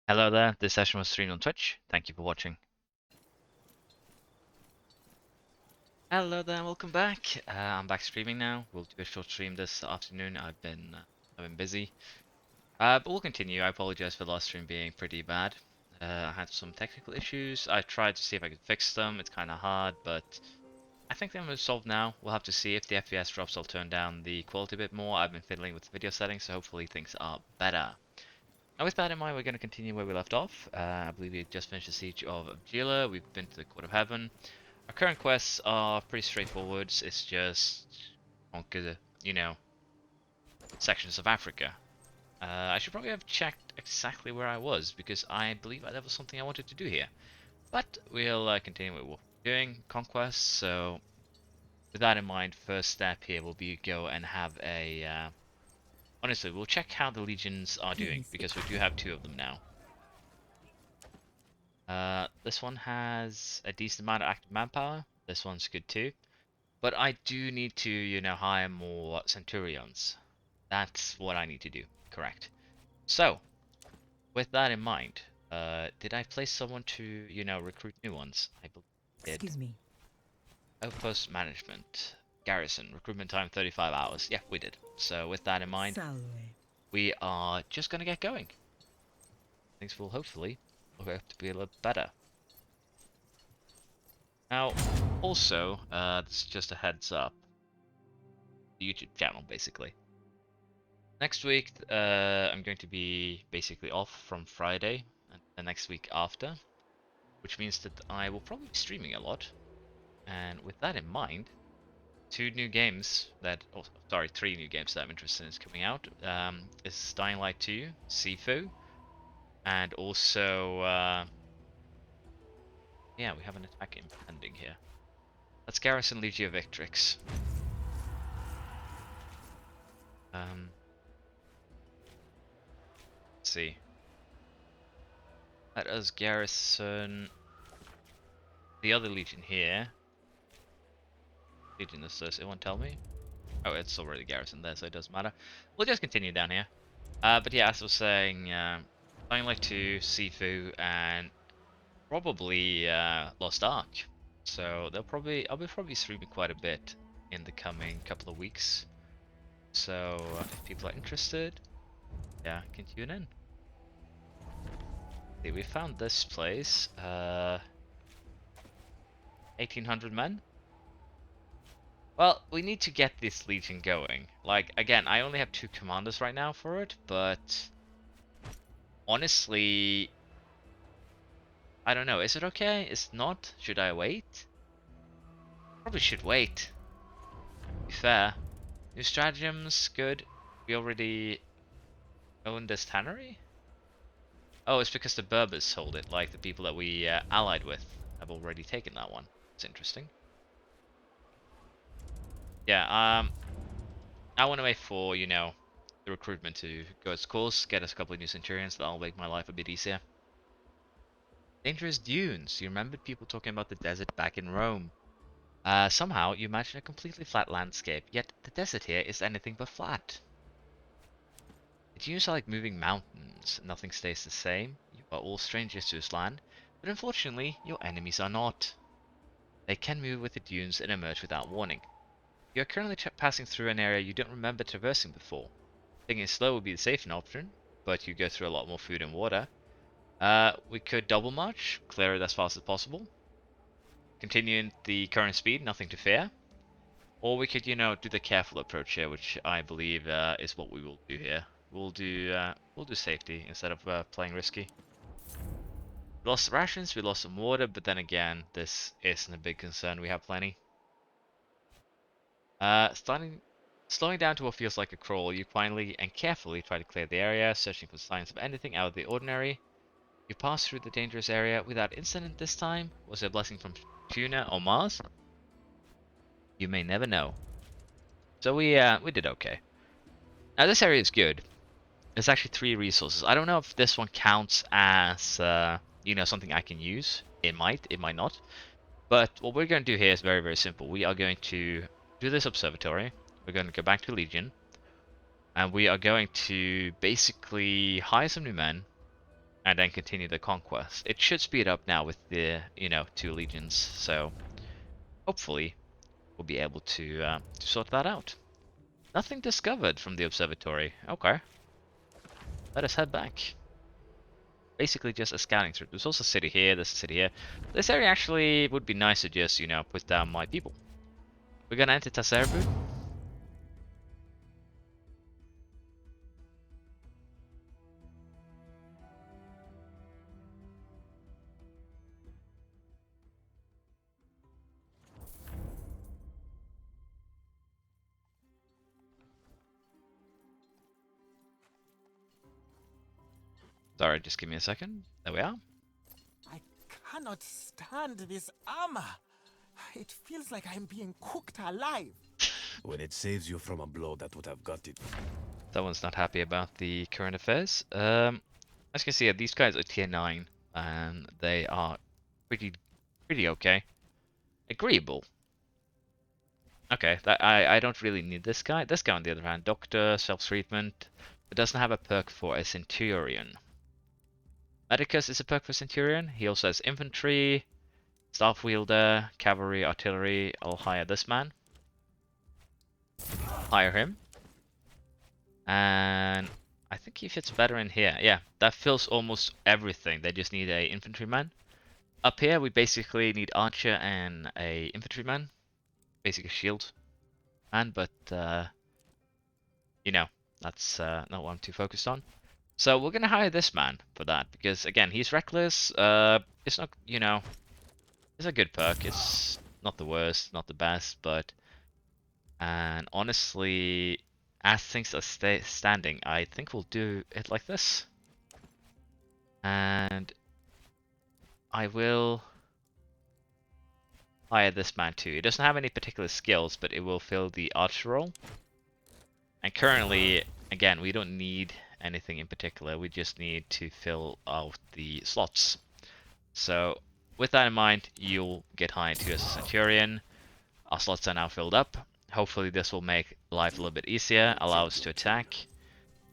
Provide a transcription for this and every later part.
Hello there, this session was streamed on Twitch. Thank you for watching. Hello there, welcome back. I'm back streaming now. We'll do a short stream this afternoon. I've been busy. But we'll continue. I apologize for the last stream being pretty bad. I had some technical issues. I tried to see if I could fix them. It's kind of hard, but I think they're resolved now. We'll have to see if the FPS drops. I'll turn down the quality a bit more. I've been fiddling with the video settings, so hopefully things are better. Now with that in mind, we're going to continue where we left off. I believe we just finished the siege of Abdila. We've been to the Court of Heaven. Our current quests are pretty straightforward. It's just conquer, sections of Africa. I should probably have checked exactly where I was, because I believe that was something I wanted to do here. But we'll continue with what we're doing, conquests. So with that in mind, first step here will be go and have a... honestly, we'll check how the legions are doing, because we do have two of them now. This one has a decent amount of active manpower. This one's good too. But I do need to, hire more centurions. That's what I need to do. Correct. So, with that in mind, did I place someone to, recruit new ones? I believe I did. Excuse me. Outpost management. Garrison. Recruitment time 35 hours. Yeah, we did. So, with that in mind, Salve. we are just going to get going. Things will hopefully look to be a little better. Now, also, it's just a heads up. The YouTube channel, basically. Next week, I'm going to be basically off from Friday and the next week after, which means that I will probably be streaming a lot. And with that in mind, three new games that I'm interested in is coming out. Is Dying Light 2, Sifu, and also, yeah, we have an attack impending here. Let's garrison Legio Victrix. Let's see. Let us garrison the other Legion here. Legion is this, it won't tell me. Oh, it's already garrisoned there, so it doesn't matter. We'll just continue down here. But yeah, as I was saying, Dying Light 2, Sifu, and probably Lost Ark. So I'll be probably streaming quite a bit in the coming couple of weeks. So if people are interested, yeah, can tune in. See, we found this place. 1800 men. Well, we need to get this legion going. Like, again, I only have 2 commanders right now for it, but honestly, I don't know. Is it okay? Is it not? Should I wait? Probably should wait. To be fair. New stratagems, good. We already own this tannery? Oh, it's because the Berbers hold it, like the people that we allied with have already taken that one. It's interesting. Yeah, I want to wait for, the recruitment to go its course, get us a couple of new centurions, that'll make my life a bit easier. Dangerous dunes. You remembered people talking about the desert back in Rome. Somehow, you imagine a completely flat landscape, yet the desert here is anything but flat. The dunes are like moving mountains. Nothing stays the same. You are all strangers to this land, but unfortunately, your enemies are not. They can move with the dunes and emerge without warning. You are currently passing through an area you don't remember traversing before. Taking it slow would be the safe option, but you go through a lot more food and water. We could double march, clear it as fast as possible. Continue in the current speed, nothing to fear. Or we could, do the careful approach here, which I believe is what we will do here. We'll do safety instead of playing risky. We lost rations, we lost some water, but then again, this isn't a big concern. We have plenty. Slowing down to what feels like a crawl, you finally and carefully try to clear the area, searching for signs of anything out of the ordinary. You pass through the dangerous area without incident this time. Was it a blessing from Tuna or Mars? You may never know. So we did okay. Now this area is good. There's actually 3 resources. I don't know if this one counts as something I can use. It might not. But what we're going to do here is very, very simple. We are going to do this observatory. We're going to go back to Legion. And we are going to basically hire some new men. and then continue the conquest. It should speed up now with the, 2 legions, so hopefully we'll be able to sort that out. Nothing discovered from the observatory. Okay. Let us head back. Basically just a scouting trip. There's also a city here, there's a city here. This area actually would be nice to just, put down my people. We're gonna enter Taserbu. Sorry, just give me a second. There we are. I cannot stand this armor. It feels like I'm being cooked alive. When it saves you from a blow that would have got it. Someone's not happy about the current affairs. As you can see, these guys are tier 9, and they are pretty okay. Agreeable. Okay, I don't really need this guy. This guy, on the other hand, Doctor, Self-Treatment, but doesn't have a perk for a Centurion. Medicus is a perk for Centurion. He also has Infantry, Staff Wielder, Cavalry, Artillery. I'll hire this man. Hire him. And I think he fits better in here. Yeah, that fills almost everything. They just need a infantryman. Up here, we basically need archer and a infantryman. Basically shield man, but that's not what I'm too focused on. So we're gonna hire this man for that, because again, he's reckless. It's not, it's a good perk. It's not the worst, not the best, but and honestly, as things are standing, I think we'll do it like this. And I will hire this man too. He doesn't have any particular skills, but it will fill the archer role. And currently, again, we don't need anything in particular. We just need to fill out the slots. So with that in mind, you'll get hired to as a Centurion. Our slots are now filled up. Hopefully this will make life a little bit easier, allow us to attack.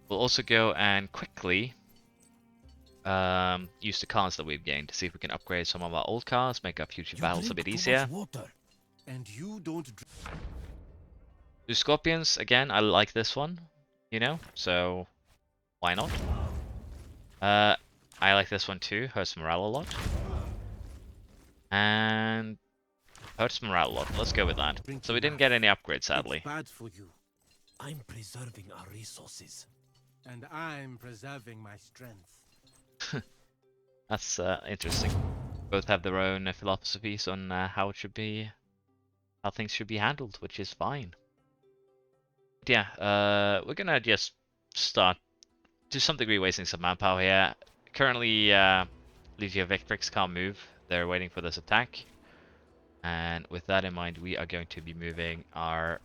We'll also go and quickly use the cars that we've gained to see if we can upgrade some of our old cars, make our future battles a bit easier. And you don't. Do Scorpions, again, I like this one, so why not? I like this one too, hurts morale a lot. And hurts morale a lot, let's go with that. So we didn't get any upgrades, sadly. It's bad for you. I'm preserving our resources. And I'm preserving my strength. That's interesting. Both have their own philosophies on how things should be handled, which is fine. But yeah, we're gonna just start to some degree wasting some manpower here. Currently, Legio Victrix can't move. They're waiting for this attack. And with that in mind, we are going to be moving our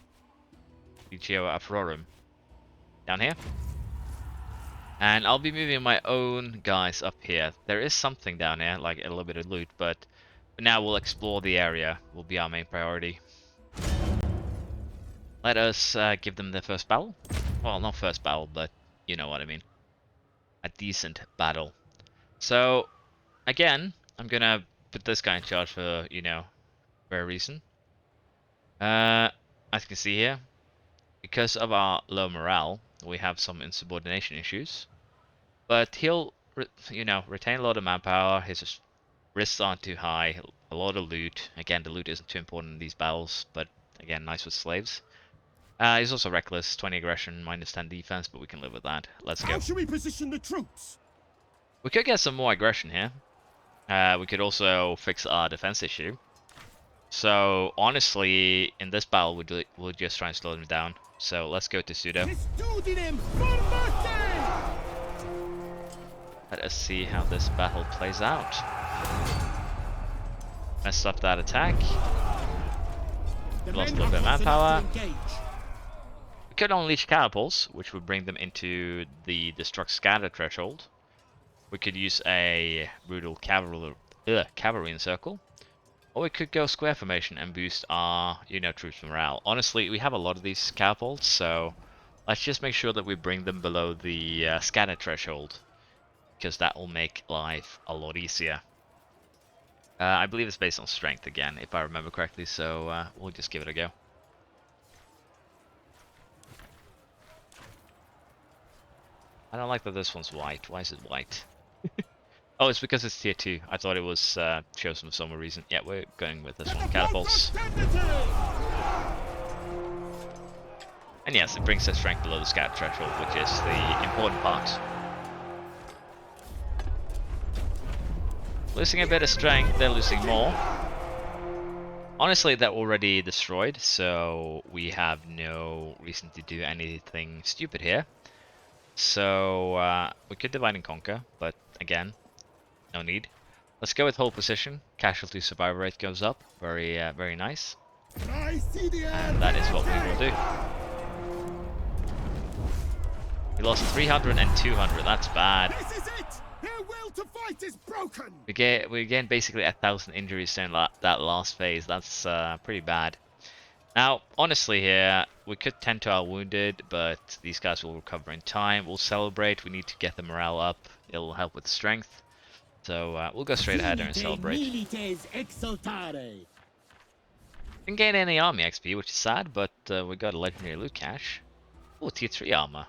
Legio Afrorum down here. And I'll be moving my own guys up here. There is something down here, like a little bit of loot, but for now we'll explore the area. Will be our main priority. Let us give them their first battle. Well, not first battle, but you know what I mean. A decent battle. So, again, I'm gonna put this guy in charge for, for a reason. As you can see here, because of our low morale, we have some insubordination issues. But he'll, retain a lot of manpower. His risks aren't too high. A lot of loot. Again, the loot isn't too important in these battles, but again, nice with slaves. He's also reckless, 20 aggression, minus 10 defense, but we can live with that. Let's go. How should we position the troops? We could get some more aggression here. We could also fix our defense issue. So, honestly, in this battle, we'll just try and slow them down. So, let's go to Pseudo. Let us see how this battle plays out. Messed up that attack. We lost a little bit of manpower. We could unleash catapults, which would bring them into the destruct scatter threshold. We could use a brutal cavalry encircle. Or we could go square formation and boost our, troops morale. Honestly, we have a lot of these catapults, so let's just make sure that we bring them below the scatter threshold. because that will make life a lot easier. I believe it's based on strength again, if I remember correctly, so we'll just give it a go. I don't like that this one's white. Why is it white? Oh, it's because it's tier 2. I thought it was chosen for some reason. Yeah, we're going with this one. Catapults. And yes, it brings their strength below the scout threshold, which is the important part. Losing a bit of strength, they're losing more. Honestly, they're already destroyed, so we have no reason to do anything stupid here. So we could divide and conquer, but again, no need. Let's go with hold position. Casualty survival rate goes up. Very nice. And that is what we will do. We lost 300 and 200. That's bad. This is it! Their will to fight is broken! We gain basically 1,000 injuries during that last phase. That's pretty bad. Now, honestly here, we could tend to our wounded, but these guys will recover in time. We'll celebrate. We need to get the morale up. It'll help with strength. So we'll go straight ahead and celebrate. Didn't gain any army XP, which is sad, but we got a legendary loot cache. Oh, tier 3 armor.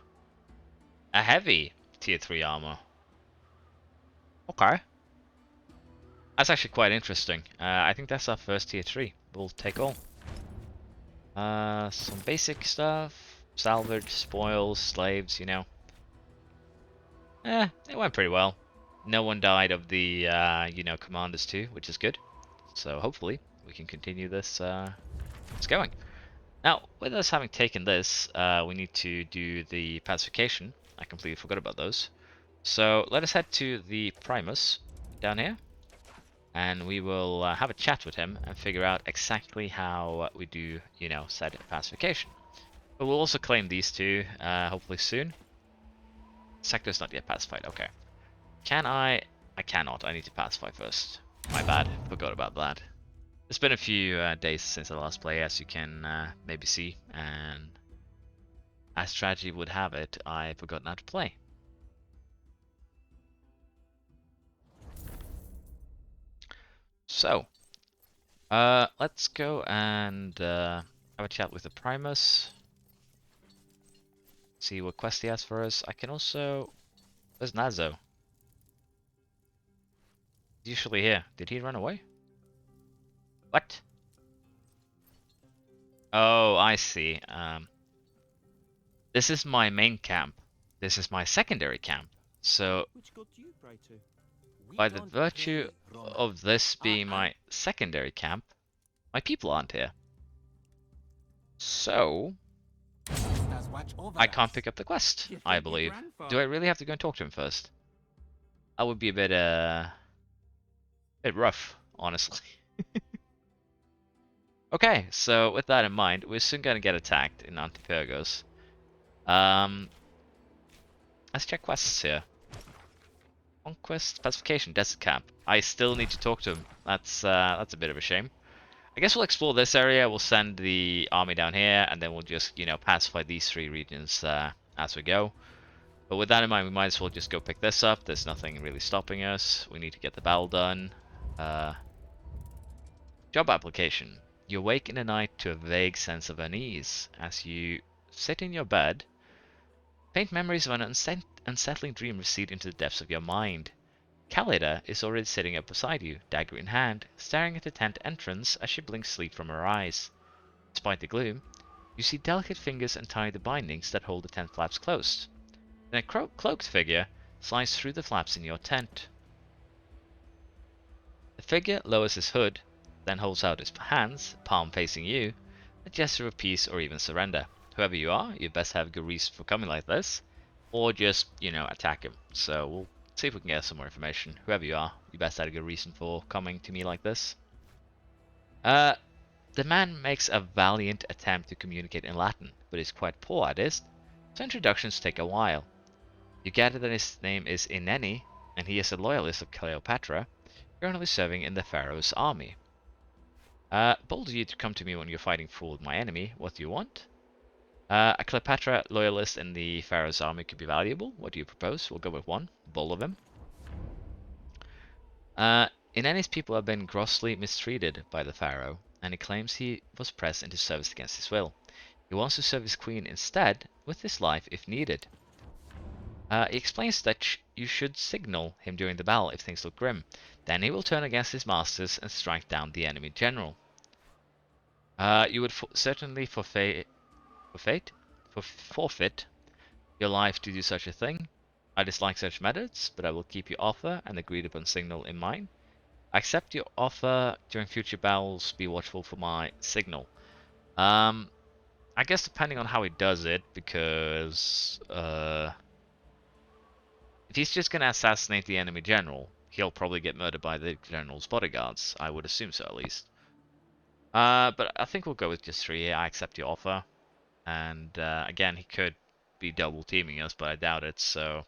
A heavy tier 3 armor. Okay. That's actually quite interesting. I think that's our first tier 3. We'll take all. Some basic stuff. Salvage, spoils, slaves, you know. It went pretty well. No one died of the, you know, commanders too, which is good. So hopefully we can continue this, it's going. Now, with us having taken this, we need to do the pacification. I completely forgot about those. So let us head to the Primus down here. And we will have a chat with him and figure out exactly how we do, you know, said pacification. But we'll also claim these two, hopefully soon. Sector's not yet pacified, okay. Can I? I cannot, I need to pacify first. My bad, forgot about that. It's been a few days since I last played, as you can maybe see, and as tragedy would have it, I forgot how to play. So, let's go and have a chat with the Primus. See what quest he has for us. I can also... Where's Nazo? He's usually here. Did he run away? What? Oh, I see. This is my main camp. This is my secondary camp. So, by the virtue of this being my secondary camp, my people aren't here. So, I can't pick up the quest, I believe. Do I really have to go and talk to him first? That would be a bit rough, honestly. Okay, so with that in mind, we're soon going to get attacked in Antipyrgos. Let's check quests here. Conquest, pacification, desert camp. I still need to talk to him. That's a bit of a shame. I guess we'll explore this area. We'll send the army down here, and then we'll just, you know, pacify these 3 regions as we go. But with that in mind, we might as well just go pick this up. There's nothing really stopping us. We need to get the battle done. Job application. You awake in the night to a vague sense of unease. As you sit in your bed, faint memories of an unsettling dream recede into the depths of your mind. Kalida is already sitting up beside you, dagger in hand, staring at the tent entrance as she blinks sleep from her eyes. Despite the gloom, you see delicate fingers untie the bindings that hold the tent flaps closed. Then a cloaked figure slides through the flaps in your tent. The figure lowers his hood, then holds out his hands, palm facing you, a gesture of peace or even surrender. Whoever you are, you best have a good reason for coming like this, or just, you know, attack him. So we'll see if we can get some more information. Whoever you are, you best have a good reason for coming to me like this. The man makes a valiant attempt to communicate in Latin, but is quite poor at it, so introductions take a while. You gather that his name is Ineni, and he is a loyalist of Cleopatra, currently serving in the Pharaoh's army. Bold of you to come to me when you're fighting for my enemy. What do you want? A Cleopatra loyalist in the Pharaoh's army could be valuable. What do you propose? We'll go with 1. Bold of him. Inanni's people have been grossly mistreated by the pharaoh, and he claims he was pressed into service against his will. He wants to serve his queen instead, with his life if needed. He explains that you should signal him during the battle if things look grim. Then he will turn against his masters and strike down the enemy general. You would certainly forfeit your life to do such a thing. I dislike such methods, but I will keep your offer and agreed upon signal in mind. I accept your offer. During future battles, be watchful for my signal. I guess depending on how he does it, because if he's just gonna assassinate the enemy general, he'll probably get murdered by the general's bodyguards. I would assume so, at least. But I think we'll go with just 3 here. I accept your offer. And again, he could be double teaming us, but I doubt it, so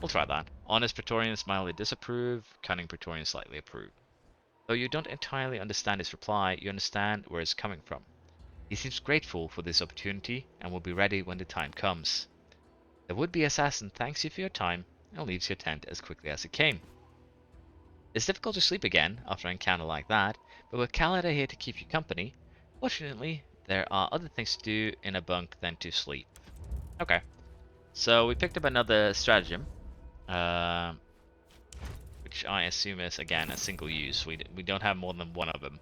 we'll try that. Honest pretorians mildly disapprove, cunning pretorians slightly approve. Though you don't entirely understand his reply, you understand where it's coming from. He seems grateful for this opportunity and will be ready when the time comes. The would-be assassin thanks you for your time and leaves your tent as quickly as it came. It's difficult to sleep again after an encounter like that, but with Calada here to keep you company, fortunately, there are other things to do in a bunk than to sleep. Okay, so we picked up another stratagem, which I assume is, again, a single use. We don't have more than one of them.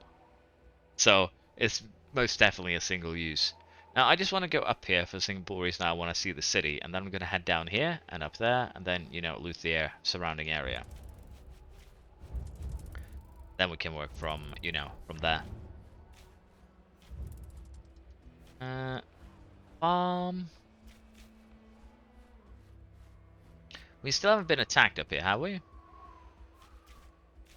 So, it's most definitely a single use. Now, I just want to go up here for the simple reason I want to see the city, and then I'm going to head down here, and up there, and then, you know, loot the surrounding area. Then we can work from, you know, from there. We still haven't been attacked up here, have we?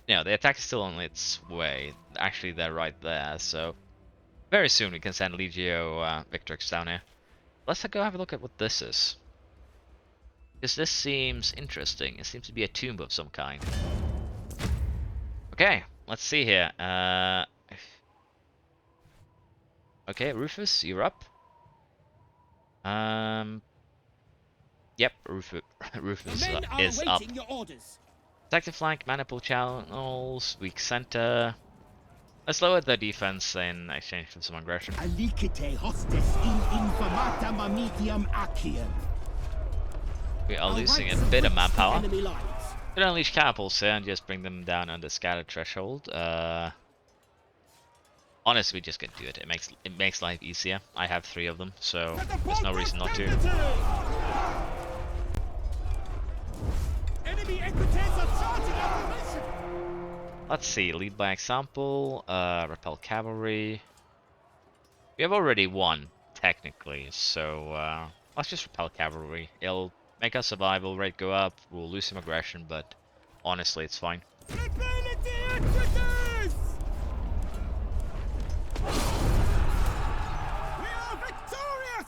No, the attack is still on its way. Actually, they're right there, so very soon we can send Legio Victrix down here. Let's go have a look at what this is. Because this seems interesting. It seems to be a tomb of some kind. Okay, let's see here. Okay, Rufus, you're up. Yep, Rufus is up. Protective flank, maniple channels, weak center. Let's lower the defense in exchange for some aggression. We are losing a bit of manpower. Could unleash catapults here and just bring them down under scattered threshold. Honestly, we just could do it. It makes life easier. I have 3 of them, so there's no reason not to. Let's see. Lead by example. Repel Cavalry. We have already won, technically, so let's just Repel Cavalry. It'll make our survival rate go up. We'll lose some aggression, but honestly, it's fine.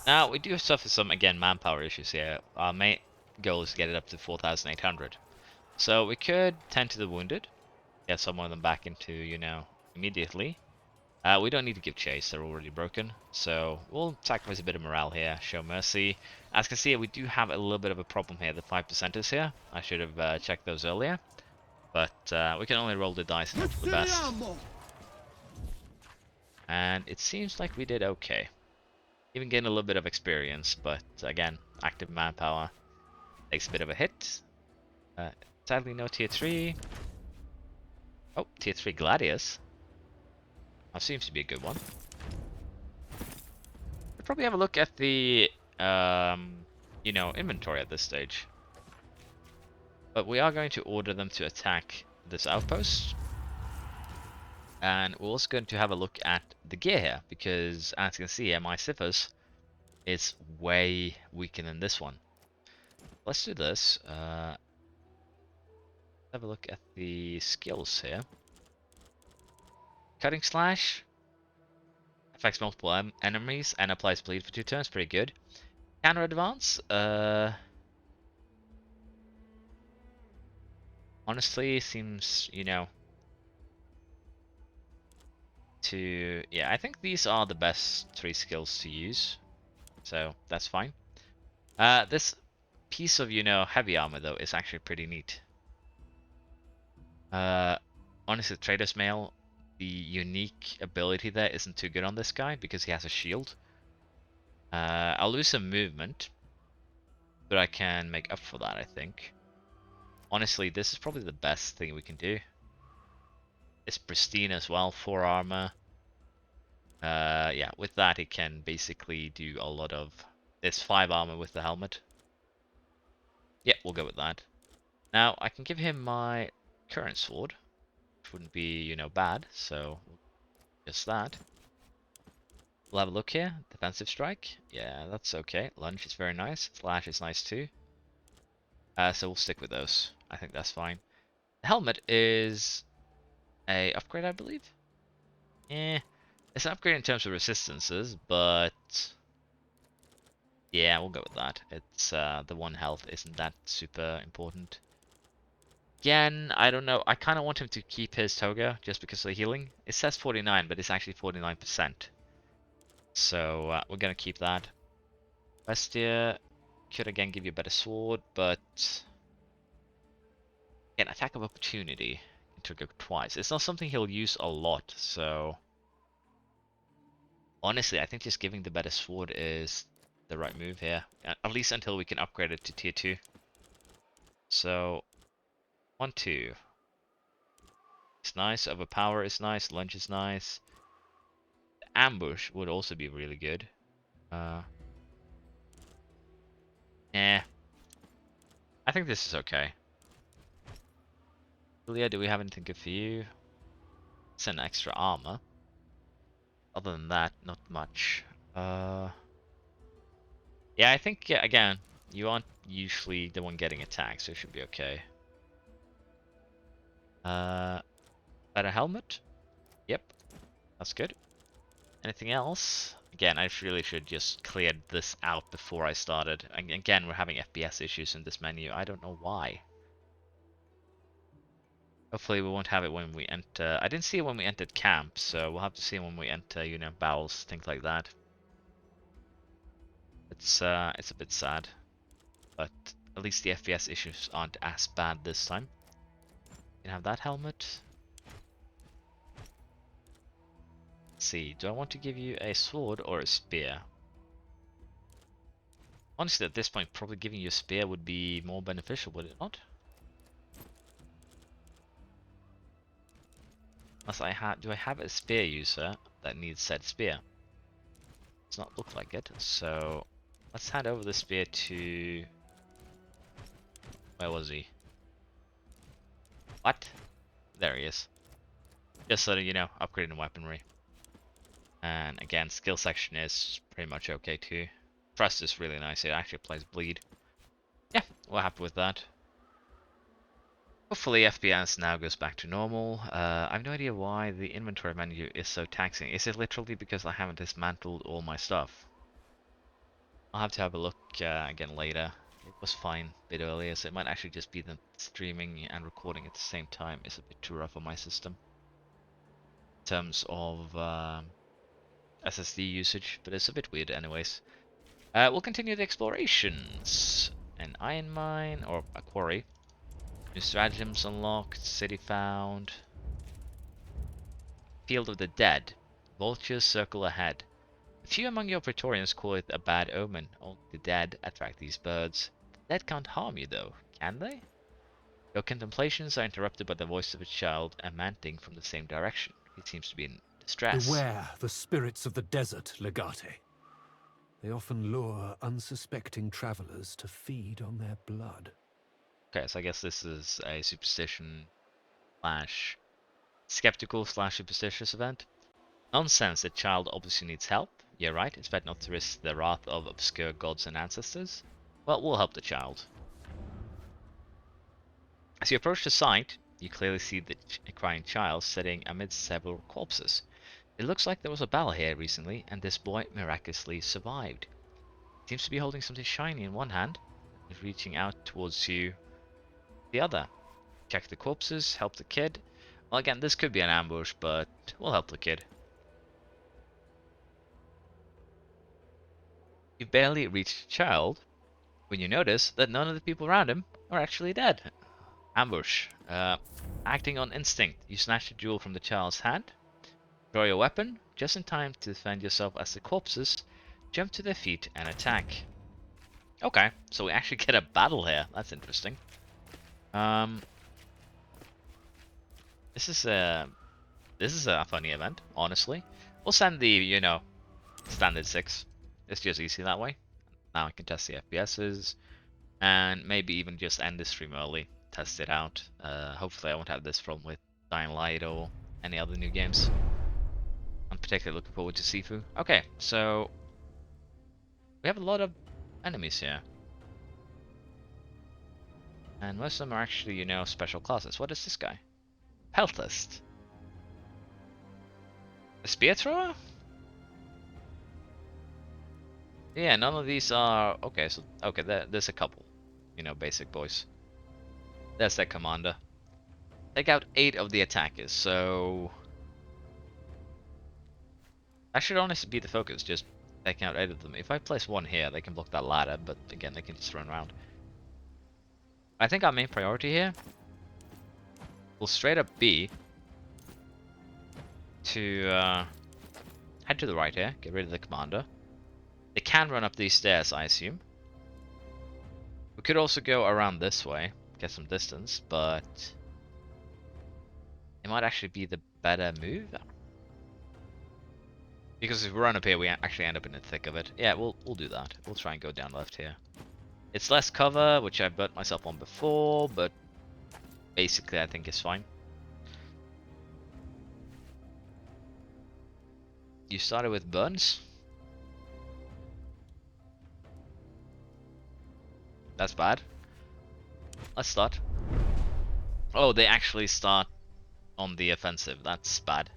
Now, we do suffer some, again, manpower issues here. Our main goal is to get it up to 4,800. So we could tend to the wounded. Get some of them back into, you know, immediately. We don't need to give chase, they're already broken. So we'll sacrifice a bit of morale here, show mercy. As you can see, we do have a little bit of a problem here, the 5%ers here. I should have checked those earlier. But we can only roll the dice and hope for the best. And it seems like we did okay. Even getting a little bit of experience, but again, active manpower takes a bit of a hit. Sadly, no tier 3. Oh, tier 3 Gladius. That seems to be a good one. We'll probably have a look at the, you know, inventory at this stage. But we are going to order them to attack this outpost. And we're also going to have a look at the gear here, because as you can see here, my Siphus is way weaker than this one. Let's do this. Have a look at the skills here. Cutting Slash affects multiple enemies and applies bleed for 2 turns. Pretty good. Counter Advance. Honestly, seems, you know, yeah, I think these are the best 3 skills to use, so that's fine. This piece of, you know, heavy armor though is actually pretty neat. Honestly, Trader's Mail, the unique ability there isn't too good on this guy because he has a shield. I'll lose some movement, but I can make up for that, I think. Honestly, this is probably the best thing we can do. It's pristine as well, 4 armor. Yeah, with that he can basically do a lot of... It's 5 armor with the helmet. Yeah, we'll go with that. Now, I can give him my current sword, which wouldn't be, you know, bad, so just that. We'll have a look here. Defensive strike. Yeah, that's okay. Lunge is very nice. Slash is nice too. So we'll stick with those. I think that's fine. The helmet is a upgrade, I believe. Eh, it's an upgrade in terms of resistances, but yeah, we'll go with that. It's the 1 health isn't that super important. Again, I don't know. I kind of want him to keep his toga just because of the healing. It says 49, but it's actually 49%. So we're gonna keep that. Bestia could again give you a better sword, but an attack of opportunity can trigger twice. It's not something he'll use a lot, so honestly, I think just giving the better sword is the right move here. At least until we can upgrade it to tier 2. So 1, 2. It's nice. Overpower is nice. Lunge is nice. Ambush would also be really good. Eh. I think this is okay. Julia, do we have anything good for you? It's an extra armor. Other than that, not much. Yeah, I think, yeah, again, you aren't usually the one getting attacked, so it should be okay. Better helmet? Yep, that's good. Anything else? Again, I really should just clear this out before I started. And again, we're having FPS issues in this menu. I don't know why. Hopefully we won't have it when we enter. I didn't see it when we entered camp, so we'll have to see it when we enter, you know, battles, things like that. It's a bit sad, but at least the FPS issues aren't as bad this time. You can have that helmet. Let's see, do I want to give you a sword or a spear? Honestly, at this point, probably giving you a spear would be more beneficial, would it not? Unless do I have a spear user that needs said spear? Does not look like it, so let's hand over the spear to... Where was he? What? There he is. Just so that, you know, upgrading weaponry. And again, skill section is pretty much okay too. Thrust is really nice, it actually applies bleed. Yeah, we're happy with that. Hopefully FPS now goes back to normal. I have no idea why the inventory menu is so taxing. Is it literally because I haven't dismantled all my stuff? I'll have to have a look again later. It was fine a bit earlier, so it might actually just be the streaming and recording at the same time is a bit too rough on my system. In terms of SSD usage, but it's a bit weird anyways. We'll continue the explorations. An iron mine, or a quarry. New stratagems unlocked, city found. Field of the Dead. Vultures circle ahead. A few among your pretorians call it a bad omen. Only the dead attract these birds. The dead can't harm you though, can they? Your contemplations are interrupted by the voice of a child emanating from the same direction. He seems to be in distress. Beware the spirits of the desert, Legate. They often lure unsuspecting travelers to feed on their blood. Okay, so I guess this is a superstition slash skeptical slash superstitious event. Nonsense, the child obviously needs help. You're right, it's better not to risk the wrath of obscure gods and ancestors. Well, we'll help the child. As you approach the site, you clearly see the crying child sitting amidst several corpses. It looks like there was a battle here recently, and this boy miraculously survived. He seems to be holding something shiny in one hand, and reaching out towards you the other. Check the corpses, help the kid. Well, again, this could be an ambush, but we'll help the kid. You barely reach the child when you notice that none of the people around him are actually dead. Ambush. acting on instinct. You snatch the jewel from the child's hand, draw your weapon, just in time to defend yourself as the corpses jump to their feet and attack. Okay, so we actually get a battle here. That's interesting. This is a funny event, honestly. We'll send the, you know, standard 6. It's just easy that way. Now I can test the FPSs, and maybe even just end the stream early, test it out. Hopefully I won't have this problem with Dying Light or any other new games. I'm particularly looking forward to Sifu. Okay, so we have a lot of enemies here. And most of them are actually, you know, special classes. What is this guy? Peltist. A spear thrower? Yeah, none of these are... Okay, so... Okay, there's a couple. You know, basic boys. There's their commander. Take out 8 of the attackers, so... That should honestly be the focus, just taking out 8 of them. If I place 1 here, they can block that ladder, but again, they can just run around. I think our main priority here will straight up be to head to the right here, get rid of the commander. They can run up these stairs, I assume. We could also go around this way, get some distance, but it might actually be the better move. Because if we run up here, we actually end up in the thick of it. Yeah, we'll do that. We'll try and go down left here. It's less cover, which I've burnt myself on before, but basically I think it's fine. You started with burns? That's bad. Let's start. Oh, they actually start on the offensive. That's bad.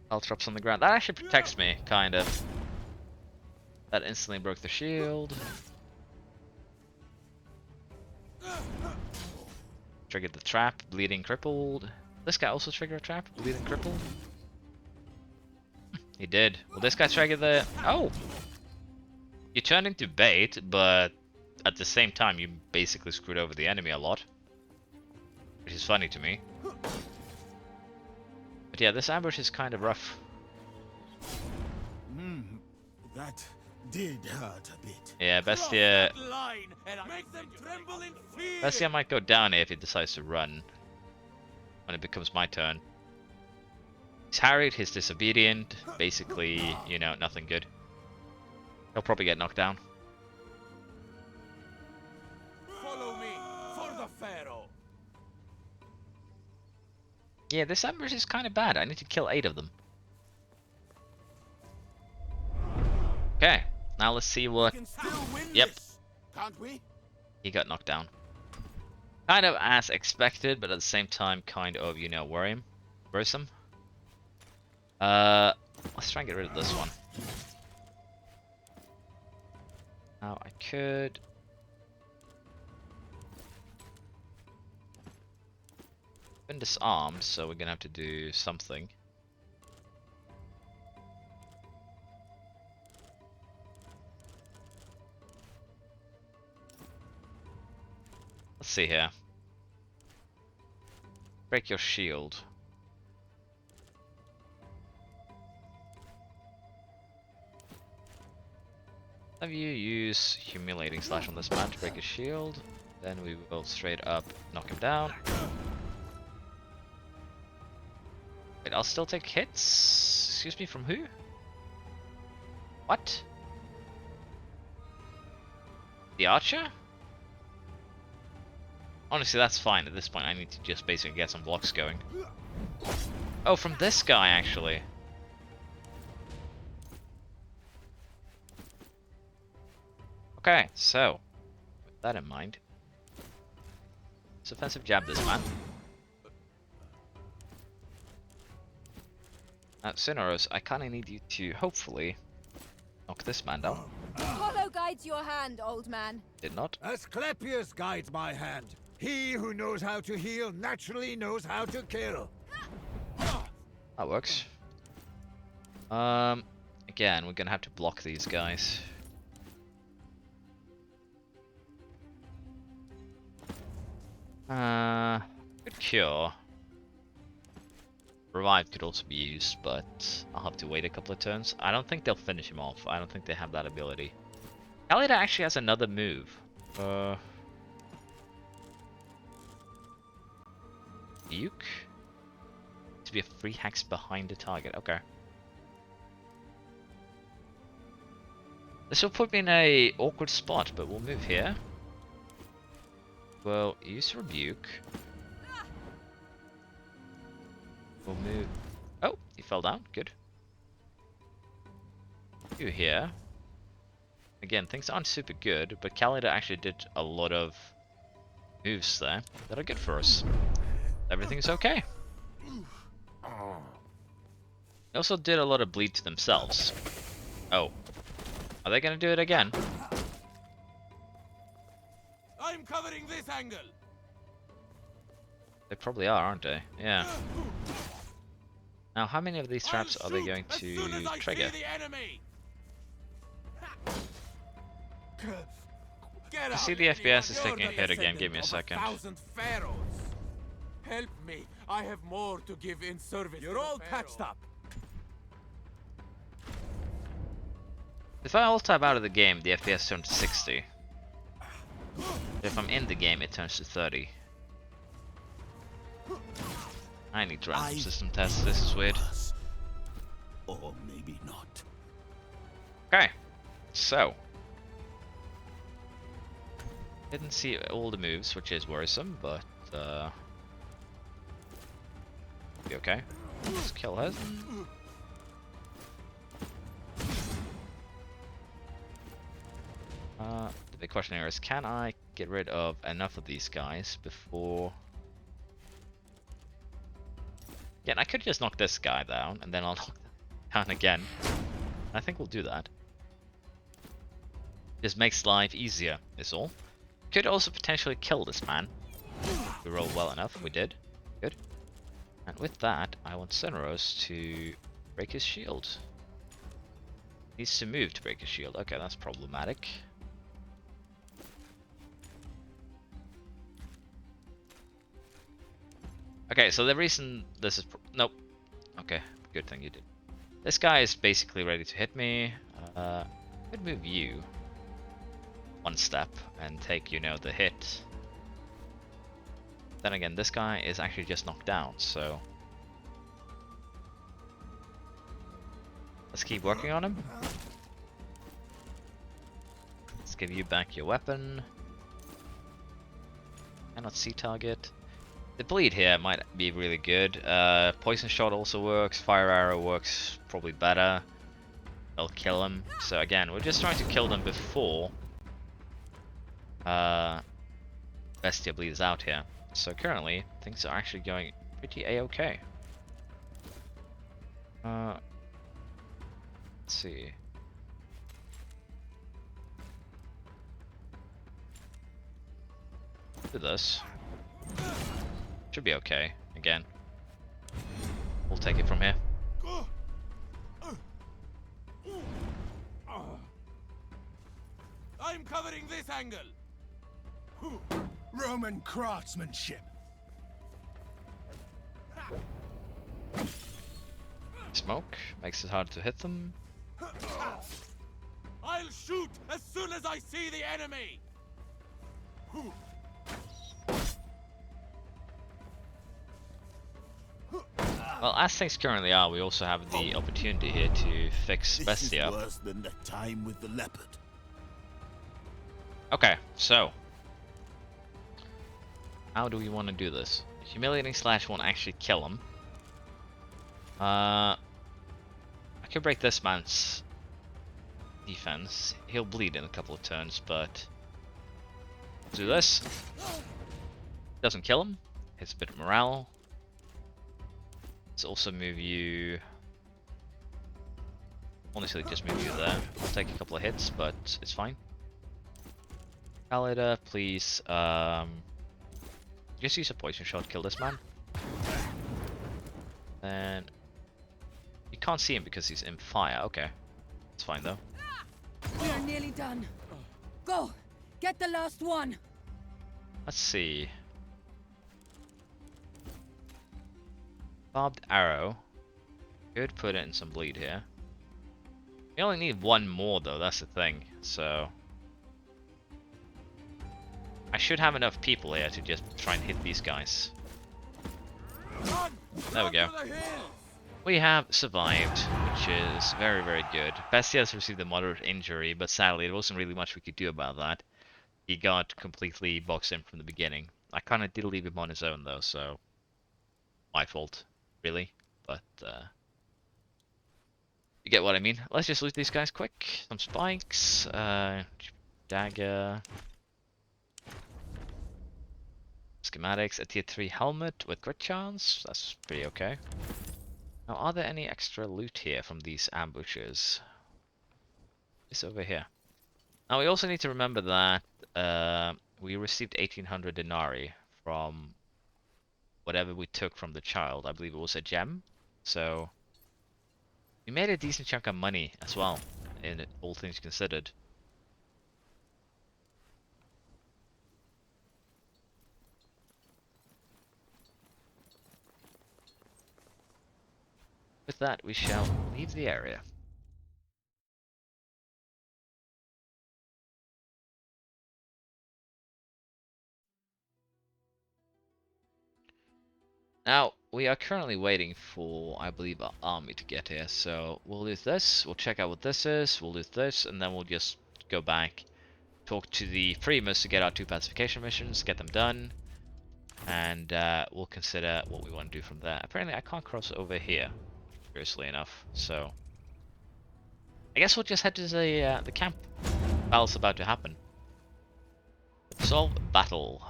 Caltrops on the ground. That actually protects me, kind of. That instantly broke the shield. Triggered the trap, bleeding crippled. This guy also triggered a trap, bleeding crippled. He did. Will this guy trigger the... Oh! You turned into bait, but at the same time you basically screwed over the enemy a lot. Which is funny to me. But yeah, this ambush is kind of rough. That did hurt a bit. Yeah, Bestia might go down here if he decides to run. When it becomes my turn. He's harried, he's disobedient. Basically, you know, nothing good. He'll probably get knocked down. Follow me for the Pharaoh. Yeah, this ambush is kind of bad. I need to kill 8 of them. Okay, now let's see what... Yep. Can't we? He got knocked down. Kind of as expected, but at the same time, kind of, you know, worrisome. Let's try and get rid of this one. Now I could... Been disarmed, so we're gonna have to do something. Let's see here. Break your shield. Have you use humiliating slash on this man to break his shield. Then we will straight up knock him down. Wait, I'll still take hits? Excuse me, from who? What? The archer? Honestly, that's fine. At this point, I need to just basically get some blocks going. Oh, from this guy, actually. Okay, so, with that in mind, let's offensive jab this man. Sonoros, I kinda need you to, hopefully, knock this man down. Apollo guides your hand, old man. Did not. Asclepius guides my hand. He who knows how to heal naturally knows how to kill. That works. Again, we're gonna have to block these guys. Good cure. Revive could also be used, but I'll have to wait a couple of turns. I don't think they'll finish him off. I don't think they have that ability. Kalida actually has another move. Duke? To be a free hex behind the target. Okay. This will put me in a awkward spot, but we'll move here. We'll use Rebuke. We'll move... Oh, he fell down. Good. You here. Again, things aren't super good, but Kalida actually did a lot of moves there that are good for us. Everything's okay. They also did a lot of bleed to themselves. Oh. Are they gonna do it again? I'm covering this angle. They probably are, aren't they? Yeah. Now, how many of these traps are they going to trigger? I see the FPS is taking a hit again. Give me a second. Help me. I have more to give in service. You're all patched up. If I alt tab out of the game, the FPS turns to 60. If I'm in the game, it turns to 30. I need to run some system tests. This is weird. Or maybe not. Okay, so didn't see all the moves, which is worrisome, but be okay. Let's kill her. The big question here is, can I get rid of enough of these guys before... Again, I could just knock this guy down, and then I'll knock them down again. I think we'll do that. Just makes life easier, is all. Could also potentially kill this man. If we roll well enough, we did. Good. And with that, I want Sonoros to break his shield. Needs to move to break his shield. Okay, that's problematic. Okay, so the reason this is... Nope. Okay, good thing you did. This guy is basically ready to hit me. Could move you one step and take, you know, the hit. Then again, this guy is actually just knocked down, so... Let's keep working on him. Let's give you back your weapon. Cannot see target. The bleed here might be really good. Poison shot also works. Fire arrow works probably better. They'll kill him. So again, we're just trying to kill them before Bestia bleeds out here. So currently, things are actually going pretty a-okay. Let's see. Do this. Should be okay. Again, we'll take it from here. I'm covering this angle. Roman craftsmanship. Smoke makes it hard to hit them. I'll shoot as soon as I see the enemy. Well, as things currently are, we also have the opportunity here to fix Bestia. This is worse than the time with the leopard. Okay, so how do we want to do this? Humiliating slash won't actually kill him. I could break this man's defense. He'll bleed in a couple of turns, but do this. Doesn't kill him. Hits a bit of morale. Let's also move you. Honestly, just move you there. We'll take a couple of hits, but it's fine. Kalida, please. Just use a poison shot. Kill this man. And can't see him because he's in fire. Okay. It's fine though. We are nearly done. Go! Get the last one! Let's see. Barbed arrow. Could put in some bleed here. We only need one more though, that's the thing. So I should have enough people here to just try and hit these guys. There we go. We have survived, which is very, very good. Bestia has received a moderate injury, but sadly there wasn't really much we could do about that. He got completely boxed in from the beginning. I kind of did leave him on his own though, so my fault, really. But you get what I mean. Let's just loot these guys quick. Some spikes, dagger, schematics, a tier 3 helmet with crit chance. That's pretty okay. Now, are there any extra loot here from these ambushes? It's over here. Now, we also need to remember that we received 1800 denarii from whatever we took from the child. I believe it was a gem. So we made a decent chunk of money as well, in it, all things considered. With that, we shall leave the area. Now, we are currently waiting for, I believe, our army to get here. So we'll do this, we'll check out what this is, we'll do this, and then we'll just go back, talk to the Primus to get our 2 pacification missions, get them done, and we'll consider what we want to do from there. Apparently, I can't cross over here, curiously enough, so I guess we'll just head to the camp. Battle's about to happen. Solve battle.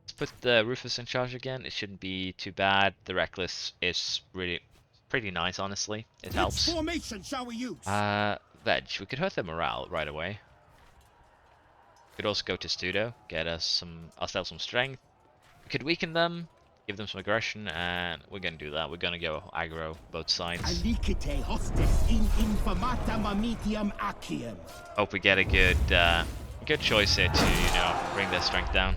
Let's put the Rufus in charge again. It shouldn't be too bad. The Reckless is really pretty nice, honestly. It helps. Which formation shall we use? Veg. We could hurt their morale right away. Could also go to Studo, get us ourselves some strength. We could weaken them, give them some aggression, and we're gonna do that. We're gonna go aggro both sides. Alicite hostes in infamatam amitiam aciem. Hope we get a good choice here to, you know, bring their strength down.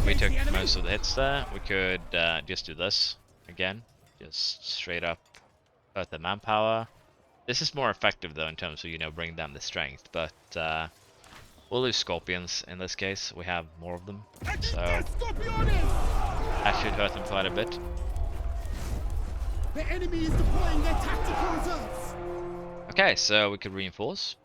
We took most of the hits there. We could just do this again, just straight up hurt the manpower. This is more effective though in terms of, you know, bringing down the strength, but we'll lose scorpions in this case. We have more of them, so that should hurt them quite a bit. The enemy is deploying their tactical reserves. Okay, so we could reinforce.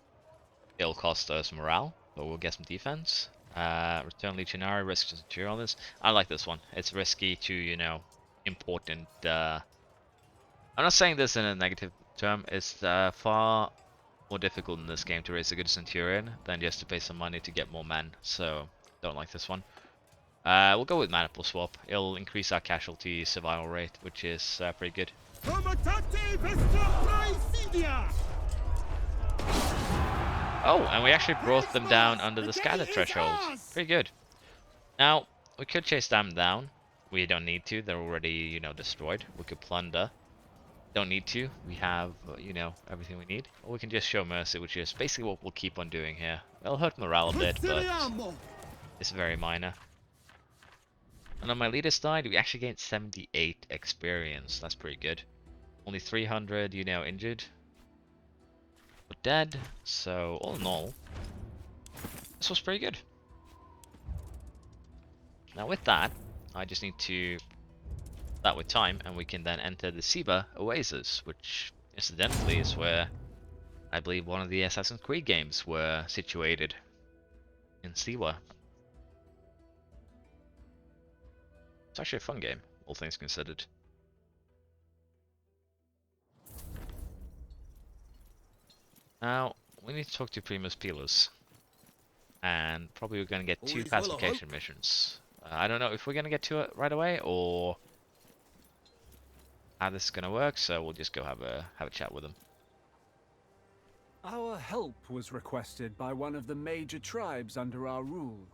It'll cost us morale, but we'll get some defense. Return Legionary, risk to secure all this. I like this one. It's risky to, you know, important. I'm not saying this in a negative term. It's far more difficult in this game to raise a good Centurion than just to pay some money to get more men. So, don't like this one. We'll go with Maniple Swap. It'll increase our casualty survival rate, which is pretty good. Oh, and we actually brought them down under the scatter threshold. Pretty good. Now, we could chase them down. We don't need to. They're already, you know, destroyed. We could plunder. Don't need to. We have, you know, everything we need. Or we can just show mercy, which is basically what we'll keep on doing here. It'll hurt morale a bit, but it's very minor. And on my leader side, we actually gained 78 experience. That's pretty good. Only 300, you know, injured. We're dead. So, all in all, this was pretty good. Now with that, I just need to that with time, and we can then enter the Siba Oasis, which incidentally is where I believe one of the Assassin's Creed games were situated, in Siwa. It's actually a fun game, all things considered. Now, we need to talk to Primus Pilus, and probably we're going to get 2 pacification missions. I don't know if we're going to get to it right away, or how this is going to work, so we'll just go have a chat with them. Our help was requested by one of the major tribes under our rule.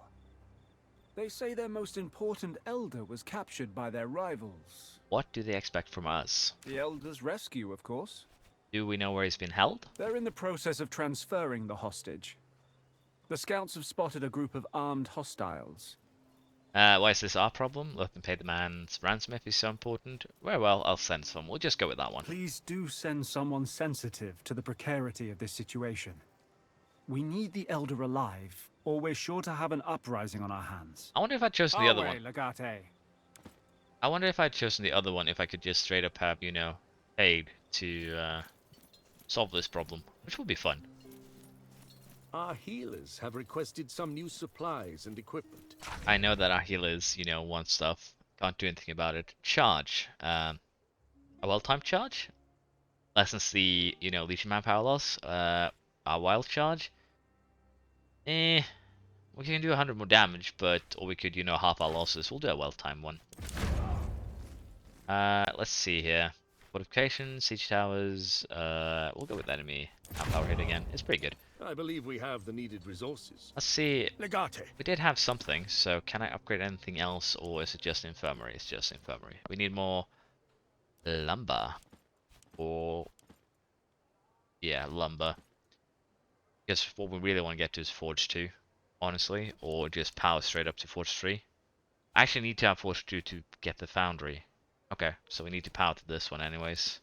They say their most important elder was captured by their rivals. What do they expect from us? The elder's rescue, of course. Do we know where he's been held? They're in the process of transferring the hostage. The scouts have spotted a group of armed hostiles. Why is this our problem? Let them pay the man's ransom if he's so important. Very well, I'll send some. We'll just go with that one. Please do send someone sensitive to the precarity of this situation. We need the elder alive, or we're sure to have an uprising on our hands. I wonder if I'd chosen the other one. Legate. I wonder if I'd chosen the other one if I could just straight up have, you know, aid to solve this problem, which would be fun. Our healers have requested some new supplies and equipment. I know that our healers, you know, want stuff. Can't do anything about it. Charge. A well-timed charge? Lessens the, you know, Legion manpower loss. Our wild charge? We can do 100 more damage, but, or we could, you know, half our losses. We'll do a well-timed one. Let's see here. Fortifications, siege towers, we'll go with enemy manpower hit again. It's pretty good. I believe we have the needed resources. Let's see. Legate. We did have something, so can I upgrade anything else, or is it just infirmary? It's just infirmary. We need more lumber. Or, yeah, lumber. Because what we really want to get to is Forge 2, honestly, or just power straight up to Forge 3. I actually need to have Forge 2 to get the foundry. Okay, so we need to power to this one anyways.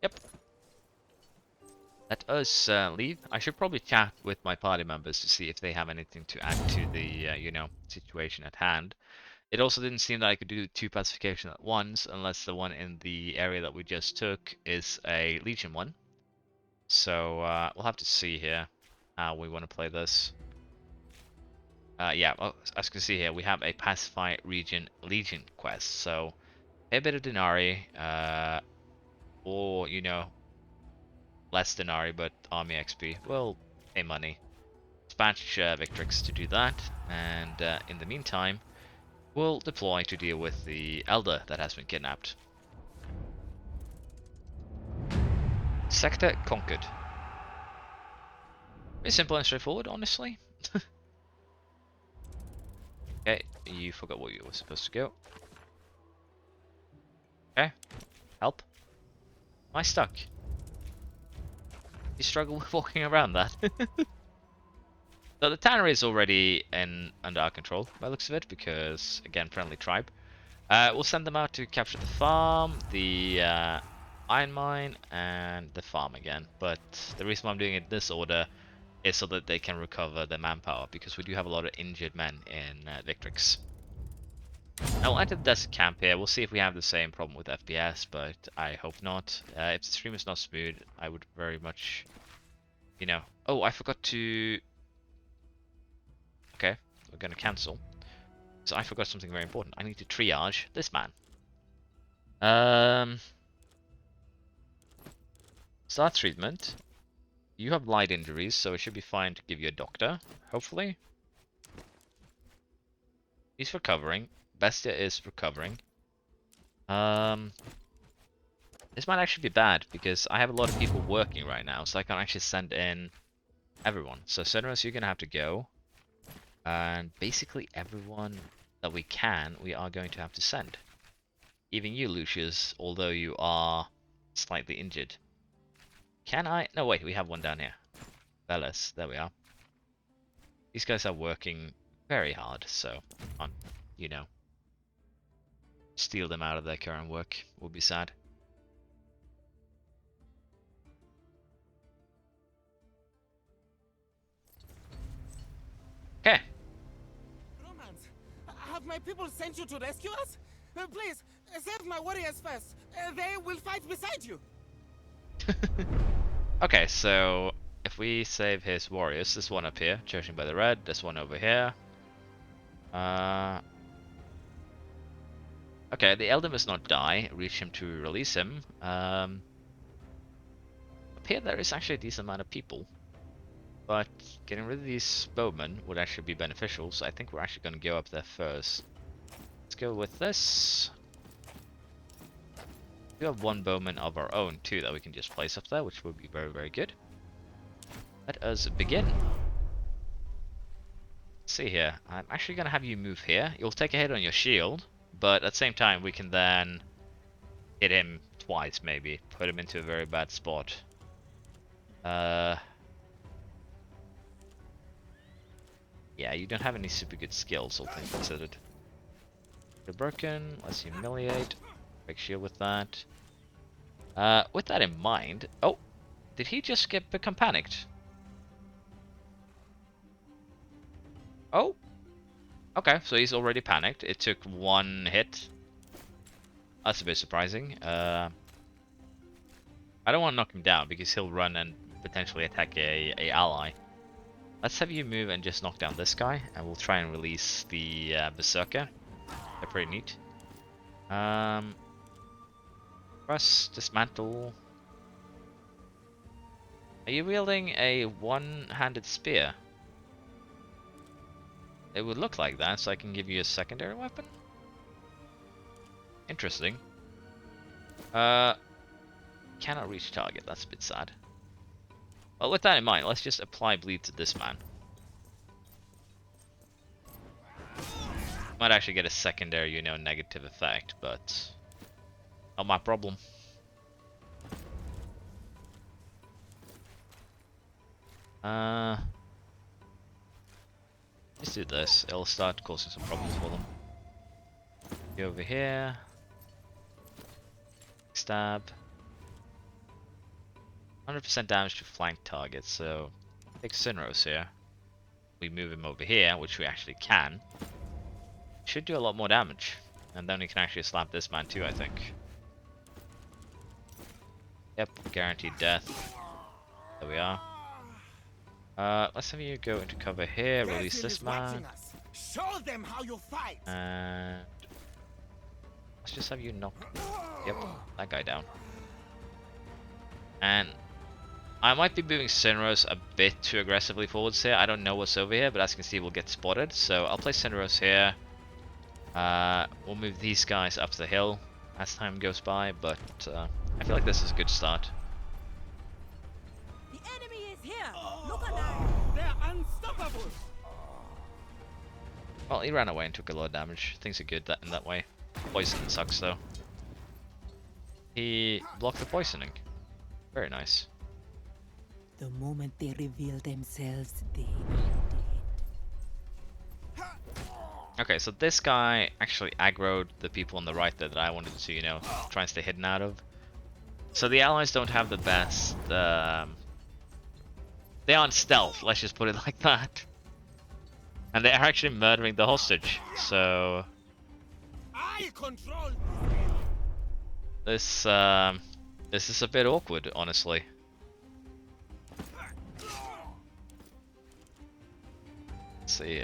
Yep. Let us leave. I should probably chat with my party members to see if they have anything to add to the, you know, situation at hand. It also didn't seem that I could do 2 pacifications at once, unless the one in the area that we just took is a Legion one. So we'll have to see here how we want to play this. Yeah, well, as you can see here, we have a Pacify Region Legion quest. So pay a bit of Denarii, or, you know, less Denarii, but Army XP. We'll pay money. Dispatch Victrix to do that, and in the meantime, we'll deploy to deal with the Elder that has been kidnapped. Sector conquered. Pretty simple and straightforward, honestly. Okay, you forgot where you were supposed to go. Okay, help. Am I stuck? You struggle with walking around that. So the tannery is already under our control, by the looks of it, because, again, friendly tribe. We'll send them out to capture the farm, the iron mine, and the farm again. But the reason why I'm doing it in this order is so that they can recover their manpower, because we do have a lot of injured men in Victrix. Now we'll enter the desert camp here. We'll see if we have the same problem with FPS, but I hope not. If the stream is not smooth, I would very much, you know... Oh, I forgot to... Okay, we're going to cancel. So I forgot something very important. I need to triage this man. Start treatment. You have light injuries, so it should be fine to give you a doctor, hopefully. He's recovering. Bestia is recovering. This might actually be bad, because I have a lot of people working right now, so I can't actually send in everyone. So Cineros, you're going to have to go. And basically everyone that we can, we are going to have to send. Even you, Lucius, although you are slightly injured. Can I? No, wait, we have one down here. Bellis, there we are. These guys are working very hard, so on, you know, steal them out of their current work would be sad. Okay. Romance, have my people sent you to rescue us? Please, save my warriors first. They will fight beside you. Okay, so if we save his warriors, this one up here, judging by the red, this one over here. Okay, the Elder must not die. Reach him to release him. Up here there is actually a decent amount of people. But getting rid of these bowmen would actually be beneficial, so I think we're actually going to go up there first. Let's go with this. We have one bowman of our own too that we can just place up there, which would be very, very good. Let us begin. see here. I'm actually gonna have you move here. You'll take a hit on your shield, but at the same time we can then hit him twice, maybe put him into a very bad spot. Yeah, you don't have any super good skills, all things considered. You're broken. Let's humiliate. Break shield with that. With that in mind, oh, did he just become panicked? Oh, okay, so he's already panicked. It took one hit. That's a bit surprising. I don't want to knock him down because he'll run and potentially attack a ally. Let's have you move and just knock down this guy, and we'll try and release the berserker. They're pretty neat. Press, dismantle. Are you wielding a one-handed spear? It would look like that, so I can give you a secondary weapon? Interesting. Cannot reach target, that's a bit sad. Well, with that in mind, let's just apply bleed to this man. Might actually get a secondary, you know, negative effect, but not my problem. Let's do this. It'll start causing some problems for them. Go over here. Stab. 100% damage to flank targets, so take Sinros here. We move him over here, which we actually can. Should do a lot more damage. And then we can actually slap this man too, I think. Yep, guaranteed death. There we are. Let's have you go into cover here, release this man. Show them how you fight. And let's just have you knock, yep, that guy down. And I might be moving Sinros a bit too aggressively forwards here. I don't know what's over here, but as you can see, we'll get spotted. So I'll place Sinros here. We'll move these guys up the hill as time goes by, but I feel like this is a good start. The enemy is here. Look at that. They're unstoppable. Well, he ran away and took a lot of damage. Things are good in that way. Poison sucks though. He blocked the poisoning. Very nice. The moment they reveal themselves, they are dead. Okay, so this guy actually aggroed the people on the right there that I wanted to, you know, try and stay hidden out of. So the allies don't have the best, they aren't stealth, let's just put it like that. And they're actually murdering the hostage, so I control this is a bit awkward, honestly. Let's see,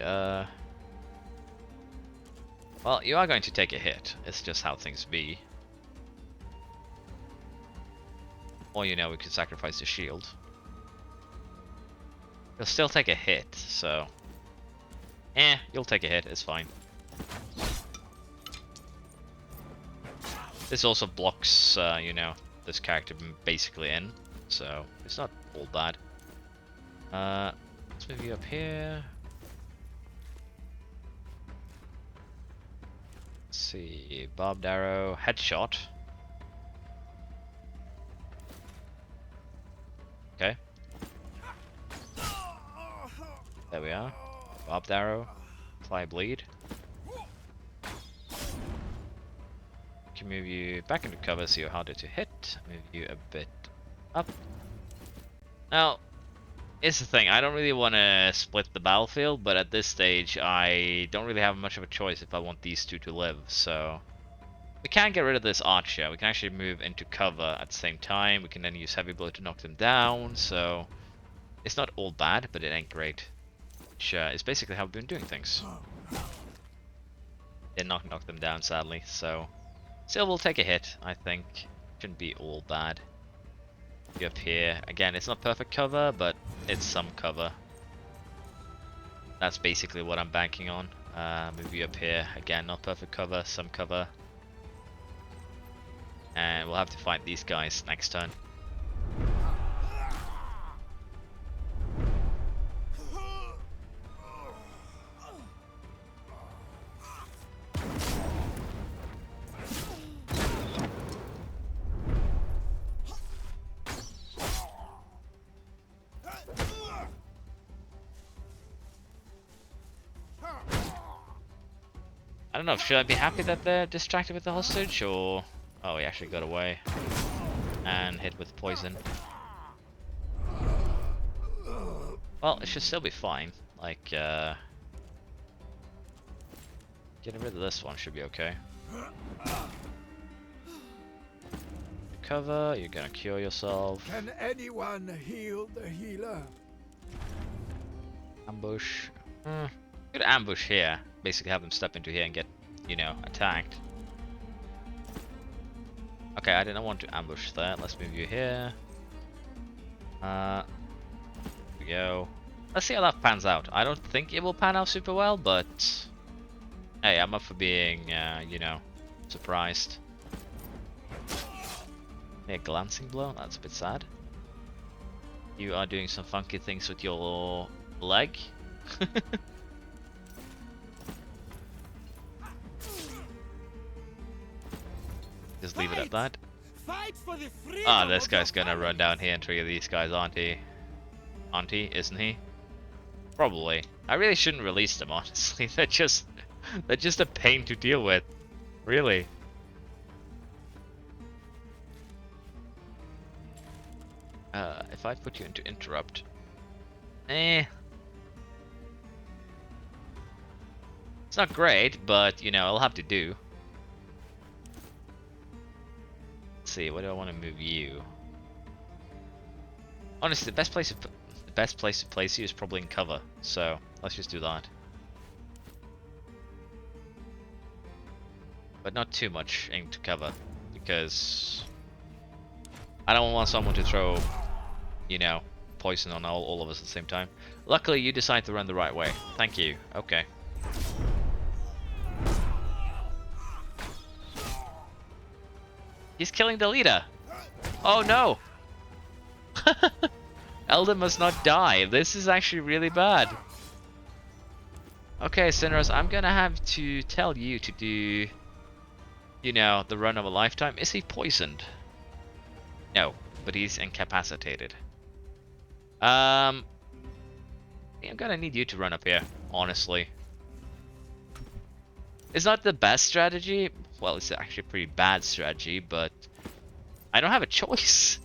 well, you are going to take a hit. It's just how things be. Or, you know, we could sacrifice the shield. You'll still take a hit, so... you'll take a hit, it's fine. This also blocks, you know, this character basically in, so it's not all bad. Let's move you up here. Let's see, barbed arrow, headshot. Okay. There we are. Barbed arrow, apply bleed. Can move you back into cover so you're harder to hit. Move you a bit up. Now, here's the thing, I don't really want to split the battlefield, but at this stage I don't really have much of a choice if I want these two to live, so... We can get rid of this archer, we can actually move into cover at the same time, we can then use heavy blow to knock them down, so... It's not all bad, but it ain't great. Which is basically how we've been doing things. Did not knock them down, sadly, so... Still will take a hit, I think. Shouldn't be all bad. You up here. Again, it's not perfect cover, but it's some cover. That's basically what I'm banking on. Move you up here. Again, not perfect cover, some cover. And we'll have to fight these guys next turn. I don't know, should I be happy that they're distracted with the hostage, or... Oh, he actually got away. And hit with poison. Well, it should still be fine. Like, getting rid of this one should be okay. Cover, you're gonna cure yourself. Can anyone heal the healer? Ambush. Good ambush here. Basically have them step into here and get, you know, attacked. Okay, I didn't want to ambush that. Let's move you here. Here we go. Let's see how that pans out. I don't think it will pan out super well, but hey, I'm up for being, you know, surprised. Yeah, glancing blow. That's a bit sad. You are doing some funky things with your leg. Just leave it at that. Fight for the freedom Ah, this of your guy's gonna family. run down here and trigger these guys, aren't he? Auntie, isn't he? Probably. I really shouldn't release them, honestly. They're just a pain to deal with. Really. If I put you into interrupt. It's not great, but you know, I'll have to do. Let's see, where do I want to move you? Honestly, the best place to place you is probably in cover. So let's just do that. But not too much into cover, because I don't want someone to throw, you know, poison on all of us at the same time. Luckily, you decide to run the right way. Thank you. Okay. He's killing the leader. Oh no! Elder must not die. This is actually really bad. Okay, Sinros, I'm gonna have to tell you to do, you know, the run of a lifetime. Is he poisoned? No, but he's incapacitated. I'm gonna need you to run up here, honestly. It's not the best strategy. Well, it's actually a pretty bad strategy, but I don't have a choice.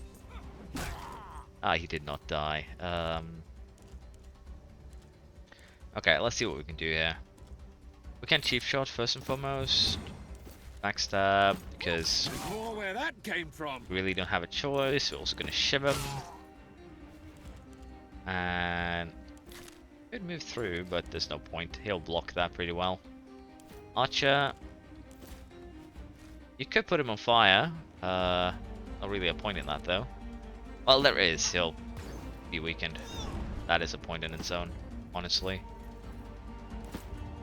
Ah, he did not die. Okay, let's see what we can do here. We can chief shot first and foremost. Backstab, because Recall where that came from. we really don't have a choice. We're also gonna shiv him. And could move through, but there's no point. He'll block that pretty well. Archer. You could put him on fire. Not really a point in that though. Well, there is. He'll be weakened. That is a point in its own, honestly.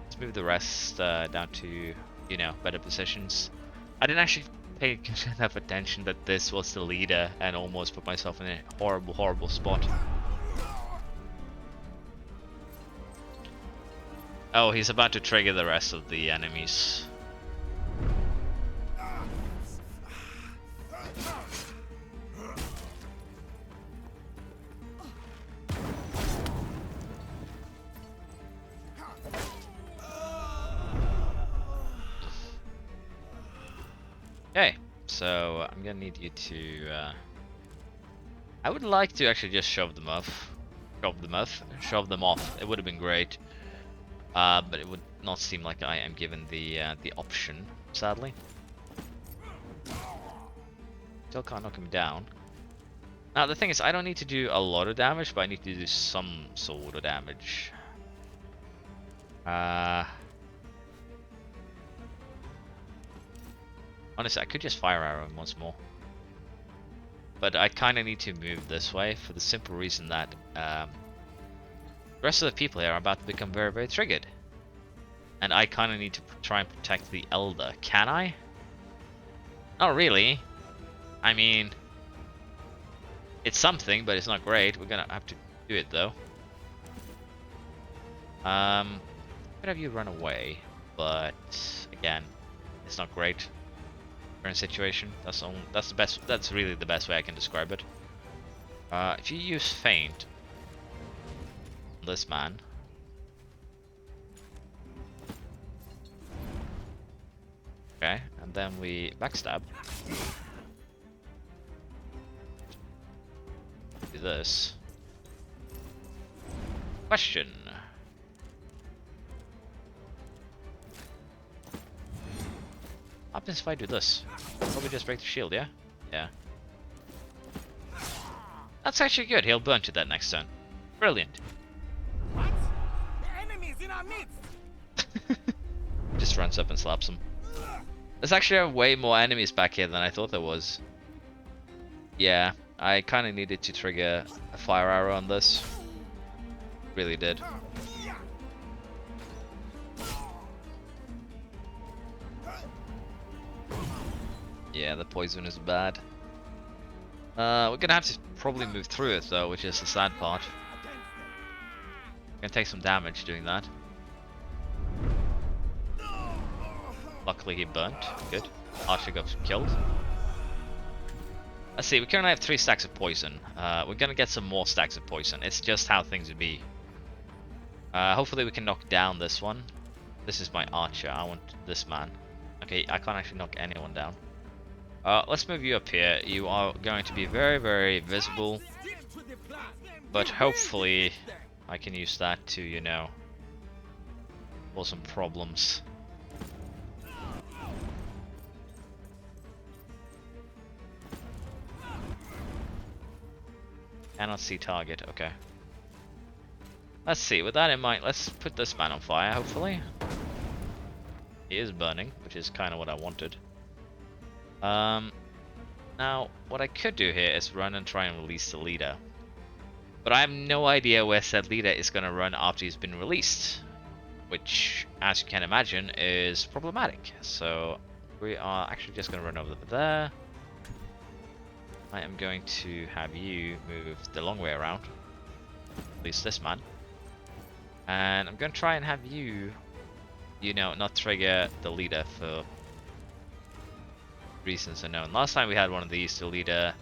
Let's move the rest down to, you know, better positions. I didn't actually pay enough attention that this was the leader and almost put myself in a horrible, horrible spot. Oh, he's about to trigger the rest of the enemies. Okay, so I'm gonna need you to I would like to actually just shove them off. Shove them off. It would have been great. But it would not seem like I am given the option, sadly. Still can't knock him down. Now the thing is, I don't need to do a lot of damage, but I need to do some sort of damage. Honestly, I could just fire arrow him once more. But I kind of need to move this way for the simple reason that the rest of the people here are about to become very, very triggered. And I kind of need to try and protect the Elder. Can I? Not really. I mean, it's something, but it's not great. We're gonna have to do it though. Could have you run away, but again, it's not great. Current situation. That's the best. That's really the best way I can describe it. If you use feint on this man, Okay, and then we backstab. Do this. Question. What happens if I do this? Probably just break the shield, yeah? Yeah. That's actually good. He'll burn to that next turn. Brilliant. What? The enemies in our midst! Just runs up and slaps him. There's actually way more enemies back here than I thought there was. Yeah, I kind of needed to trigger a fire arrow on this. Really did. Yeah, the poison is bad. We're gonna have to probably move through it though, which is the sad part. Gonna take some damage doing that. Luckily he burnt. Good. Archer got killed. Let's see, we currently have 3 stacks of poison. We're gonna get some more stacks of poison. It's just how things would be. Hopefully we can knock down this one. This is my archer. I want this man. Okay, I can't actually knock anyone down. Let's move you up here. You are going to be very, very visible. But hopefully I can use that to, you know, cause some problems. Cannot see target, okay. Let's see, with that in mind, let's put this man on fire, hopefully. He is burning, which is kind of what I wanted. Now, what I could do here is run and try and release the leader. But I have no idea where said leader is going to run after he's been released. Which, as you can imagine, is problematic. So, we are actually just going to run over there. I am going to have you move the long way around. At least this man. And I'm going to try and have you, you know, not trigger the leader for reasons unknown. Last time we had one of these, the leader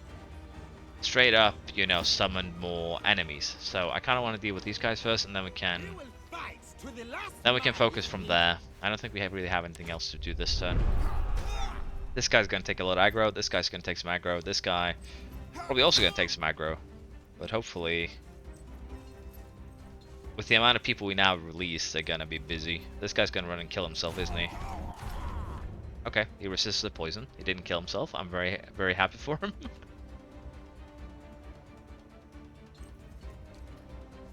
straight up, you know, summoned more enemies. So I kind of want to deal with these guys first, and then we can focus from there. I don't think we really have anything else to do this turn. This guy's going to take a lot of aggro. This guy's going to take some aggro. This guy probably also going to take some aggro. But hopefully, with the amount of people we now release, they're going to be busy. This guy's going to run and kill himself, isn't he? Okay, he resisted the poison. He didn't kill himself. I'm very, very happy for him.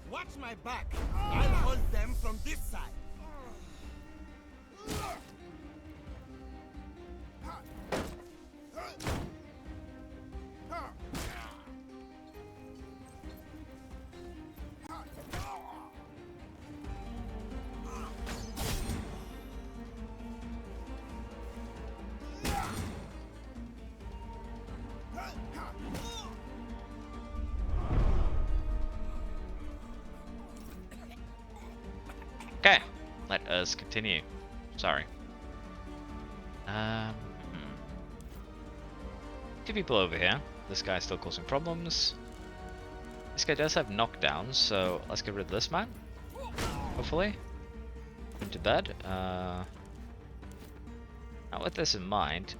Watch my back. I'll hold them from this side. Okay, let us continue. Sorry. Two people over here. This guy's still causing problems. This guy does have knockdowns, so let's get rid of this man. Hopefully. Put him to bed. Now with this in mind,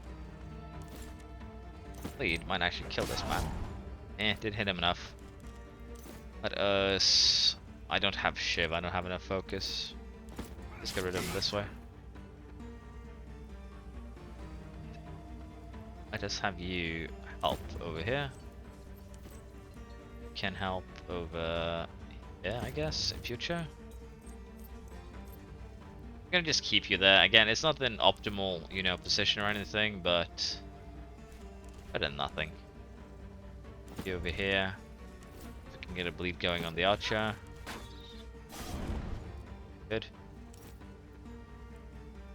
lead might actually kill this man. Didn't hit him enough. Let us... I don't have Shiv, I don't have enough focus. Let's get rid of him this way. Let us have you help over here. Can help over here, I guess, in future. I'm gonna just keep you there. Again, it's not an optimal, you know, position or anything, but better than nothing. You over here. We can get a bleed going on the archer. Good.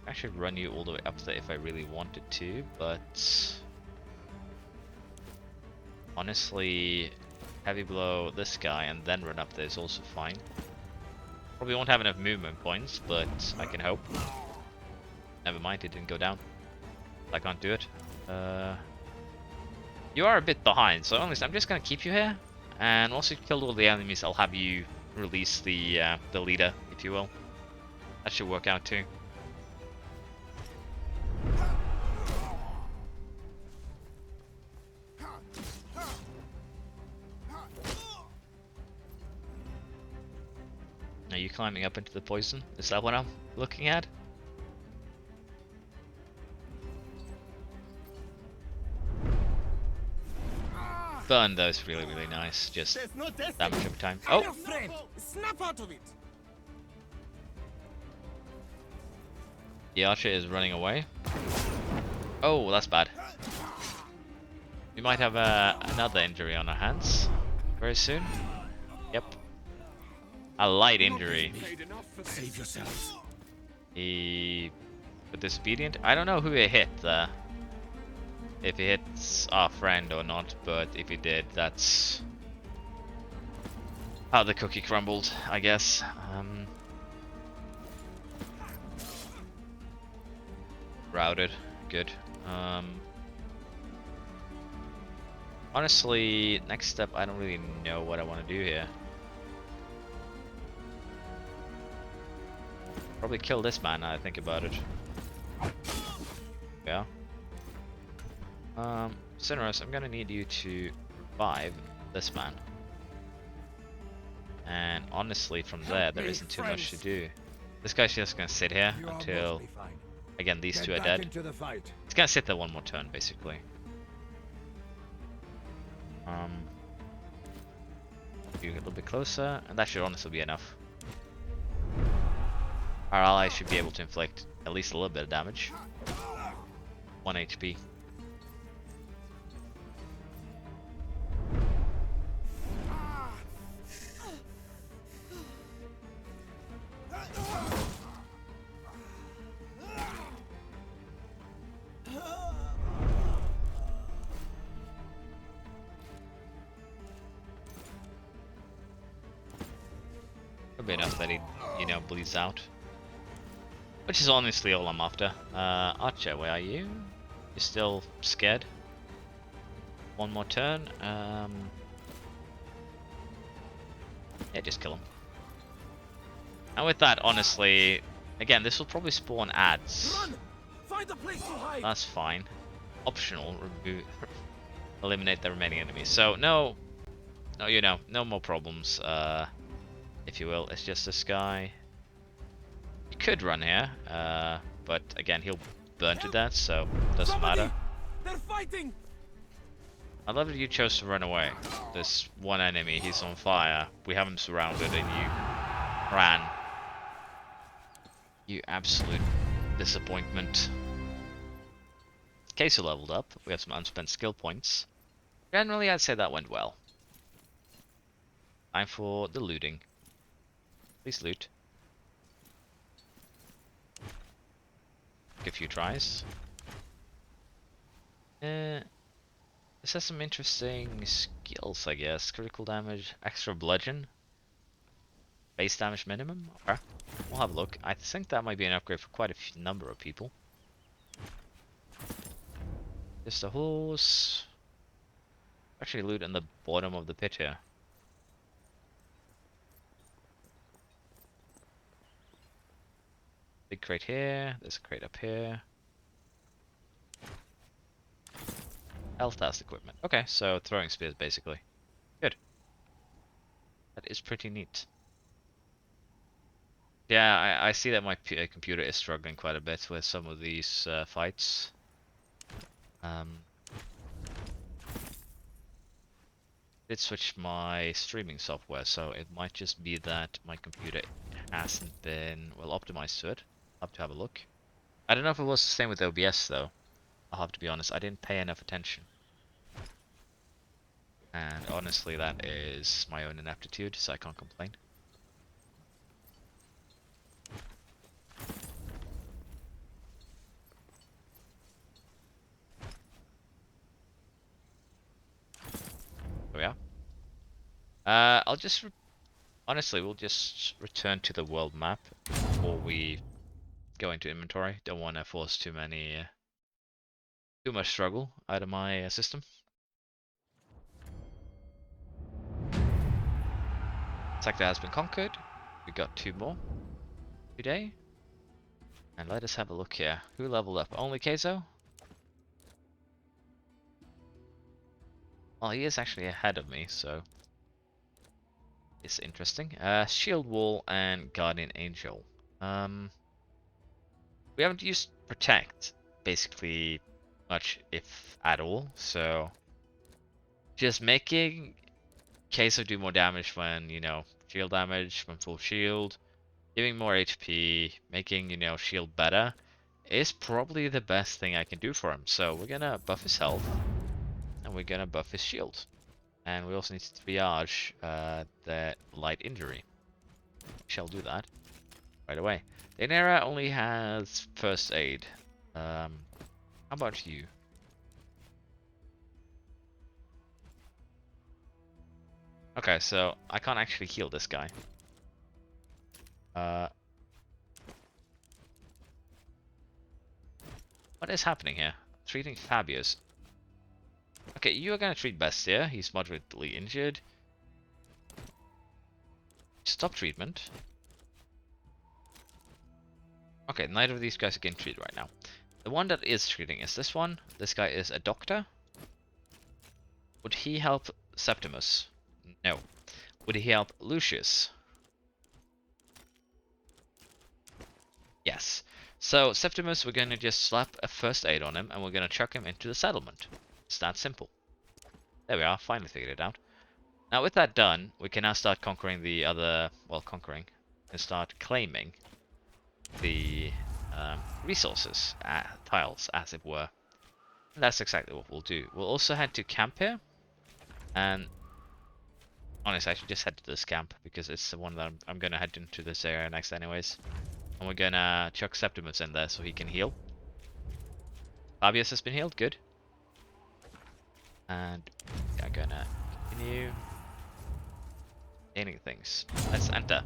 I should run you all the way up there if I really wanted to, but honestly, heavy blow this guy and then run up there is also fine. Probably won't have enough movement points, but I can hope. Never mind, it didn't go down. I can't do it. You are a bit behind, so honestly, I'm just gonna keep you here. And once you've killed all the enemies, I'll have you release the leader, if you will. That should work out too. Are you climbing up into the poison? Is that what I'm looking at? Burn those really, really nice. Just There's no destiny. damage over time. I'm Oh! your friend. Snap out of it. The archer is running away. Oh, that's bad. We might have another injury on our hands very soon. Yep. A light injury. Save yourselves. He... disobedient? I don't know who he hit there. If he hits our friend or not, but if he did, that's how the cookie crumbled, I guess. Routed. Good. Honestly, next step, I don't really know what I want to do here. Probably kill this man now I think about it. Yeah. Cineros, I'm gonna need you to revive this man. And honestly, from there isn't too much to do. This guy's just gonna sit here until, again, these two are dead. He's gonna sit there one more turn, basically. You get a little bit closer, and that should honestly be enough. Our ally should be able to inflict at least a little bit of damage. 1 HP. Could be enough that he, bleeds out. Which is honestly all I'm after. Archer, where are you? You're still scared? One more turn. Yeah, just kill him. And with that, honestly, again, this will probably spawn ads. Run! Find a place to hide. That's fine. Optional, eliminate the remaining enemies. So no, no more problems. If you will, it's just this guy. You could run here, but again, he'll burn to death, so doesn't matter. They're fighting. I love that you chose to run away. This one enemy, he's on fire. We have him surrounded, and you ran. You absolute disappointment. Queso leveled up. We have some unspent skill points. Generally, I'd say that went well. Time for the looting. Please loot. Take a few tries. This has some interesting skills, I guess. Critical damage, extra bludgeon, base damage minimum. Okay, we'll have a look. I think that might be an upgrade for quite a number of people. Just a horse. Actually, loot in the bottom of the pit here. Big crate here. There's a crate up here. Health task equipment. Okay, so throwing spears basically. Good. That is pretty neat. Yeah, I see that my computer is struggling quite a bit with some of these fights. Did switch my streaming software, so it might just be that my computer hasn't been well optimized to it. I'll have to have a look. I don't know if it was the same with OBS though. I'll have to be honest, I didn't pay enough attention. And honestly, that is my own ineptitude, so I can't complain. So yeah. I'll just honestly, we'll just return to the world map before we go into inventory. Don't want to force too much struggle out of my system. Sector has been conquered. We got 2 more today. And let us have a look here. Who leveled up? Only Queso? Well, he is actually ahead of me, so is interesting. Shield Wall and Guardian Angel. We haven't used Protect, basically, much, if at all, so just making Queso do more damage when, you know, shield damage, when full shield, giving more HP, making, you know, shield better, is probably the best thing I can do for him. So we're gonna buff his health, and we're gonna buff his shield. And we also need to triage the light injury. We shall do that right away. Daenerys only has first aid. How about you? Okay, so I can't actually heal this guy. What is happening here? Treating Fabius. Okay, you are gonna treat Bestia. He's moderately injured. Stop treatment. Okay, neither of these guys are getting treated right now. The one that is treating is this one. This guy is a doctor. Would he help Septimus? No. Would he help Lucius? Yes. So Septimus, we're gonna just slap a first aid on him and we're gonna chuck him into the settlement. It's that simple. There we are, finally figured it out. Now with that done, we can now start conquering the other, well, conquering, and start claiming the resources, tiles, as it were. And that's exactly what we'll do. We'll also head to camp here, and honestly, I should just head to this camp, because it's the one that I'm gonna head into this area next anyways. And we're gonna chuck Septimus in there so he can heal. Fabius has been healed, good. And I'm gonna continue gaining things. Let's enter.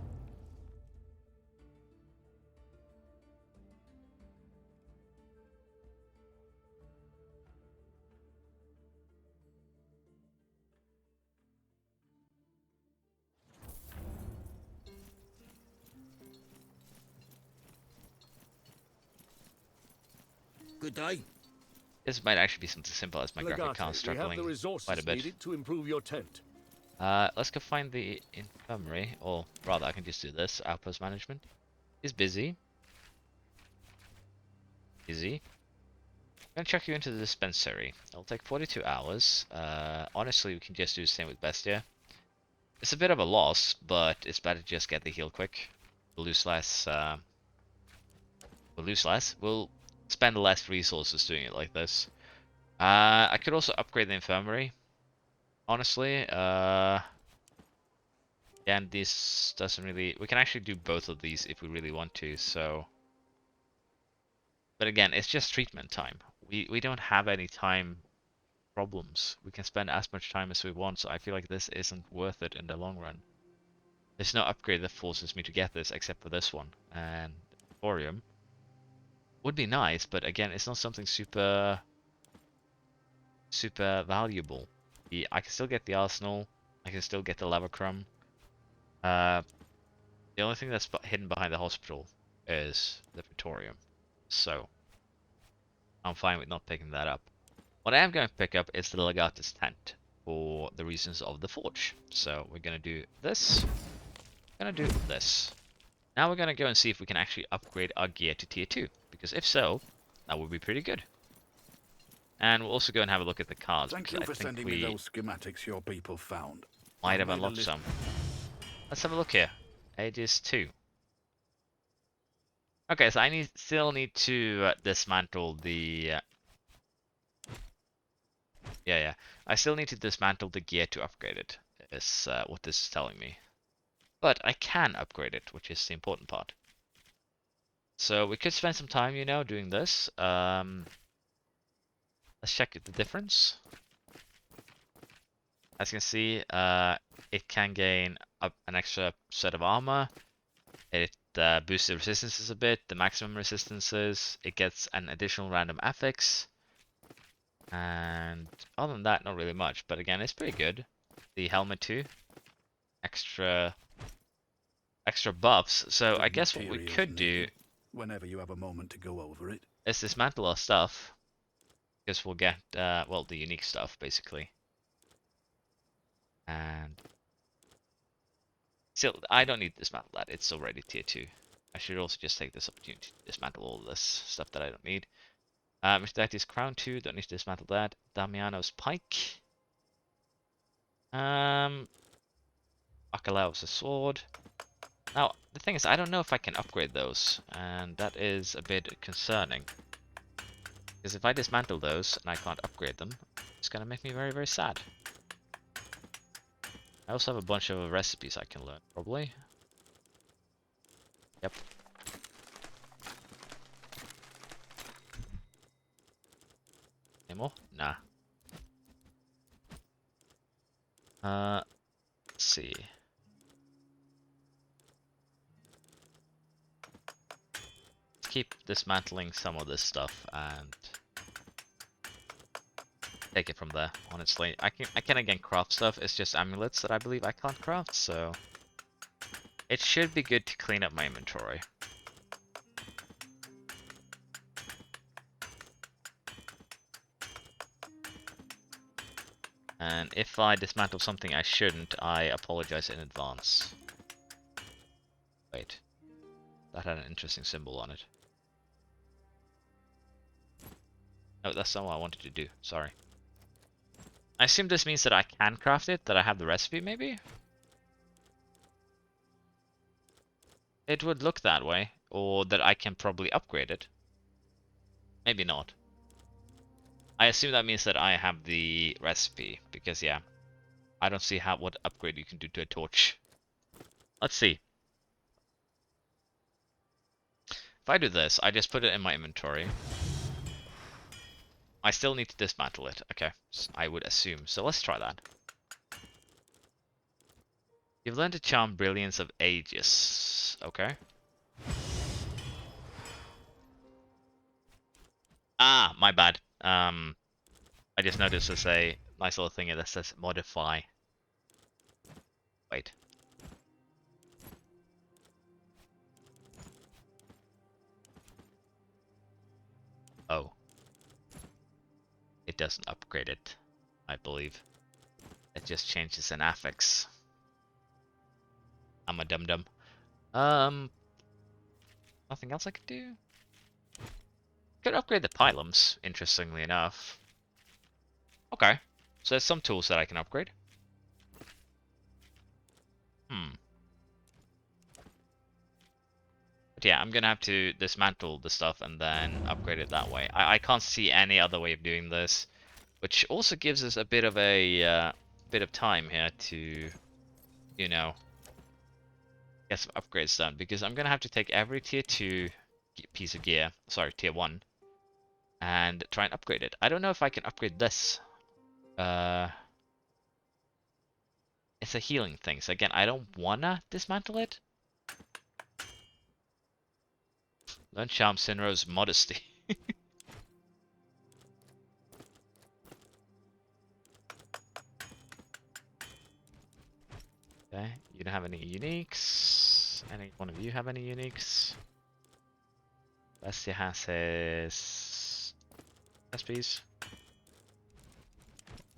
Good day. This might actually be something simple as my graphic card we have struggling the resources quite a bit. needed to improve your tent. Let's go find the infirmary, or rather I can just do this. Outpost management is busy. I'm gonna check you into the dispensary. It'll take 42 hours. Honestly, we can just do the same with Bestia. It's a bit of a loss, but it's better to just get the heal quick. We'll lose less. We'll spend less resources doing it like this. I could also upgrade the infirmary. Honestly, and this doesn't really. We can actually do both of these if we really want to. So, but again, it's just treatment time. We don't have any time problems. We can spend as much time as we want. So I feel like this isn't worth it in the long run. There's no upgrade that forces me to get this except for this one, and Thorium would be nice, but again, it's not something super valuable. I can still get the arsenal. I can still get the lava crumb. The only thing that's hidden behind the hospital is the pretorium, so I'm fine with not picking that up. What I am going to pick up is the legatus tent for the reasons of the forge. So we're going to do this. We're going to do this. Now we're going to go and see if we can actually upgrade our gear to tier 2. Because if so, that would be pretty good. And we'll also go and have a look at the cards. Thank you for sending me those schematics your people found. Might have unlocked some. Let's have a look here. Aegis 2. Okay, so I still need to dismantle the... I still need to dismantle the gear to upgrade it, is what this is telling me. But I can upgrade it, which is the important part. So we could spend some time, you know, doing this. Let's check the difference. As you can see, it can gain an extra set of armor. It boosts the resistances a bit, the maximum resistances. It gets an additional random affix. And other than that, not really much. But again, it's pretty good. The helmet too. Extra buffs. So I guess what we could do, whenever you have a moment to go over it, is dismantle our stuff. Because we'll get, well, the unique stuff, basically. And still, I don't need to dismantle that. It's already tier 2. I should also just take this opportunity to dismantle all this stuff that I don't need. Mr. Dacty's Crown 2, don't need to dismantle that. Damiano's Pike. Akalaos' Sword. Now, the thing is, I don't know if I can upgrade those, and that is a bit concerning. Because if I dismantle those and I can't upgrade them, it's gonna make me very, very sad. I also have a bunch of recipes I can learn, probably. Yep. Any more? Nah. Let's see. Let's keep dismantling some of this stuff and take it from there. Honestly, I can again craft stuff. It's just amulets that I believe I can't craft, so it should be good to clean up my inventory. And if I dismantle something I shouldn't, I apologize in advance. Wait. That had an interesting symbol on it. Oh, that's not what I wanted to do. Sorry. I assume this means that I can craft it, that I have the recipe, maybe? It would look that way. Or that I can probably upgrade it. Maybe not. I assume that means that I have the recipe, because yeah, I don't see what upgrade you can do to a torch. Let's see. If I do this, I just put it in my inventory. I still need to dismantle it. Okay, I would assume. So let's try that. You've learned to charm Brilliance of Aegis. Okay. Ah, my bad. I just noticed there's a nice little thing that says modify. Wait. Oh. It doesn't upgrade it, I believe. It just changes an affix. I'm a dum-dum. Nothing else I could do? Could upgrade the pylums, interestingly enough. Okay, so there's some tools that I can upgrade. But yeah, I'm gonna have to dismantle the stuff and then upgrade it that way. I can't see any other way of doing this, which also gives us a bit of a bit of time here to, you know, get some upgrades done. Because I'm gonna have to take every tier 2 piece of gear, sorry, tier 1, and try and upgrade it. I don't know if I can upgrade this. It's a healing thing, so again, I don't wanna dismantle it. Learn Charm Sinro's Modesty. Okay, you don't have any uniques. Any one of you have any uniques? Bestia has his SPs.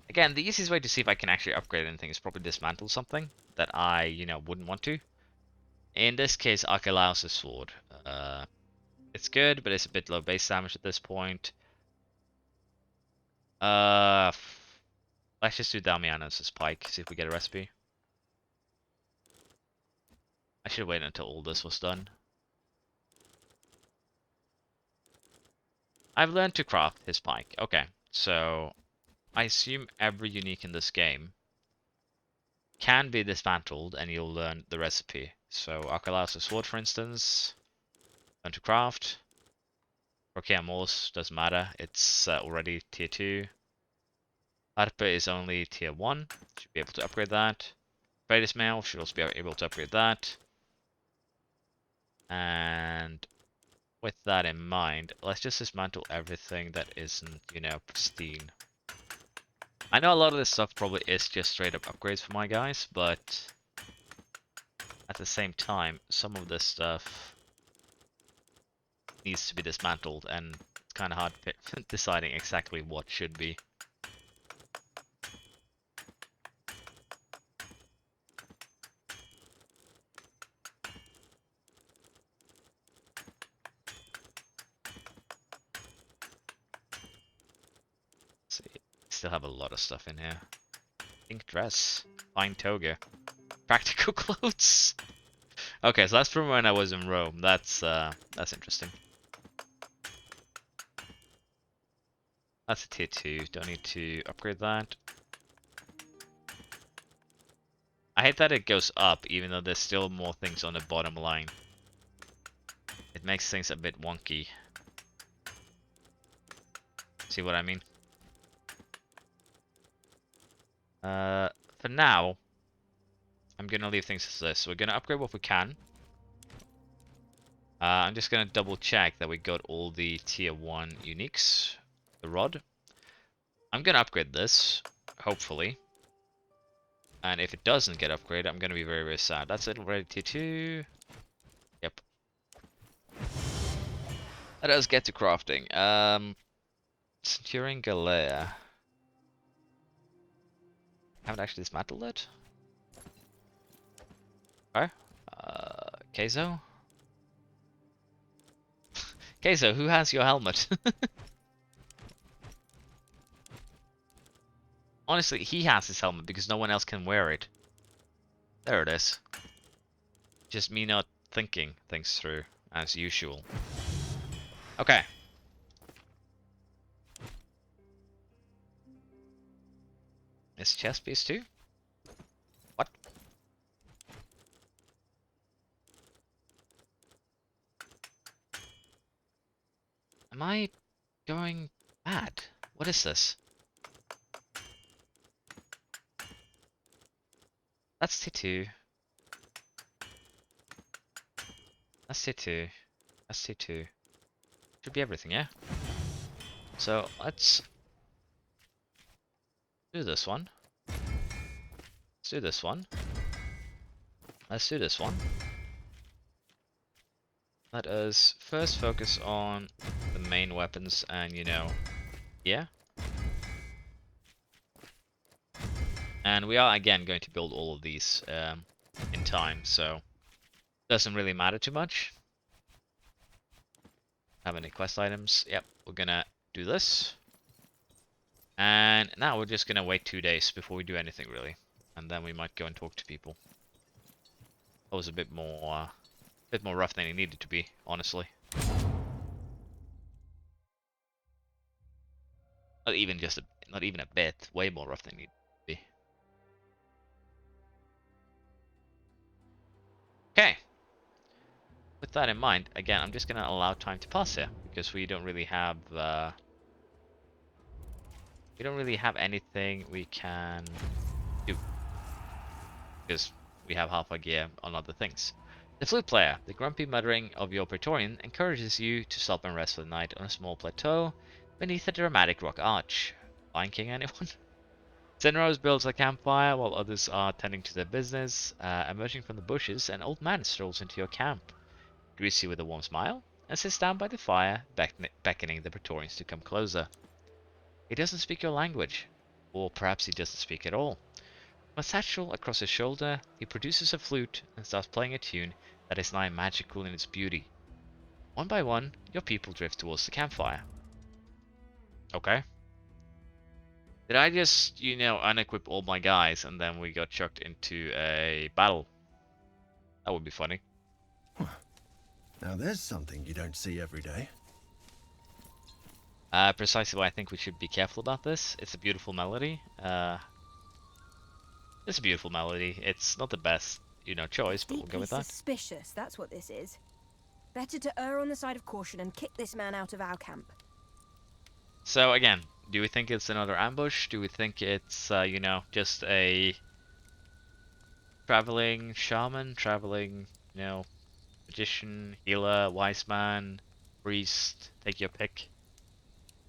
Again, the easiest way to see if I can actually upgrade anything is probably dismantle something that I, you know, wouldn't want to. In this case, Archelaus' sword. It's good, but it's a bit low base damage at this point. Let's just do Damiano's pike, see if we get a recipe. I should wait until all this was done. I've learned to craft his pike. Okay, so I assume every unique in this game can be dismantled and you'll learn the recipe. So Archelaus' sword, for instance, learn to craft. Morse doesn't matter, it's already tier 2. Harpe is only tier 1, should be able to upgrade that. Greatest Mail should also be able to upgrade that. And with that in mind, let's just dismantle everything that isn't, you know, pristine. I know a lot of this stuff probably is just straight up upgrades for my guys, but at the same time, some of this stuff needs to be dismantled, and it's kind of hard deciding exactly what should be. Still have a lot of stuff in here. Pink dress. Fine toga. Practical clothes. Okay, so that's from when I was in Rome. That's interesting. That's a tier 2. Don't need to upgrade that. I hate that it goes up, even though there's still more things on the bottom line. It makes things a bit wonky. See what I mean? For now, I'm gonna leave things as this. We're gonna upgrade what we can. I'm just gonna double check that we got all the tier 1 uniques. The rod. I'm gonna upgrade this, hopefully. And if it doesn't get upgraded, I'm gonna be very, very sad. That's it, already tier 2. Yep. Let us get to crafting. Centurion Galea. Haven't actually dismantled it. Okay. Keizo? Keizo, who has your helmet? Honestly, he has his helmet because no one else can wear it. There it is. Just me not thinking things through, as usual. Okay. Is chest piece too? What? Am I going bad? What is this? That's T2. That's T2. That's T2. Should be everything, yeah? So, let's do this one. Let's do this one. Let's do this one. Let us first focus on the main weapons and, you know, yeah. And we are again going to build all of these in time, so doesn't really matter too much. Have any quest items? Yep, we're gonna do this. And now we're just gonna wait 2 days before we do anything really. And then we might go and talk to people. That was a bit more rough than it needed to be, honestly. Not even a bit, way more rough than it needed to be. Okay. With that in mind, again, I'm just gonna allow time to pass here because we don't really have anything we can do because we have half our gear on other things. The flute player, the grumpy muttering of your Praetorian, encourages you to stop and rest for the night on a small plateau beneath a dramatic rock arch. Flanking anyone? Senrose builds a campfire while others are tending to their business. Emerging from the bushes, an old man strolls into your camp, greets you with a warm smile, and sits down by the fire, beckoning the Praetorians to come closer. He doesn't speak your language, or perhaps he doesn't speak at all. From a satchel across his shoulder, he produces a flute and starts playing a tune that is nigh magical in its beauty. One by one, your people drift towards the campfire. Okay. Did I just, you know, unequip all my guys and then we got chucked into a battle? That would be funny. Now there's something you don't see every day. Precisely why I think we should be careful about this. It's a beautiful melody. It's a beautiful melody. It's not the best, you know, choice, but we'll go with that. Suspicious, that's what this is. Better to err on the side of caution and kick this man out of our camp. So again, do we think it's another ambush? Do we think it's, you know, just a traveling shaman, traveling, you know, magician, healer, wise man, priest, take your pick.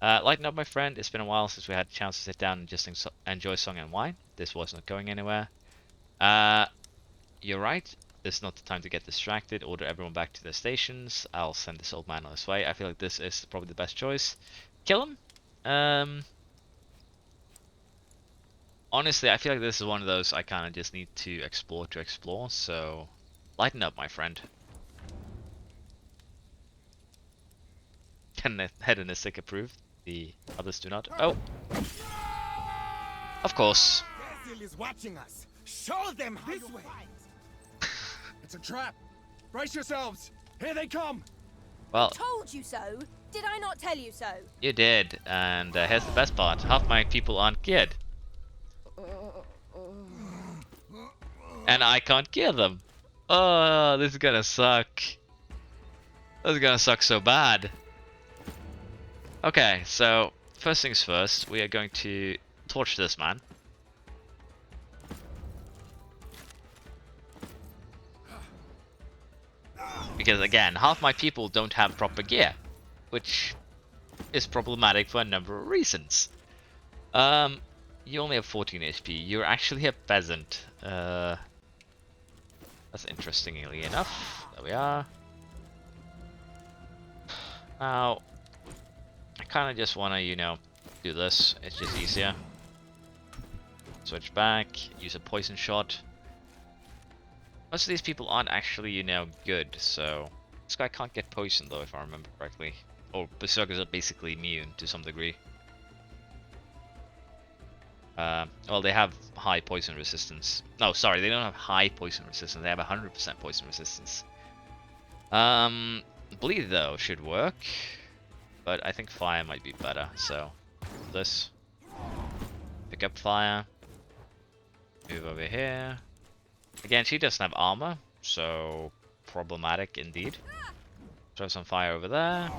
Lighten up, my friend. It's been a while since we had a chance to sit down and just enjoy song and wine. This was not going anywhere. You're right. This is not the time to get distracted. Order everyone back to their stations. I'll send this old man on his way. I feel like this is probably the best choice. Kill him? Honestly, I feel like this is one of those I kind of just need to explore, so lighten up, my friend. Can the head and the sick approve? The others do not. Oh! Of course. Basil is watching us. Show them how this way. It's a trap. Brace yourselves. Here they come. Well, Told you so. Did I not tell you so? you did, and here's the best part. Half my people aren't geared. And I can't gear them. Oh, this is gonna suck. This is gonna suck so bad. Okay, so first things first, we are going to torch this man. Because again, half my people don't have proper gear, which is problematic for a number of reasons. You only have 14 HP. You're actually a peasant. That's interestingly enough. There we are. Now, I kind of just want to, you know, do this. It's just easier. Switch back, use a poison shot. Most of these people aren't actually, you know, good, so... This guy can't get poisoned though, if I remember correctly. Or berserkers are basically immune to some degree. Well, they have high poison resistance. No, sorry, they don't have high poison resistance. They have 100% poison resistance. Bleed though should work, but I think fire might be better. So this, pick up fire, move over here. Again, she doesn't have armor, so problematic indeed. Throw some fire over there.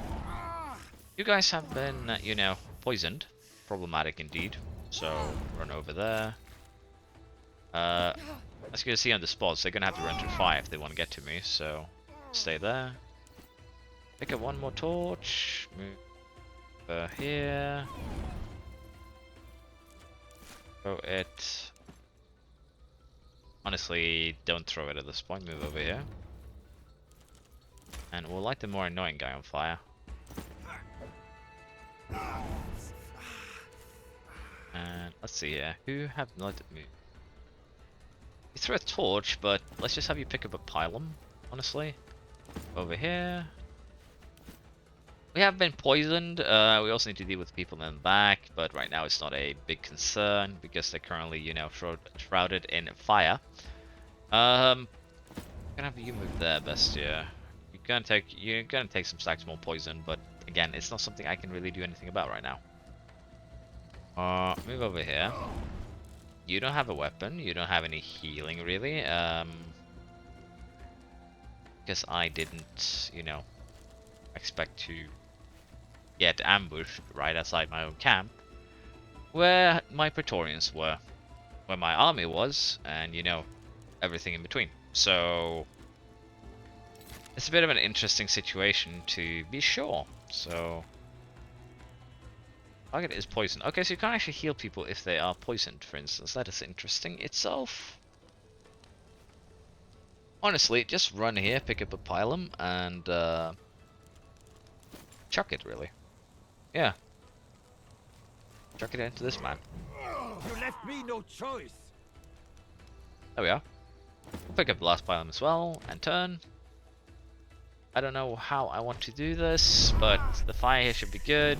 You guys have been, you know, poisoned. Problematic indeed. So run over there. As you can see on the spots, they're gonna have to run through fire if they want to get to me. So stay there. Pick up one more torch. Move over here. Throw it. Honestly, don't throw it at this point. Move over here. And we'll light the more annoying guy on fire. And let's see here. Who have not moved? You threw a torch, but let's just have you pick up a pylon, honestly. Over here. We have been poisoned. We also need to deal with people in the back, but right now it's not a big concern because they're currently, you know, shrouded in fire. Gonna have you move there, Bestia. You're gonna take some stacks more poison, but again, it's not something I can really do anything about right now. Move over here. You don't have a weapon. You don't have any healing really. Because I didn't, you know, expect to get ambushed right outside my own camp, where my pretorians were, where my army was, and you know, everything in between. So it's a bit of an interesting situation to be sure. So target is poisoned. Okay, so you can't actually heal people if they are poisoned, for instance. That is interesting itself. Honestly, just run here, pick up a pylon, and chuck it, really. Yeah. Chuck it into this man. You left me no choice. There we are. We'll pick up the last pylon as well, and turn. I don't know how I want to do this, but the fire here should be good.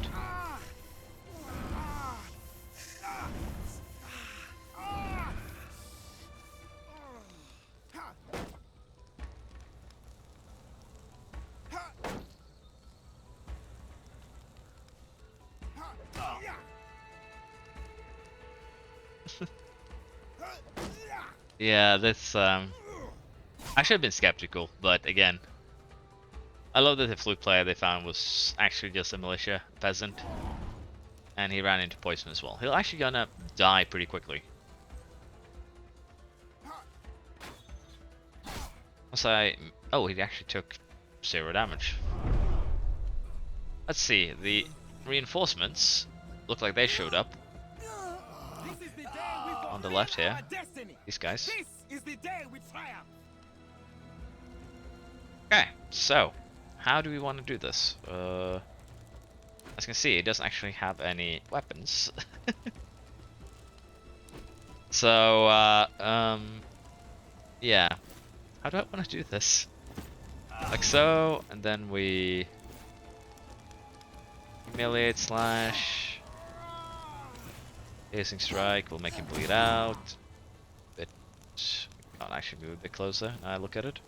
Yeah, that's I should have been skeptical, but again, I love that the flute player they found was actually just a militia peasant, and he ran into poison as well. He'll actually gonna die pretty quickly. Oh, he actually took 0 damage. Let's see, the reinforcements look like they showed up on the left here. These guys. This is the day we triumph. Okay, so how do we want to do this? As you can see, it doesn't actually have any weapons. So, yeah. How do I want to do this? Like so, and then we humiliate slash. Piercing strike will make him bleed out. Bit can't actually move a bit closer. Now I look at it.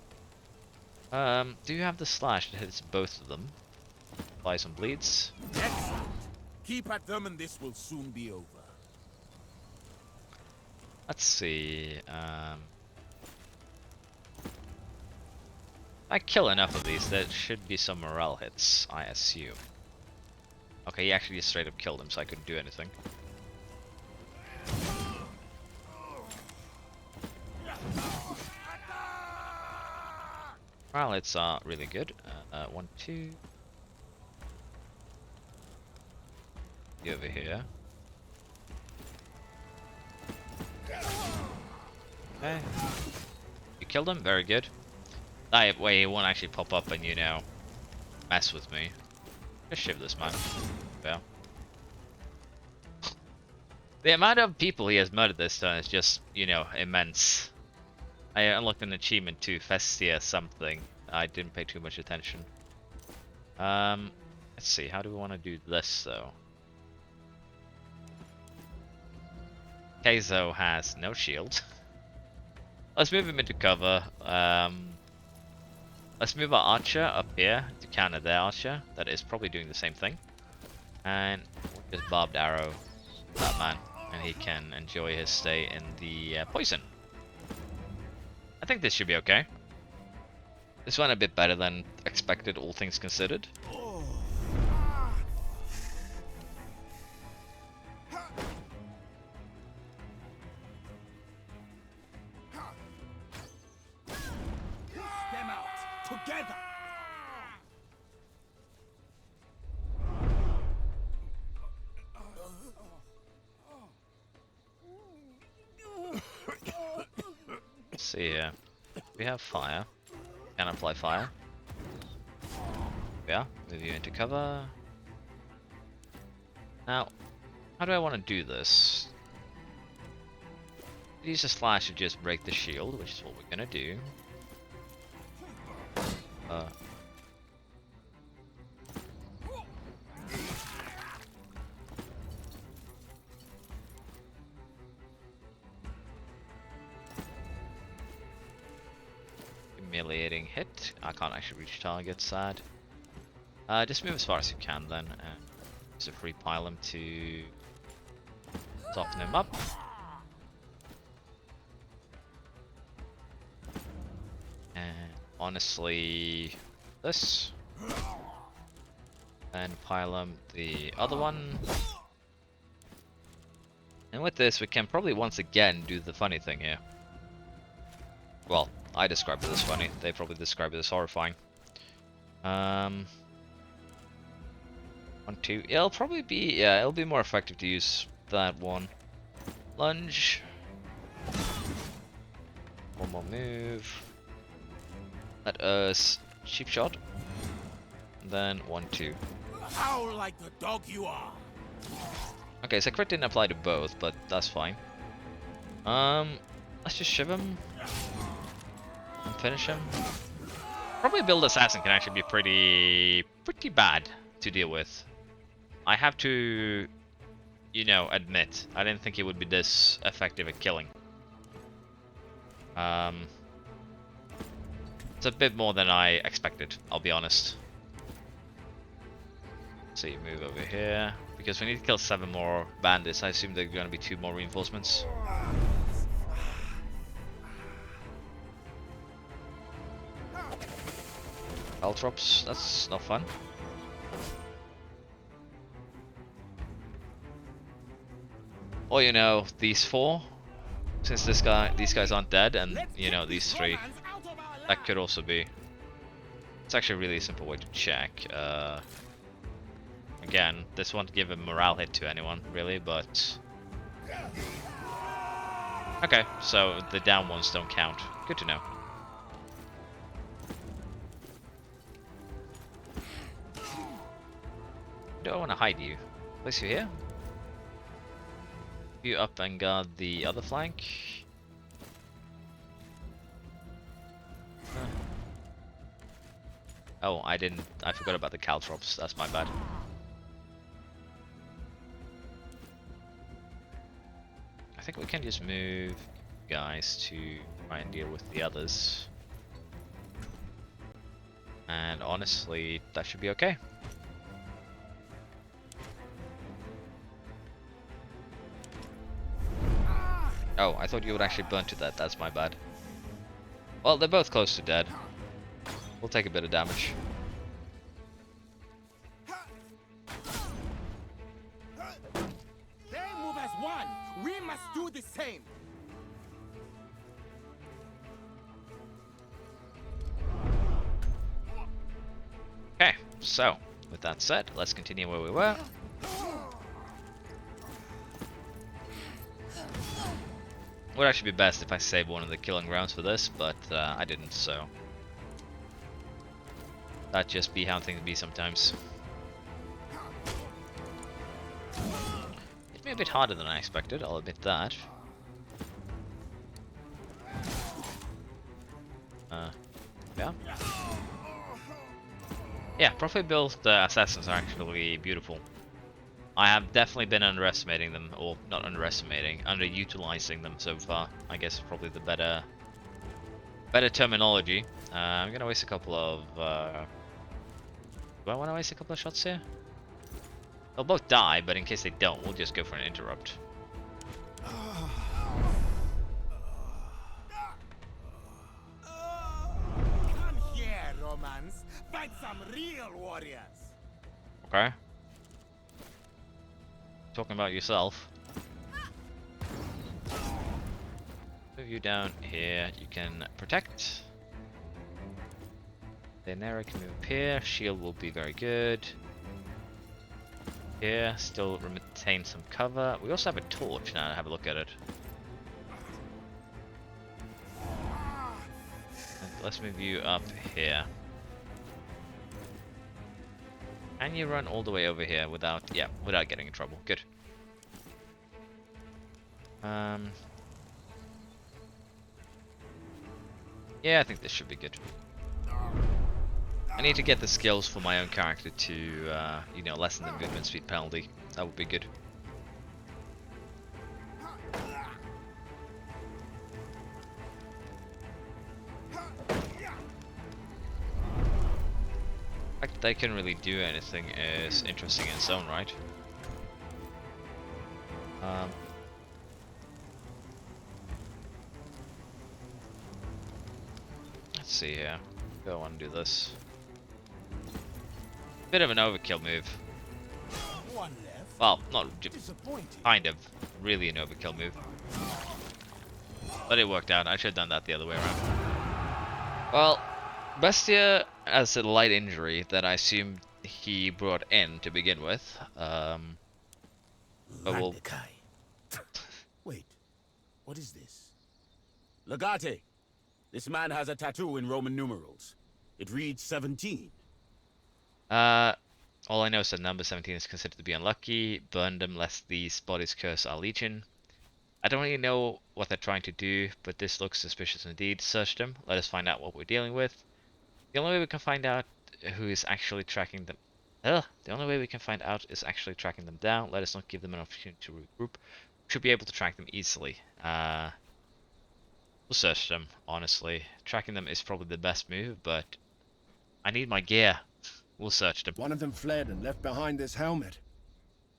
Do you have the slash that hits both of them? Apply some bleeds. Excellent. Keep at them and this will soon be over. Let's see. I kill enough of these, there should be some morale hits, I assume. Okay, he actually just straight up killed him, so I couldn't do anything. Morale hits are really good. 1, 2. Be over here. Okay. You killed him? Very good. That way he won't actually pop up and, you know, mess with me. Just shiv this man. Yeah. The amount of people he has murdered this turn is just, you know, immense. I unlocked an achievement too, Festia something. I didn't pay too much attention. Let's see, how do we want to do this though? Keizo has no shield. Let's move him into cover. Let's move our archer up here to counter their archer. That is probably doing the same thing. And just barbed arrow that man, and he can enjoy his stay in the poison. I think this should be okay. This went a bit better than expected, all things considered. Them out together. Let's see here. We have fire. Can apply fire. Yeah, move you into cover. Now, how do I want to do this? Use a slash to just break the shield, which is what we're gonna do. Humiliating hit. I can't actually reach target, sad. Just move as far as you can then. Use a free pylum to soften him up. And honestly, this. And pylum the other one. And with this, we can probably once again do the funny thing here. Well, I describe it as funny. They probably describe it as horrifying. 1, 2. It'll probably be, yeah, it'll be more effective to use that one. Lunge. One more move. Let us cheap shot. And then 1, 2. Howl like the dog you are. Okay, so crit didn't apply to both, but that's fine. Let's just shiv him. And finish him. Probably build assassin can actually be pretty bad to deal with. I have to, you know, admit, I didn't think it would be this effective at killing. It's a bit more than I expected, I'll be honest. So you move over here, because we need to kill 7 more bandits. I assume there are going to be 2 more reinforcements. Caltrops, that's not fun. Or you know, these 4, since these guys aren't dead, and you know these 3, that could also be. It's actually a really simple way to check. Again, this won't give a morale hit to anyone really, but okay, so the down ones don't count. Good to know. Do I want to hide you? Place you here. You up and guard the other flank. Oh, I forgot about the caltrops. That's my bad. I think we can just move guys to try and deal with the others. And honestly, that should be okay. Oh, I thought you would actually burn to that. That's my bad. Well, they're both close to dead. We'll take a bit of damage. They move as one. We must do the same. Okay, so with that said, let's continue where we were. Would actually be best if I saved one of the killing rounds for this, but I didn't, so that just be how things be sometimes. Hit me a bit harder than I expected, I'll admit that. Yeah. Yeah, properly built assassins are actually beautiful. I have definitely been underestimating them, or not underestimating, underutilizing them so far. I guess is probably the better terminology. I'm gonna waste a couple of. Do I want to waste a couple of shots here? They'll both die, but in case they don't, we'll just go for an interrupt. Come here, Romans. Fight some real warriors. Okay. Talking about yourself. Move you down here. You can protect. Daenerys can move up here. Shield will be very good. Here, still retain some cover. We also have a torch now to have a look at it. And let's move you up here. Can you run all the way over here without, yeah, without getting in trouble? Good. Yeah, I think this should be good. I need to get the skills for my own character to, you know, lessen the movement speed penalty. That would be good. The fact that they couldn't really do anything is interesting in its own right. Let's see here. Go on and do this. Bit of an overkill move. One left. Well, not Disappointing. kind of. Really an overkill move. But it worked out. I should have done that the other way around. Well, Bestia has a light injury that I assume he brought in to begin with. But we'll... Wait, what is this? Legate! This man has a tattoo in Roman numerals. It reads 17. All I know is that number 17 is considered to be unlucky. Burn them lest these bodies curse our legion. I don't really know what they're trying to do, but this looks suspicious indeed. Search them. Let us find out what we're dealing with. The only way we can find out who is actually tracking them... the only way we can find out is actually tracking them down. Let us not give them an opportunity to regroup. We should be able to track them easily. We'll search them, honestly. Tracking them is probably the best move, but I need my gear. We'll search them. One of them fled and left behind this helmet.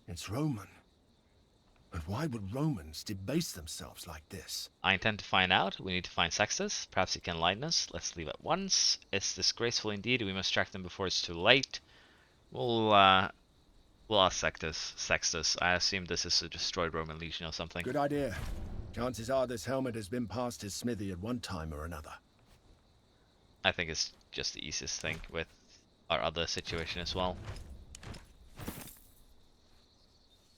It's Roman. But why would Romans debase themselves like this? I intend to find out. We need to find Sextus. Perhaps he can enlighten us. Let's leave at once. It's disgraceful indeed. We must track them before it's too late. We'll ask Sextus. I assume this is a destroyed Roman legion or something. Good idea. Chances are this helmet has been past his smithy at one time or another. I think it's just the easiest thing with our other situation as well.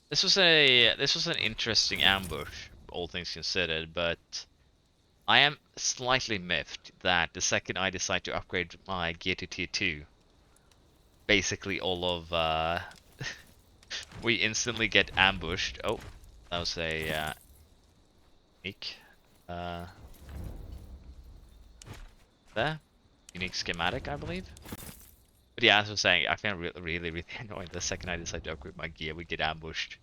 This was an interesting ambush, all things considered, but I am slightly miffed that the second I decide to upgrade my gear to tier 2, basically all of we instantly get ambushed. Oh, that was a unique there. Unique schematic, I believe. But yeah, as I was saying, I find it really annoying the second I decide to upgrade my gear, we get ambushed.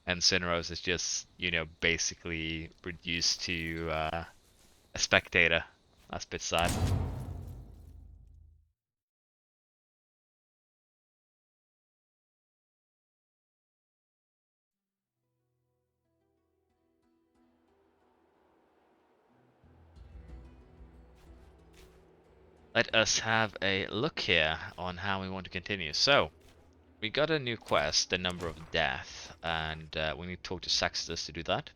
and Sinros is just, you know, basically reduced to a spectator. That's a bit sad. Let us have a look here on how we want to continue. So, we got a new quest, the Number of Death, and we need to talk to Sextus to do that.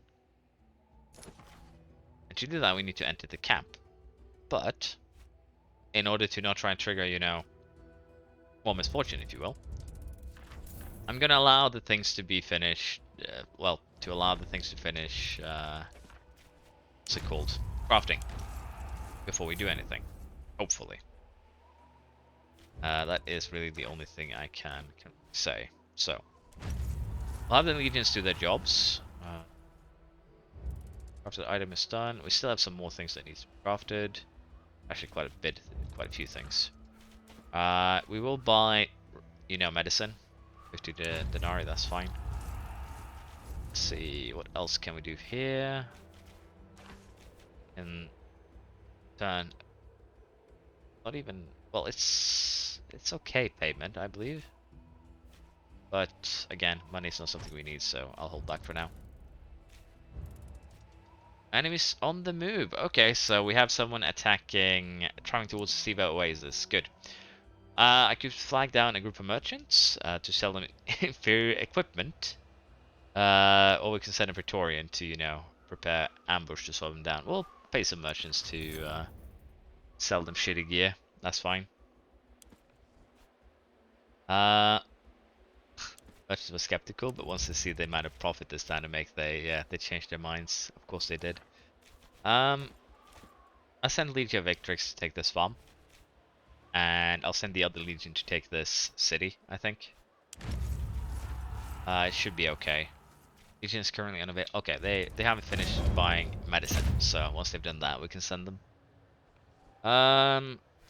And to do that, we need to enter the camp. But, in order to not try and trigger, you know, more misfortune, if you will, I'm gonna allow the things to be finished, well, to allow the things to finish, what's it called? Crafting. Before we do anything. Hopefully. That is really the only thing I can say. So, we'll have the legions do their jobs. Crafted item is done. We still have some more things that need to be crafted. Actually, quite a few things. We will buy, you know, medicine. 50 denarii, that's fine. Let's see, what else can we do here? And turn. Not even, well, it's okay payment, I believe. But again, money's not something we need, so I'll hold back for now. Enemies on the move. Okay, so we have someone attacking, traveling towards the Siva Oasis. Good. I could flag down a group of merchants to sell them inferior equipment. Or we can send a Praetorian to, you know, prepare ambush to slow them down. We'll pay some merchants to sell them shitty gear. That's fine. Merchants were skeptical, but once they see the amount of profit this time to make, they changed their minds. Of course they did. I'll send Legion of Victrix to take this farm. And I'll send the other Legion to take this city, I think. It should be okay. Legion is currently unavailable. Okay, they haven't finished buying medicine, so once they've done that, we can send them.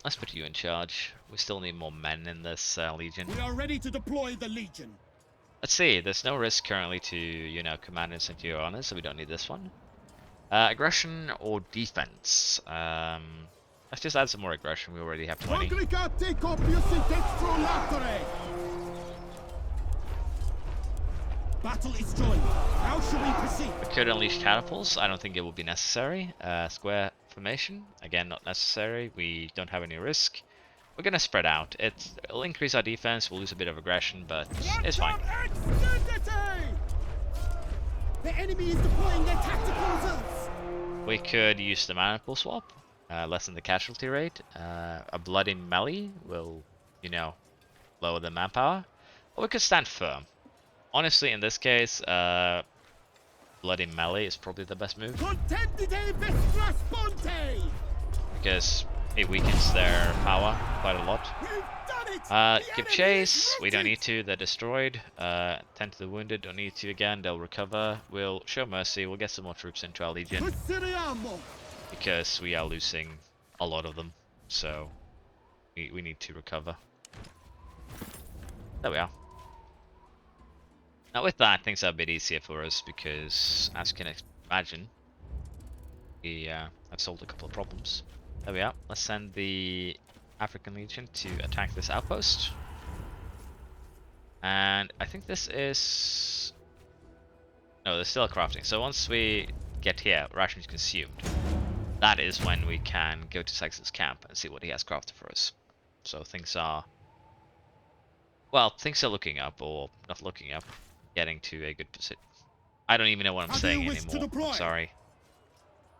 Let's put you in charge. We still need more men in this Legion. We are ready to deploy the Legion. Let's see, there's no risk currently to, you know, command and centurion, so we don't need this one. Aggression or defense? Let's just add some more aggression, we already have 20. Battle is joined. How should we proceed? We could unleash catapults, I don't think it will be necessary. Square formation, again not necessary, we don't have any risk. We're gonna spread out. It'll increase our defense, we'll lose a bit of aggression, but it's fine. The enemy is deploying their tacticals. We could use the mana pool swap, lessen the casualty rate. A bloody melee will, you know, lower the manpower. Or we could stand firm. Honestly, in this case, bloody melee is probably the best move. Because it weakens their power quite a lot. Give chase, we don't need to, they're destroyed. Tend to the wounded, don't need to again, they'll recover. We'll show mercy, we'll get some more troops into our legion. Because we are losing a lot of them, so we need to recover. There we are. Now with that, things are a bit easier for us because, as you can imagine, we have solved a couple of problems. There we are. Let's send the African Legion to attack this outpost. And I think this is... No, there's still crafting. So once we get here, rations consumed. That is when we can go to Sextus' camp and see what he has crafted for us. So things are... Well, things are looking up, or not looking up. Getting to a good position. I don't even know what I'm saying anymore. I'm sorry.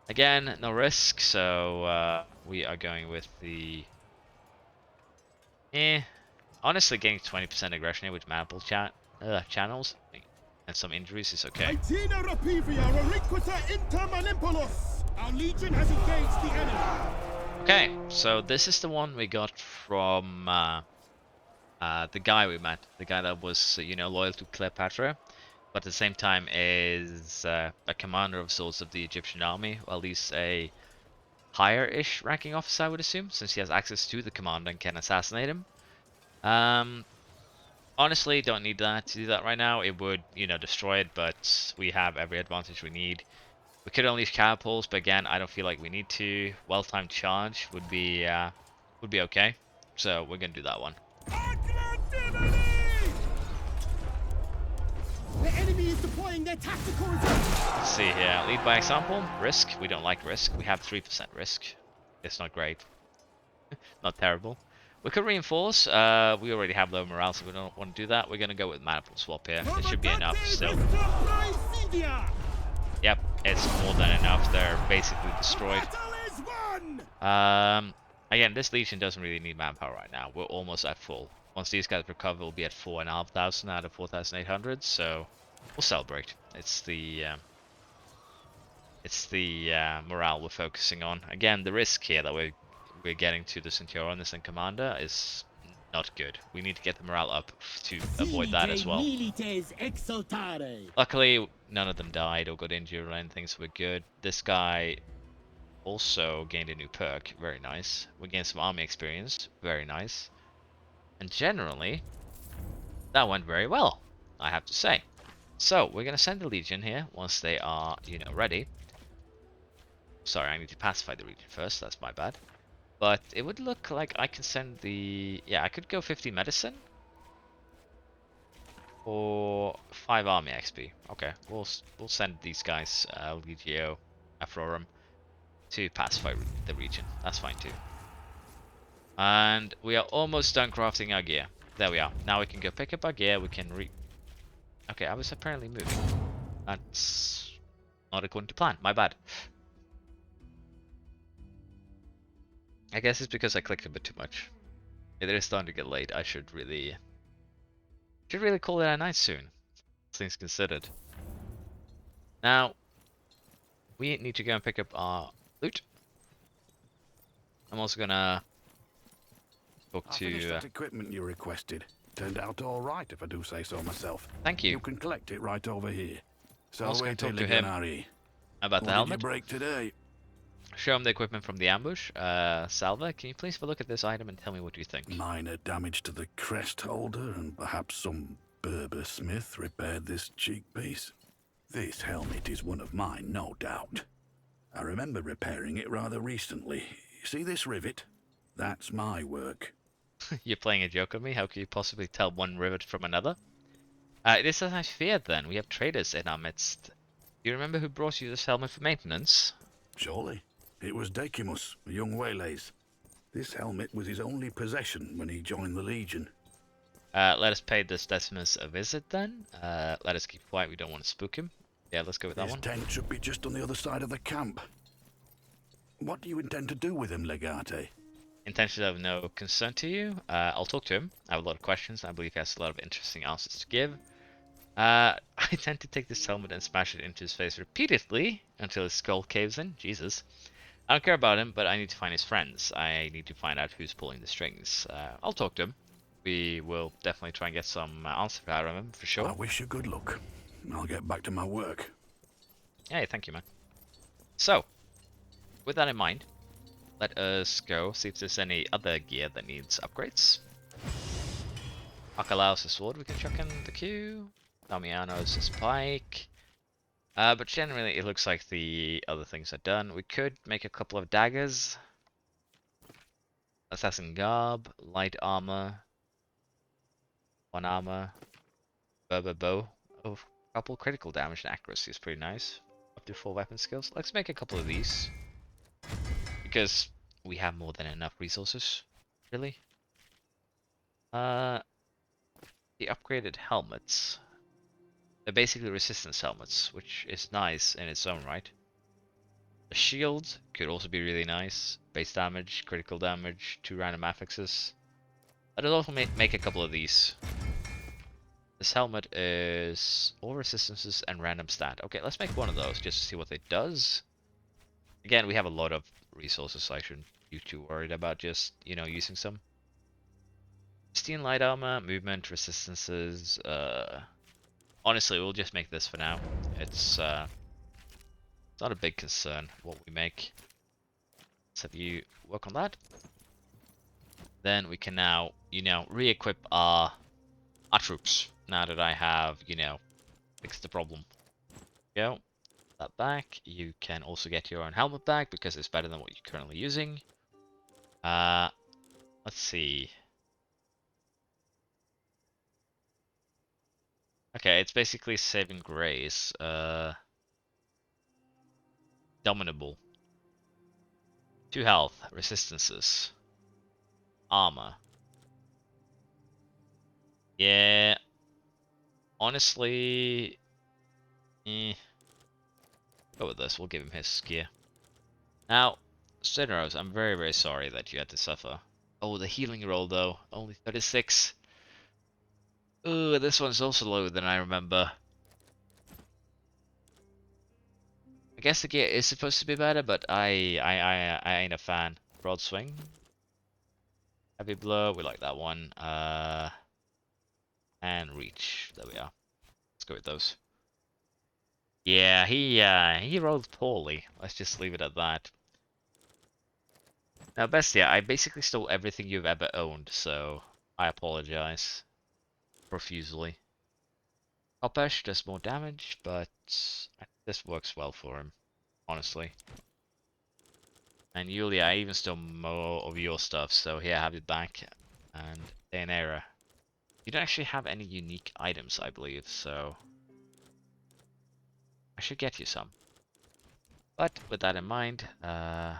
Again, no risk, so we are going with the... Honestly, getting 20% aggression here with maniple channels and some injuries is okay. Our legion has engaged the enemy. Okay, so this is the one we got from the guy we met, the guy that was, you know, loyal to Cleopatra, but at the same time is a commander of sorts of the Egyptian army, or at least a higher-ish ranking officer, I would assume, since he has access to the commander and can assassinate him. Honestly, don't need that to do that right now. It would, you know, destroy it, but we have every advantage we need. We could unleash catapults, but again, I don't feel like we need to. Well-timed charge would be okay. So we're gonna do that one. The enemy is deploying their tactical reserve. Let's see here. Lead by example. Risk. We don't like risk. We have 3% risk. It's not great. Not terrible. We could reinforce. We already have low morale, so we don't want to do that. We're gonna go with manifold swap here. It should be enough still. Yep, it's more than enough. They're basically destroyed. Again, this Legion doesn't really need manpower right now. We're almost at full. Once these guys recover, we'll be at 4,500 out of 4,800. So we'll celebrate. It's the morale we're focusing on. Again, the risk here that we're getting to the Centurions and Commander is not good. We need to get the morale up to avoid that as well. Luckily, none of them died or got injured or anything, so we're good. This guy also gained a new perk, very nice. We gained some army experience, very nice. And generally, that went very well, I have to say. So, we're going to send the Legion here once they are, you know, ready. Sorry, I need to pacify the region first, that's my bad. But it would look like I can send the... Yeah, I could go 50 medicine. Or 5 army XP. Okay, we'll send these guys, Legio, Afrorum, to pacify the region. That's fine too. And we are almost done crafting our gear. There we are. Now we can go pick up our gear. We can Okay, I was apparently moving. That's not according to plan. My bad. I guess it's because I clicked a bit too much. It is starting to get late. I should really call it a night soon. Things considered. Now, we need to go and pick up our loot. I'm also gonna talk I finished to... that equipment you requested. Turned out all right, if I do say so myself. Thank you. You can collect it right over here. So also gonna wait talk till to him Legionary. about the What did you helmet. break today? Show him the equipment from the ambush. Salva, can you please have a look at this item and tell me what you think? Minor damage to the crest holder, and perhaps some Berber smith repaired this cheek piece. This helmet is one of mine, no doubt. I remember repairing it rather recently. See this rivet? That's my work. You're playing a joke on me? How could you possibly tell one rivet from another? It is as I feared then. We have traders in our midst. Do you remember who brought you this helmet for maintenance? Surely. It was Decimus, a young Waylays. This helmet was his only possession when he joined the Legion. Let us pay this Decimus a visit then. Let us keep quiet, we don't want to spook him. Yeah, let's go with that His one. tent should be just on the other side of the camp. What do you intend to do with him, Legate? Intentions of no concern to you. I'll talk to him. I have a lot of questions. I believe he has a lot of interesting answers to give. I tend to take this helmet and smash it into his face repeatedly until his skull caves in. Jesus. I don't care about him, but I need to find his friends. I need to find out who's pulling the strings. I'll talk to him. We will definitely try and get some answer out of him, for sure. I wish you good luck. I'll get back to my work. Hey, thank you, man. So, with that in mind, let us go see if there's any other gear that needs upgrades. Akalaos' sword we can chuck in the queue. Damiano's pike. But generally it looks like the other things are done. We could make a couple of daggers. Assassin garb, light armor, one armor, Berber bow. Oh, couple critical damage and accuracy is pretty nice. Up to 4 weapon skills. Let's make a couple of these. Because we have more than enough resources, really. The upgraded helmets. They're basically resistance helmets, which is nice in its own right. A shield could also be really nice. Base damage, critical damage, 2 random affixes. I'd also make a couple of these. This helmet is all resistances and random stat. Okay, let's make one of those just to see what it does. Again, we have a lot of resources, so I shouldn't be too worried about just, you know, using some. Steel light armor, movement, resistances. Honestly, we'll just make this for now. It's not a big concern what we make. Let's have you work on that. Then we can now, you know, re-equip our our troops. Now that I have, you know, fixed the problem. Go. That back. You can also get your own helmet back because it's better than what you're currently using. Let's see. Okay, it's basically saving grace. Dominable. 2 health, resistances, armor. Yeah. Honestly, go with this. We'll give him his gear. Now, Cineros, I'm very, very sorry that you had to suffer. Oh, the healing roll though, only 36. Ooh, this one's also lower than I remember. I guess the gear is supposed to be better, but I ain't a fan. Broad swing. Heavy blow, we like that one. And reach. There we are. Let's go with those. Yeah, he rolled poorly. Let's just leave it at that. Now, Bestia, I basically stole everything you've ever owned, so I apologize profusely. Kopesh does more damage, but this works well for him, honestly. And Yulia, I even stole more of your stuff, so here, have it back. And Daenerys. You don't actually have any unique items, I believe, so I should get you some. But with that in mind, let's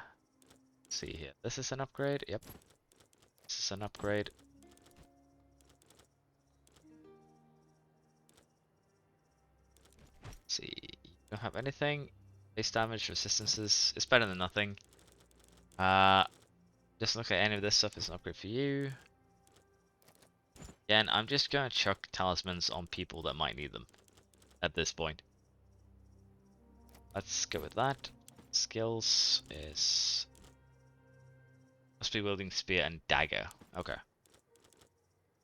see here. This is an upgrade. Yep. This is an upgrade. Let's see. You don't have anything. Base damage, resistances. It's better than nothing. Just look at any of this stuff. It's an upgrade for you. Again, I'm just going to chuck talismans on people that might need them at this point. Let's go with that. Skills is... must be wielding spear and dagger. Okay.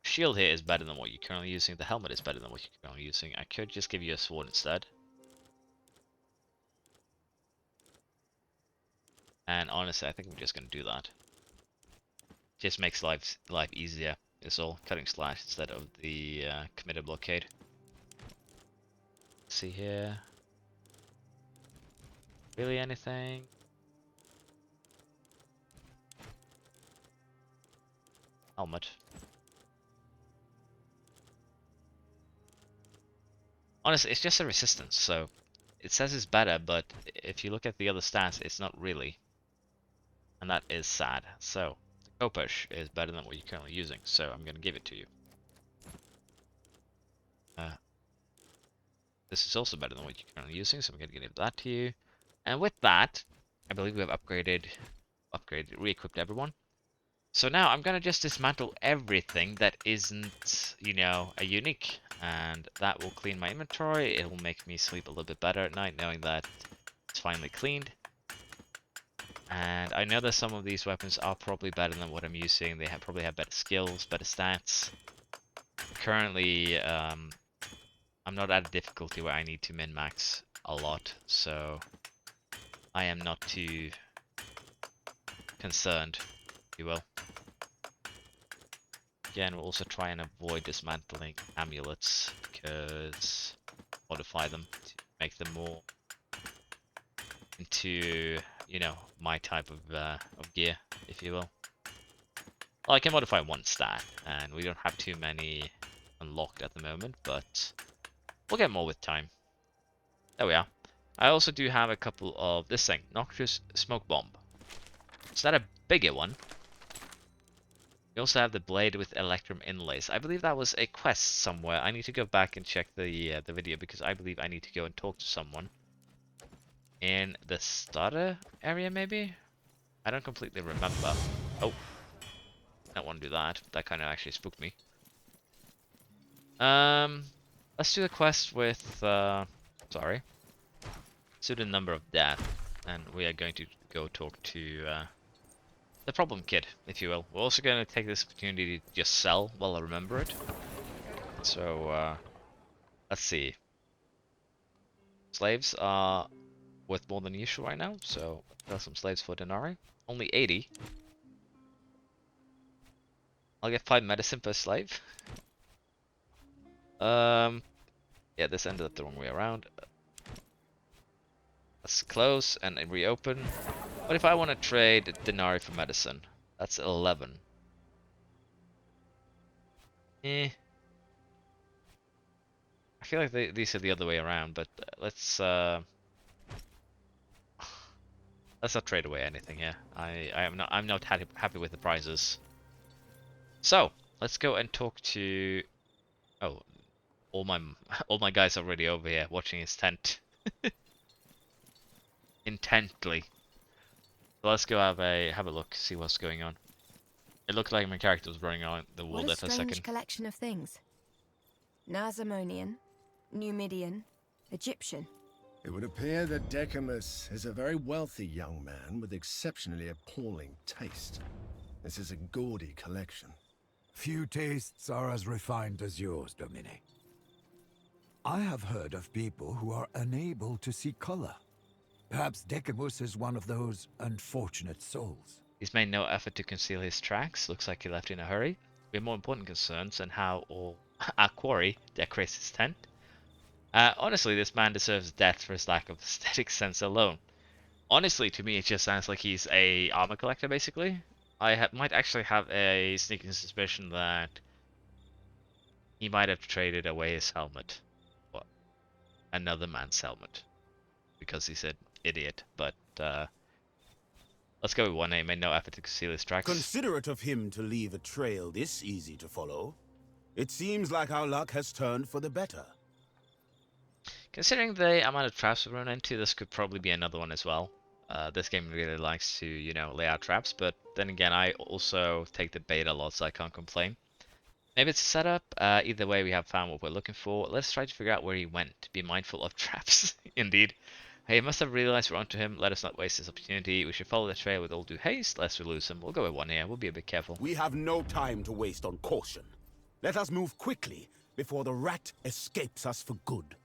Shield here is better than what you're currently using. The helmet is better than what you're currently using. I could just give you a sword instead. And honestly, I think I'm just going to do that. Just makes life easier. It's all cutting slash instead of the committed blockade. Let's see here. Really anything? Helmet. Honestly, it's just a resistance, so it says it's better, but if you look at the other stats, it's not really. And that is sad. So, the Kopesh is better than what you're currently using, so I'm going to give it to you. This is also better than what you're currently using, so I'm going to give that to you. And with that, I believe we have re-equipped everyone. So now I'm going to just dismantle everything that isn't, you know, a unique. And that will clean my inventory. It will make me sleep a little bit better at night, knowing that it's finally cleaned. And I know that some of these weapons are probably better than what I'm using. They probably have better skills, better stats. Currently, I'm not at a difficulty where I need to min-max a lot, so I am not too concerned, if you will. Again, we'll also try and avoid dismantling amulets, because modify them to make them more into, you know, my type of gear, if you will. Well, I can modify one stat, and we don't have too many unlocked at the moment, but we'll get more with time. There we are. I also do have a couple of this thing, Noxious Smoke Bomb. Is that a bigger one? We also have the blade with Electrum inlays. I believe that was a quest somewhere. I need to go back and check the video because I believe I need to go and talk to someone in the starter area, maybe? I don't completely remember. Oh, I don't want to do that. That kind of actually spooked me. Let's do the quest with sorry. Let's do the number of death, and we are going to go talk to the problem kid, if you will. We're also going to take this opportunity to just sell while I remember it. So, let's see. Slaves are worth more than usual right now, so sell some slaves for denarii. Only 80. I'll get 5 medicine per slave. Yeah, this ended up the wrong way around. Let's close and then reopen. What if I want to trade Denari for medicine? That's 11. Eh. I feel like these are the other way around, but let's not trade away anything here. I'm not happy with the prices. So let's go and talk to. Oh, all my guys are already over here watching his tent intently. So let's go have a look, see what's going on. It looked like my character was running around the wall What there a for a strange second. collection of things. Nazamonian, Numidian, Egyptian. It would appear that Decamus is a very wealthy young man with exceptionally appalling taste. This is a gaudy collection. Few tastes are as refined as yours, Domine. I have heard of people who are unable to see color. Perhaps Decamus is one of those unfortunate souls. He's made no effort to conceal his tracks. Looks like he left in a hurry. We have more important concerns than how our quarry decorates his tent. Honestly, this man deserves death for his lack of aesthetic sense alone. Honestly, to me, it just sounds like he's a armor collector, basically. I might actually have a sneaking suspicion that he might have traded away his helmet. What? Another man's helmet. Because he's an idiot, but let's go with one name. Made no effort to conceal his tracks. Considerate of him to leave a trail this easy to follow. It seems like our luck has turned for the better. Considering the amount of traps we run into, this could probably be another one as well. This game really likes to, you know, lay out traps, but then again, I also take the bait a lot, so I can't complain. Maybe it's a setup. Either way, we have found what we're looking for. Let's try to figure out where he went. Be mindful of traps, indeed. He must have realized we're onto him. Let us not waste this opportunity. We should follow the trail with all due haste, lest we lose him. We'll go with one here. We'll be a bit careful. We have no time to waste on caution. Let us move quickly before the rat escapes us for good.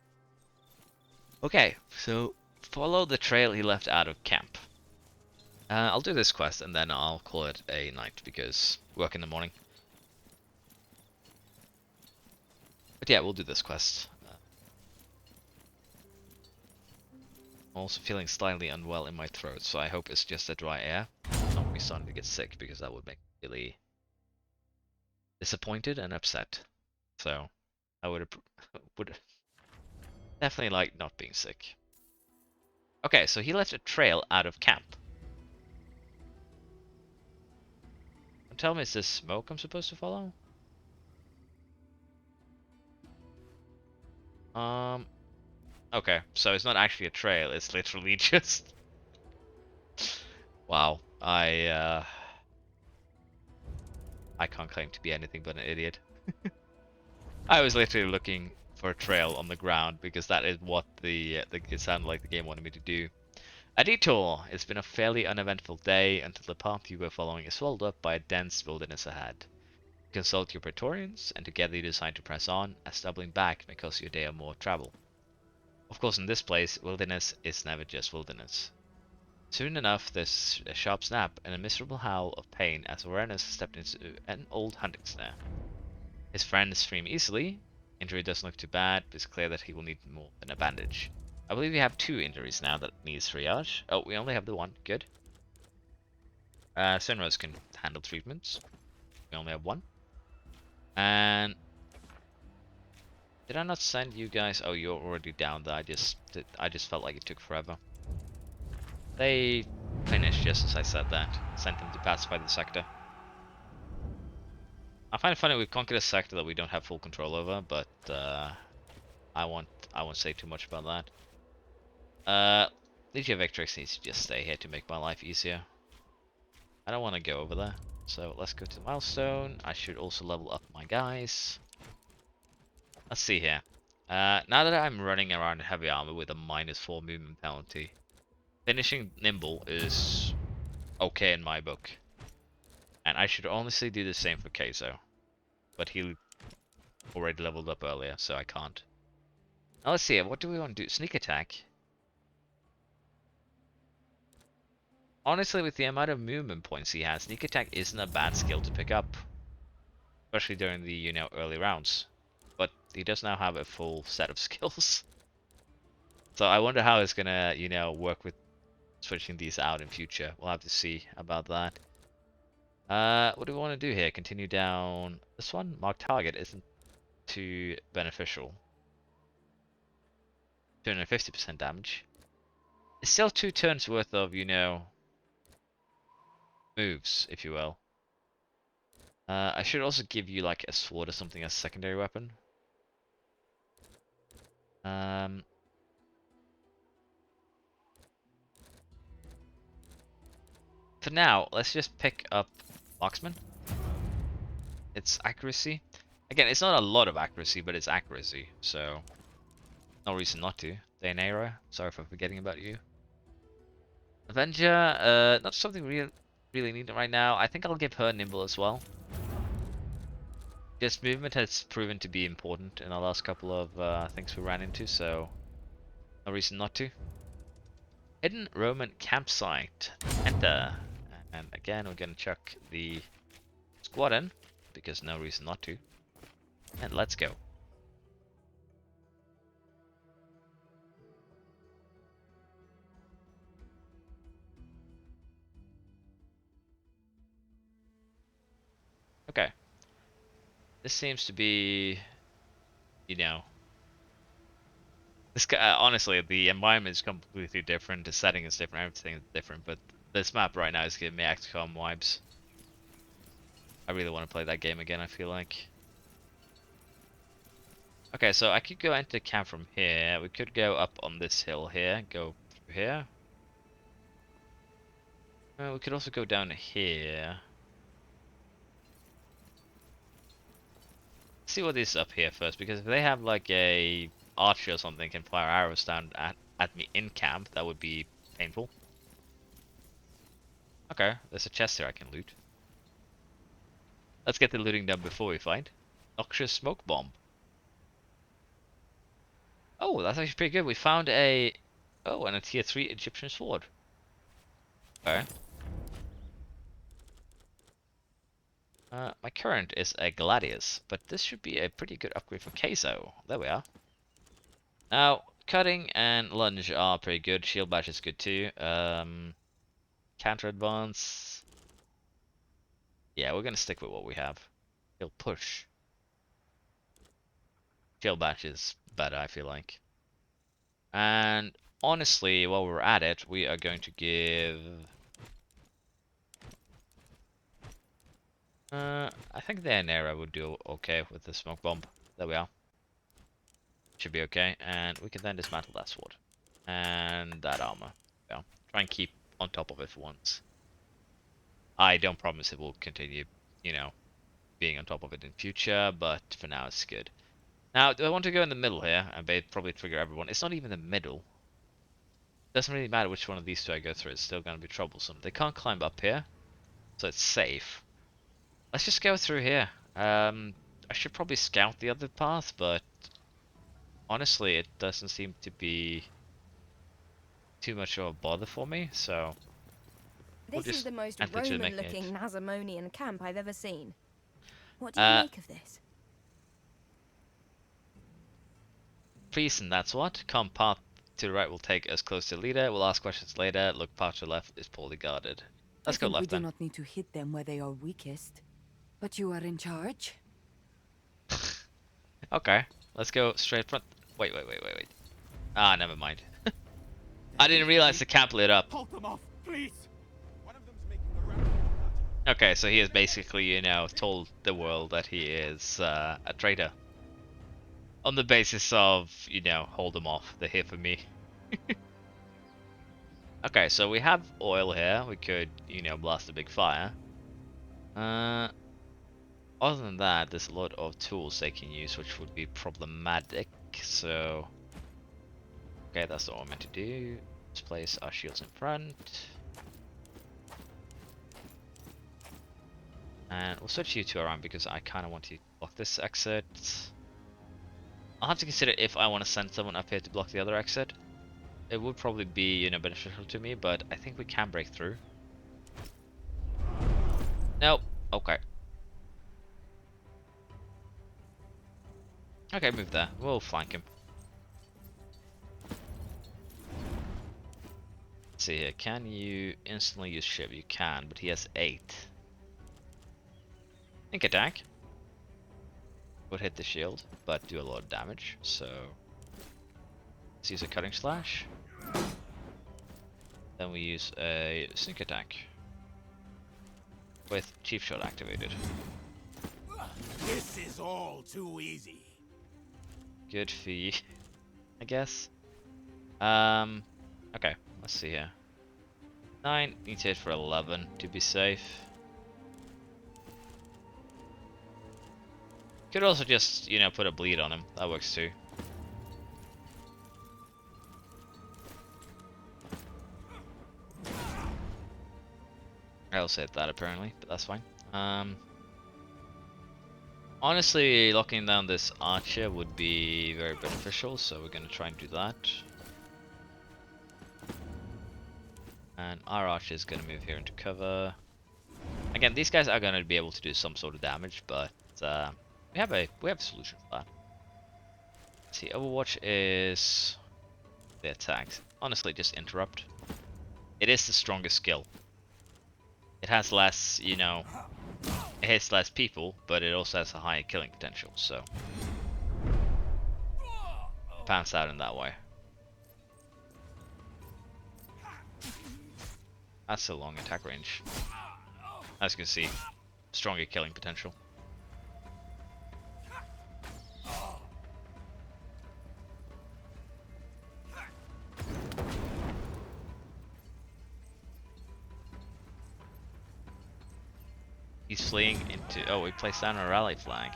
Okay, so follow the trail he left out of camp. I'll do this quest and then I'll call it a night because work in the morning. But yeah, we'll do this quest. I'm also feeling slightly unwell in my throat, so I hope it's just a dry air. Not me starting to get sick because that would make me really disappointed and upset. So I would definitely like not being sick. Okay, so he left a trail out of camp. Don't tell me it's this smoke I'm supposed to follow? Okay, so it's not actually a trail, it's literally just... Wow, I can't claim to be anything but an idiot. I was literally looking for a trail on the ground because that is what it sounded like the game wanted me to do. A detour. It's been a fairly uneventful day until the path you were following is swallowed up by a dense wilderness ahead. Consult your pretorians, and together you decide to press on, as doubling back may cost you a day or more travel. Of course, in this place, wilderness is never just wilderness. Soon enough, there's a sharp snap and a miserable howl of pain as Awareness stepped into an old hunting snare. His friends scream easily. Injury doesn't look too bad, but it's clear that he will need more than a bandage. I believe we have 2 injuries now that needs triage. Oh, we only have the one. Good. Sunrose can handle treatments. We only have 1. And did I not send you guys? Oh, you're already down there. I just felt like it took forever. They finished just as I said that. Sent them to pacify the sector. I find it funny we conquered a sector that we don't have full control over, but I won't say too much about that. Legion Victrix needs to just stay here to make my life easier. I don't want to go over there. So let's go to the milestone. I should also level up my guys. Let's see here. Now that I'm running around in heavy armor with a -4 movement penalty, finishing nimble is okay in my book. And I should honestly do the same for Keizo. But he already leveled up earlier, so I can't. Now let's see, what do we want to do? Sneak attack? Honestly, with the amount of movement points he has, sneak attack isn't a bad skill to pick up. Especially during the, early rounds. but he does now have a full set of skills. So I wonder how it's gonna, you know, work with switching these out in future. We'll have to see about that. What do we want to do here? Continue down this one? Mark target isn't too beneficial. 250% damage. It's still 2 turns worth of, you know, moves, if you will. I should also give you like a sword or something as a secondary weapon. For now, let's just pick up Marksman. It's accuracy. Again, it's not a lot of accuracy, but it's accuracy, so no reason not to. Daenerys, sorry for forgetting about you. Avenger, not something really needed right now. I think I'll give her Nimble as well. This movement has proven to be important in the last couple of things we ran into, so no reason not to. Hidden Roman campsite. Enter. And again, we're gonna chuck the squad in, because no reason not to. And let's go. Okay. This seems to be, you know, this guy, honestly, the environment is completely different, the setting is different, everything is different, but this map right now is giving me XCOM vibes. I really want to play that game again, I feel like. Okay, so I could go into the camp from here. We could go up on this hill here, go through here. We could also go down here. See what is up here first, because if they have like a archer or something can fire arrows down at me in camp, that would be painful. Okay, there's a chest here I can loot. Let's get the looting done before we find. Noxious smoke bomb. Oh, that's actually pretty good. We found a... Oh, and a tier 3 Egyptian sword. Okay. My current is a Gladius, but this should be a pretty good upgrade for Queso. There we are. Now, cutting and lunge are pretty good. Shield bash is good too. Counter advance. Yeah, we're gonna stick with what we have. He'll push. Shield bash is better, I feel like. And honestly, while we're at it, we are going to give... I think the Daenerys would do okay with the smoke bomb. There we are. Should be okay, and we can then dismantle that sword. And that armor. Yeah. Try and keep on top of it for once. I don't promise it will continue, you know, being on top of it in future, but for now it's good. Now, do I want to go in the middle here and probably trigger everyone? It's not even the middle. Doesn't really matter which one of these two I go through, it's still going to be troublesome. They can't climb up here, so it's safe. Let's just go through here. I should probably scout the other path, but honestly, it doesn't seem to be too much of a bother for me, so... This is the most Roman-looking Nazamonian camp I've ever seen. What do you make of this? Please, and that's what. Come path to the right will take us close to the leader. We'll ask questions later. Look, path to the left is poorly guarded. Let's go left then. We do not need to hit them where they are weakest. But you are in charge? Okay, let's go straight front. Wait. Ah, never mind. I didn't realize the camp lit up. Hold them off, please. One of them's making a run. Okay, so he has basically, you know, told the world that he is a traitor. On the basis of, you know, hold them off. They're here for me. Okay, so we have oil here. We could, you know, blast a big fire. Other than that, there's a lot of tools they can use, which would be problematic. So, okay, that's what we're meant to do. Let's place our shields in front. And we'll switch you two around because I kind of want to block this exit. I'll have to consider if I want to send someone up here to block the other exit. It would probably be, you know, beneficial to me, but I think we can break through. Nope. Okay. Okay, move there. We'll flank him. Let's see here. Can you instantly use shiv? You can, but he has 8. Think attack. Would hit the shield, but do a lot of damage. So let's use a cutting slash. Then we use a sneak attack with chief shot activated. This is all too easy. Good for you, I guess. Okay, let's see here. 9 needs to hit for 11 to be safe. Could also just, you know, put a bleed on him. That works too. I'll save that apparently, but that's fine. Honestly, locking down this archer would be very beneficial, so we're gonna try and do that. And our archer is gonna move here into cover. Again, these guys are gonna be able to do some sort of damage, but we have a solution for that. Let's see, Overwatch is the attacks. Honestly, just interrupt. It is the strongest skill. It has less, you know, it hits less people, but it also has a higher killing potential, so pants out in that way. That's a long attack range. As you can see, stronger killing potential. He's fleeing into... Oh, we placed down a rally flag.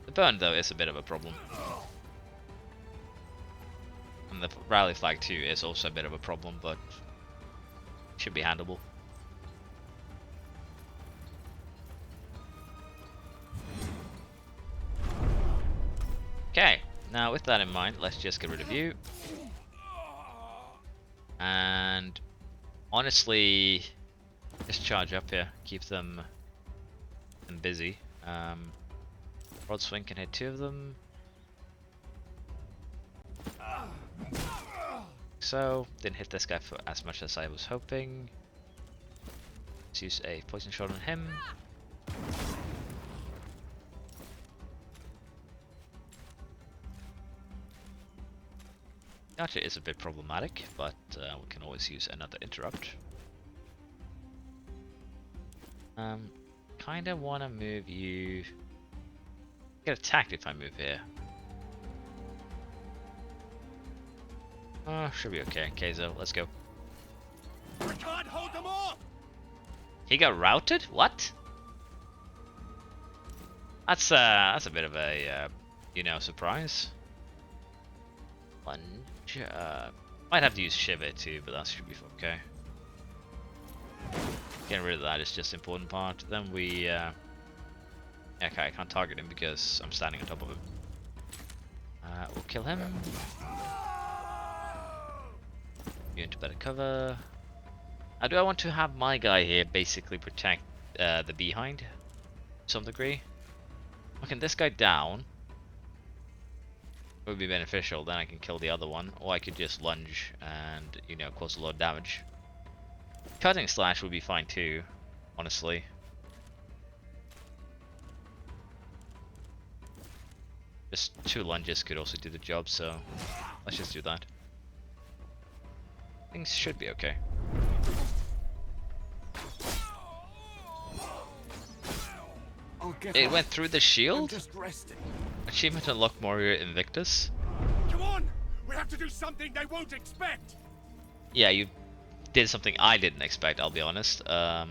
The burn, though, is a bit of a problem. And the rally flag, too, is also a bit of a problem, but should be handleable. Okay, now with that in mind, let's just get rid of you. And honestly, just charge up here, keep them busy. Rod swing can hit 2 of them. So, didn't hit this guy for as much as I was hoping. Let's use a poison shot on him. Archer is a bit problematic, but we can always use another interrupt. Kinda wanna move you... Get attacked if I move here. Should be okay. Keizo, let's go. We can't hold them off! He got routed? What? That's a bit of a, you know, surprise. Lunge, might have to use Shiver too, but that should be okay. Getting rid of that is just the important part. Then we, okay, I can't target him because I'm standing on top of him. We'll kill him. Get into better cover. Do I want to have my guy here basically protect the behind to some degree? Knocking this guy down would be beneficial, then I can kill the other one, or I could just lunge and, you know, cause a lot of damage. Cutting slash would be fine too, honestly. Just 2 lunges could also do the job, so let's just do that. Things should be okay. It went through the shield? Achievement unlocked Warrior Invictus. Come on! We have to do something they won't expect! Yeah, you did something I didn't expect, I'll be honest. Yeah.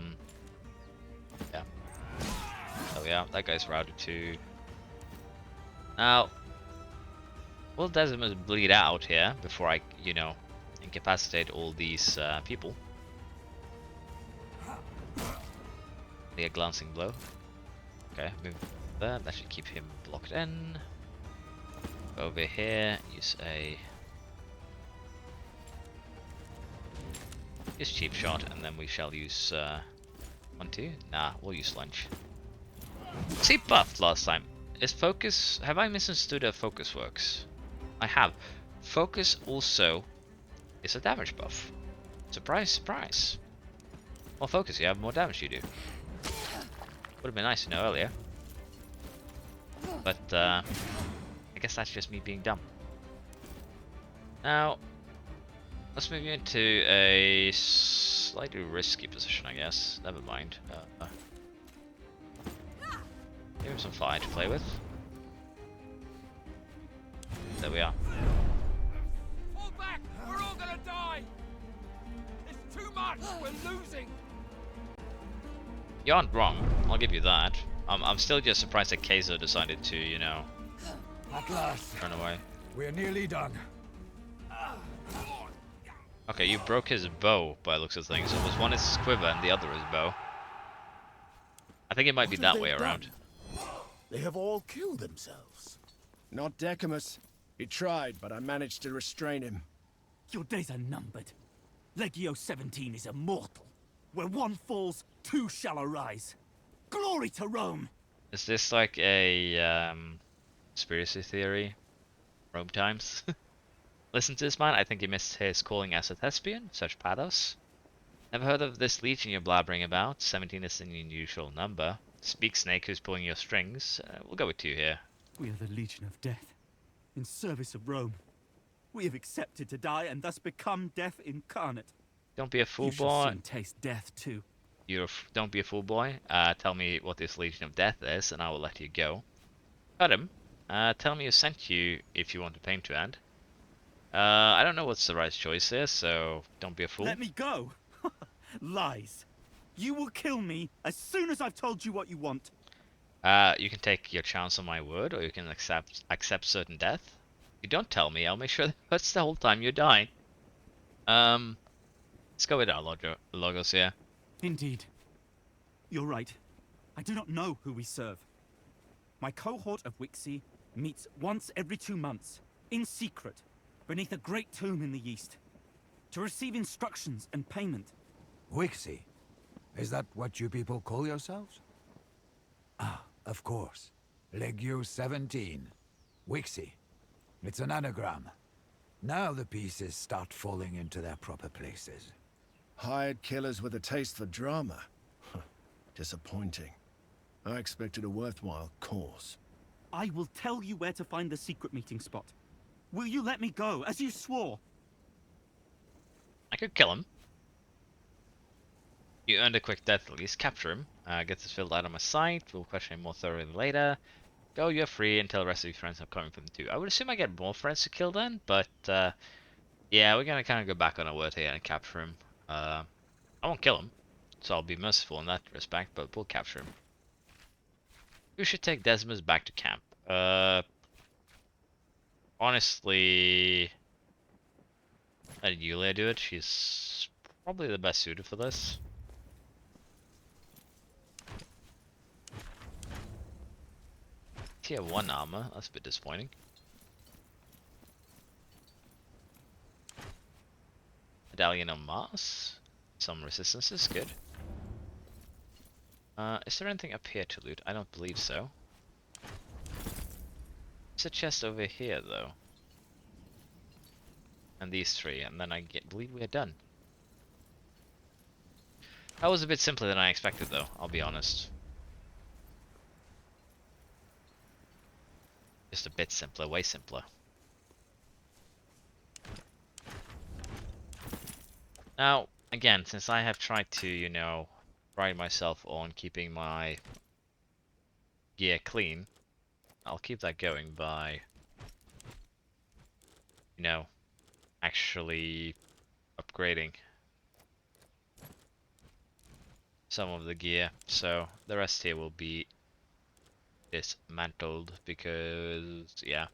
Oh yeah, that guy's routed too. Now, will Decimus bleed out here before I, you know, incapacitate all these people? A glancing blow. Okay, move there. That should keep him blocked in. Over here, use a Use cheap shot, and then we shall use 1, 2. Nah, we'll use lunge. Was he buffed last time? Is focus? Have I misunderstood how focus works? I have. Focus also is a damage buff. Surprise, surprise. More focus, you have more damage you do. Would have been nice to know earlier. But I guess that's just me being dumb. Now, let's move you into a slightly risky position, I guess. Never mind. Give him some fire to play with. There we are. Fall back! We're all gonna die! It's too much! We're losing! You aren't wrong. I'll give you that. I'm still just surprised that Kaiser decided to, you know, At last, run away. we're nearly done. Okay, you broke his bow by the looks of things. It was one is quiver and the other is bow. I think it might be What have that way they around. done? They have all killed themselves. Not Decamus. He tried, but I managed to restrain him. Your days are numbered. Legio 17 is immortal. Where one falls, two shall arise. Glory to Rome! Is this like a conspiracy theory? Rome times? Listen to this man, I think he missed his calling as a thespian, such pathos. Never heard of this legion you're blabbering about? 17 is an unusual number. Speak Snake, who's pulling your strings. We'll go with 2 here. We are the Legion of Death, in service of Rome. We have accepted to die and thus become death incarnate. Don't be a fool, You shall boy. soon taste death too. Don't be a fool, boy. Tell me what this Legion of Death is, and I will let you go. Cut him. Tell me who sent you if you want the pain to end. I don't know what's the right choice here, so don't be a fool. Let me go! Lies. You will kill me as soon as I've told you what you want. You can take your chance on my word, or you can accept certain death. If you don't tell me, I'll make sure that hurts the whole time you die. Let's go with our logos here. Indeed. You're right. I do not know who we serve. My cohort of Wixie meets once every 2 months, in secret, beneath a great tomb in the east, to receive instructions and payment. Wixie? Is that what you people call yourselves? Ah, of course. Legio 17. Wixie. It's an anagram. Now the pieces start falling into their proper places. Hired killers with a taste for drama. Disappointing. I expected a worthwhile cause. I will tell you where to find the secret meeting spot. Will you let me go, as you swore? I could kill him. You earned a quick death at least. Capture him. Get this filled out of my sight. We'll question him more thoroughly later. Go, you're free until the rest of your friends are coming for them too. I would assume I get more friends to kill then, but yeah, we're gonna kind of go back on our word here and capture him. I won't kill him, so I'll be merciful in that respect, but we'll capture him. We should take Decimus back to camp. Honestly, let Yulia do it. She's probably the best suited for this. Tier 1 armor, that's a bit disappointing. Medallion on Mars. Some resistances, good. Is there anything up here to loot? I don't believe so. There's a chest over here though. And these 3, and then I believe we are done. That was a bit simpler than I expected though, I'll be honest. Just a bit simpler, way simpler. Now, again, since I have tried to, you know, pride myself on keeping my gear clean, I'll keep that going by, you know, actually upgrading some of the gear. So the rest here will be dismantled because, yeah,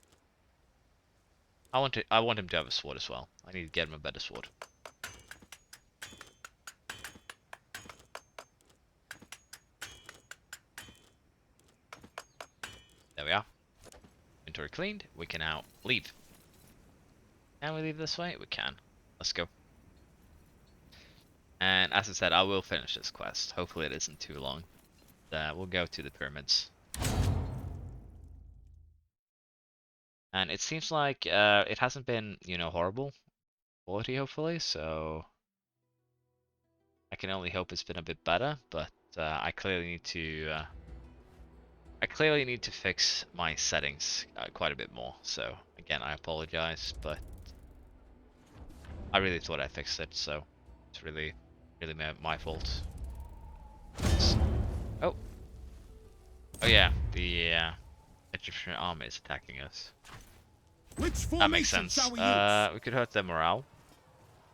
I want him to have a sword as well. I need to get him a better sword. There we are. Inventory cleaned. We can now leave. Can we leave this way? We can. Let's go. as I said, I will finish this quest. Hopefully it isn't too long. We'll go to the pyramids. And it seems like it hasn't been, you know, horrible quality, hopefully, so I can only hope it's been a bit better, but I clearly need to fix my settings quite a bit more. So again, I apologize, but I really thought I fixed it, so it's really my fault. Oh yeah, the Egyptian army is attacking us. That makes sense. We could hurt their morale.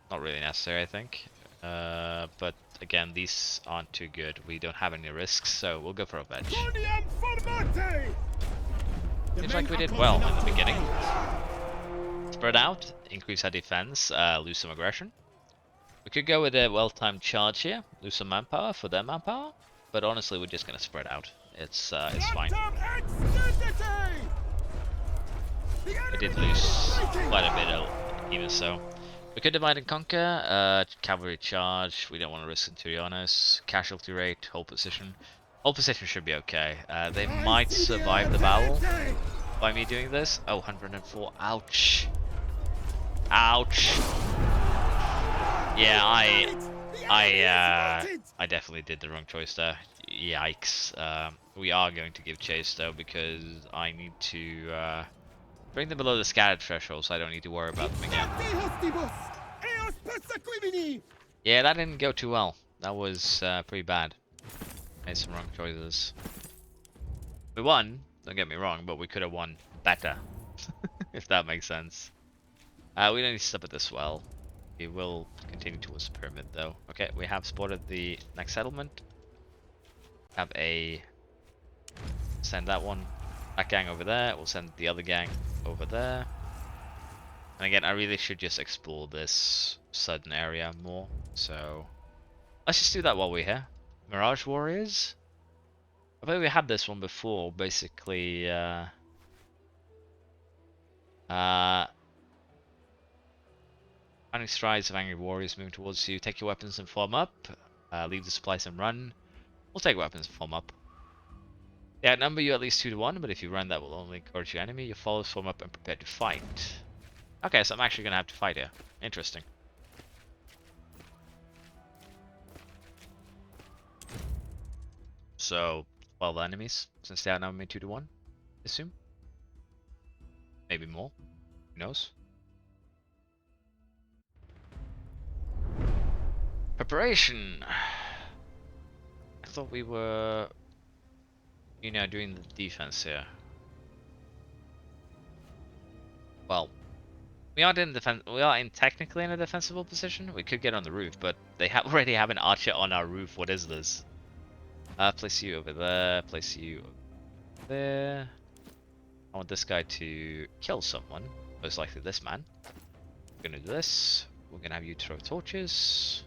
Not really necessary, I think. But again, these aren't too good. We don't have any risks, so we'll go for a veg. Seems like we did well in the beginning. Spread out, increase our defense, lose some aggression. We could go with a well-timed charge here, lose some manpower for their manpower, but honestly, we're just gonna spread out. It's fine. We did lose quite a bit, even so. We could divide and conquer, cavalry charge, we don't want to risk Centuriones, casualty rate, hold position. Hold position should be okay. They might survive the battle by me doing this. Oh, 104, ouch. Ouch. Yeah, I definitely did the wrong choice there. Yikes. We are going to give chase though, because I need to bring them below the scattered threshold, so I don't need to worry about them again. Yeah, that didn't go too well. That was pretty bad. Made some wrong choices. We won, don't get me wrong, but we could have won better. If that makes sense. We don't need to stop at this well. We will continue towards the pyramid though. Okay, we have spotted the next settlement. Have a... Send that gang over there. We'll send the other gang over there. And again, I really should just explore this southern area more. So let's just do that while we're here. Mirage Warriors. I believe we had this one before. Basically, finding strides of angry warriors moving towards you. Take your weapons and form up. Leave the supplies and run. We'll take weapons and form up. They outnumber you at least 2 to 1, but if you run, that will only encourage your enemy. Your followers form up and prepare to fight. Okay, so I'm actually going to have to fight here. Interesting. So, 12 enemies, since they outnumber me 2 to 1, I assume. Maybe more. Who knows? Preparation. I thought we were, you know, doing the defense here. Well, we are technically in a defensible position. We could get on the roof, but they already have an archer on our roof. What is this? Place you over there. Place you over there. I want this guy to kill someone. Most likely this man. We're gonna do this. We're gonna have you throw torches.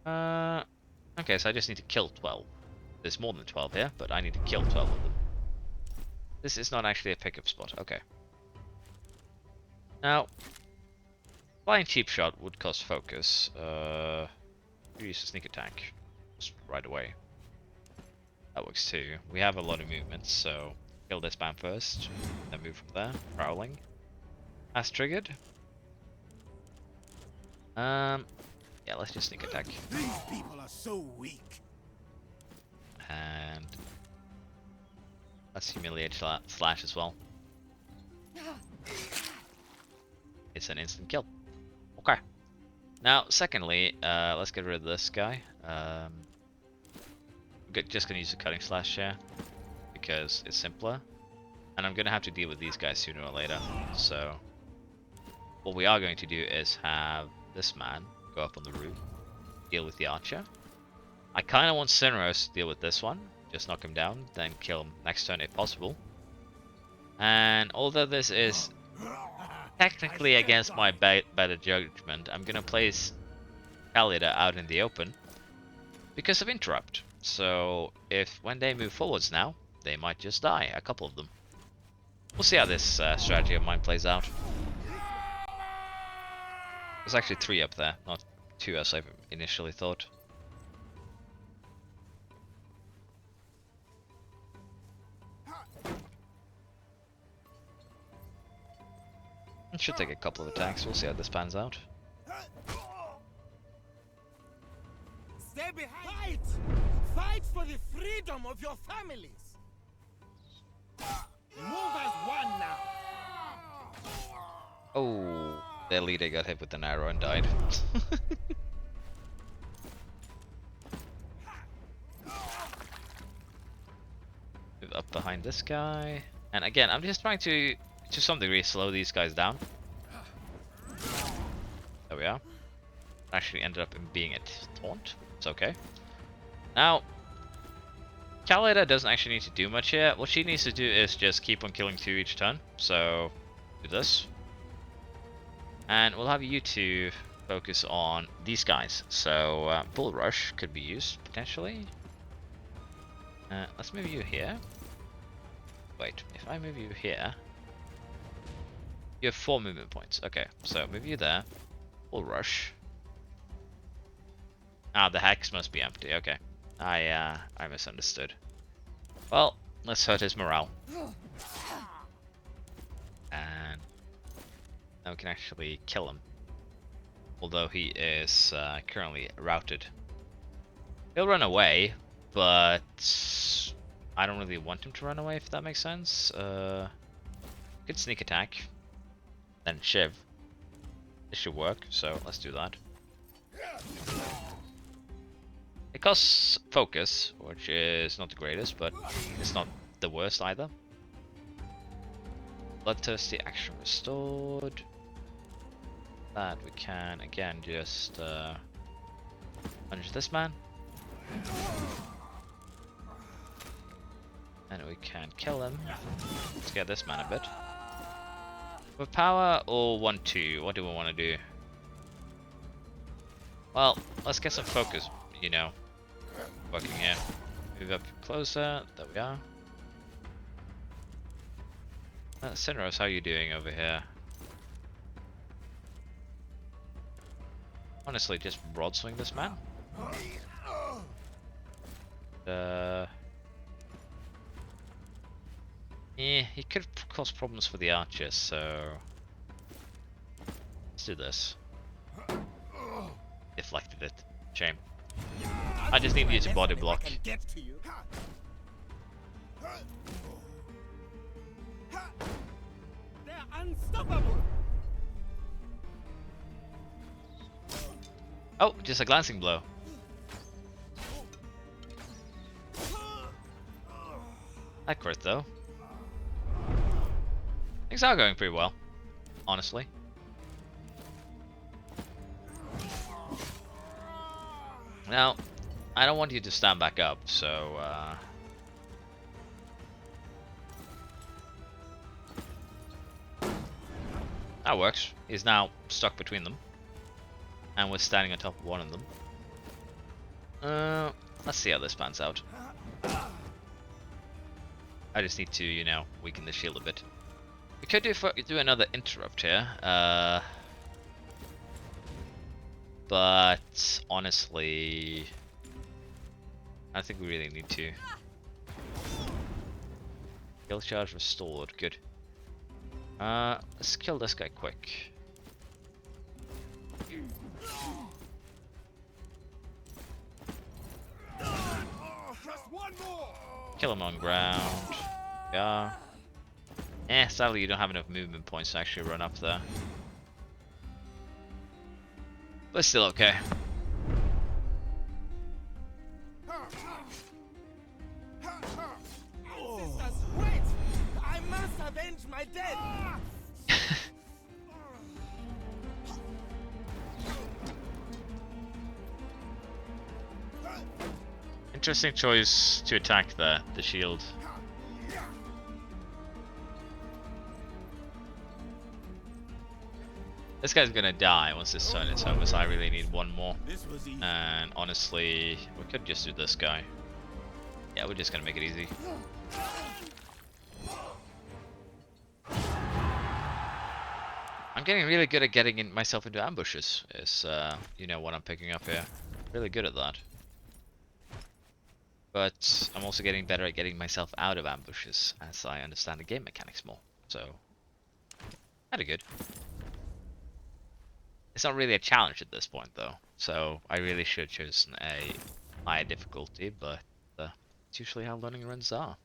Okay, so I just need to kill 12. There's more than 12 here, but I need to kill 12 of them. This is not actually a pickup spot. Okay. Now, flying cheap shot would cost focus. Use a sneak attack just right away. That works too. We have a lot of movement, so kill this man first, then move from there. Prowling. As triggered. Yeah, let's just sneak attack. These people are so weak. And let's humiliate slash as well. It's an instant kill. Okay. Now, secondly, let's get rid of this guy. Just gonna use the cutting slash here because it's simpler, and I'm gonna have to deal with these guys sooner or later. So, what we are going to do is have this man go up on the roof, deal with the archer. I kind of want Cineros to deal with this one, just knock him down, then kill him next turn if possible. And although this is technically against my better judgment, I'm gonna place Kalida out in the open because of interrupt. So if when they move forwards now, they might just die, a couple of them. We'll see how this strategy of mine plays out. There's actually 3 up there, not 2 as I initially thought. It should take a couple of attacks, we'll see how this pans out. Stay behind! Fight for the freedom of your families! Move as one now! Oh, their leader got hit with an arrow and died. Move up behind this guy. And again, I'm just trying to some degree, slow these guys down. There we are. Actually ended up in being a taunt. It's okay. Now, Kaleda doesn't actually need to do much here. What she needs to do is just keep on killing 2 each turn. So, do this. And we'll have you two focus on these guys. So, Bull Rush could be used, potentially. Let's move you here. Wait, if I move you here... You have 4 movement points. Okay, so move you there. Bull Rush. Ah, the hex must be empty. Okay, I misunderstood. Well, let's hurt his morale. And now we can actually kill him. Although he is currently routed. He'll run away, but I don't really want him to run away, if that makes sense. Good sneak attack. Then Shiv. This should work, so let's do that. It costs focus, which is not the greatest, but it's not the worst either. Bloodthirsty action restored. That we can again just punch this man. And we can kill him. Let's get this man a bit. With power or 1-2, what do we want to do? Well, let's get some focus, you know, working here. Move up closer, there we are. Sinros, how are you doing over here? Honestly, just broad swing this man. Yeah, he could cause problems for the archers, so let's do this. Deflected it. Shame. I just need you to body block. They're unstoppable. Oh, just a glancing blow. That crit though. Things are going pretty well, honestly. Now, I don't want you to stand back up, so that works. He's now stuck between them. And we're standing on top of one of them. Let's see how this pans out. I just need to, you know, weaken the shield a bit. We could do another interrupt here, but honestly, I think we really need to. Kill charge restored, good. Let's kill this guy quick. Kill him on ground. Yeah. Sadly you don't have enough movement points to actually run up there. But still okay. Sisters, wait! I must avenge my dead! Interesting choice to attack the shield. This guy's gonna die once this turn is over, so I really need one more. And honestly, we could just do this guy. Yeah, we're just gonna make it easy. I'm getting really good at getting myself into ambushes, is, you know, what I'm picking up here. Really good at that. But I'm also getting better at getting myself out of ambushes, as I understand the game mechanics more. So, kinda good. It's not really a challenge at this point, though. So, I really should have chosen a higher difficulty, but it's usually how learning runs are.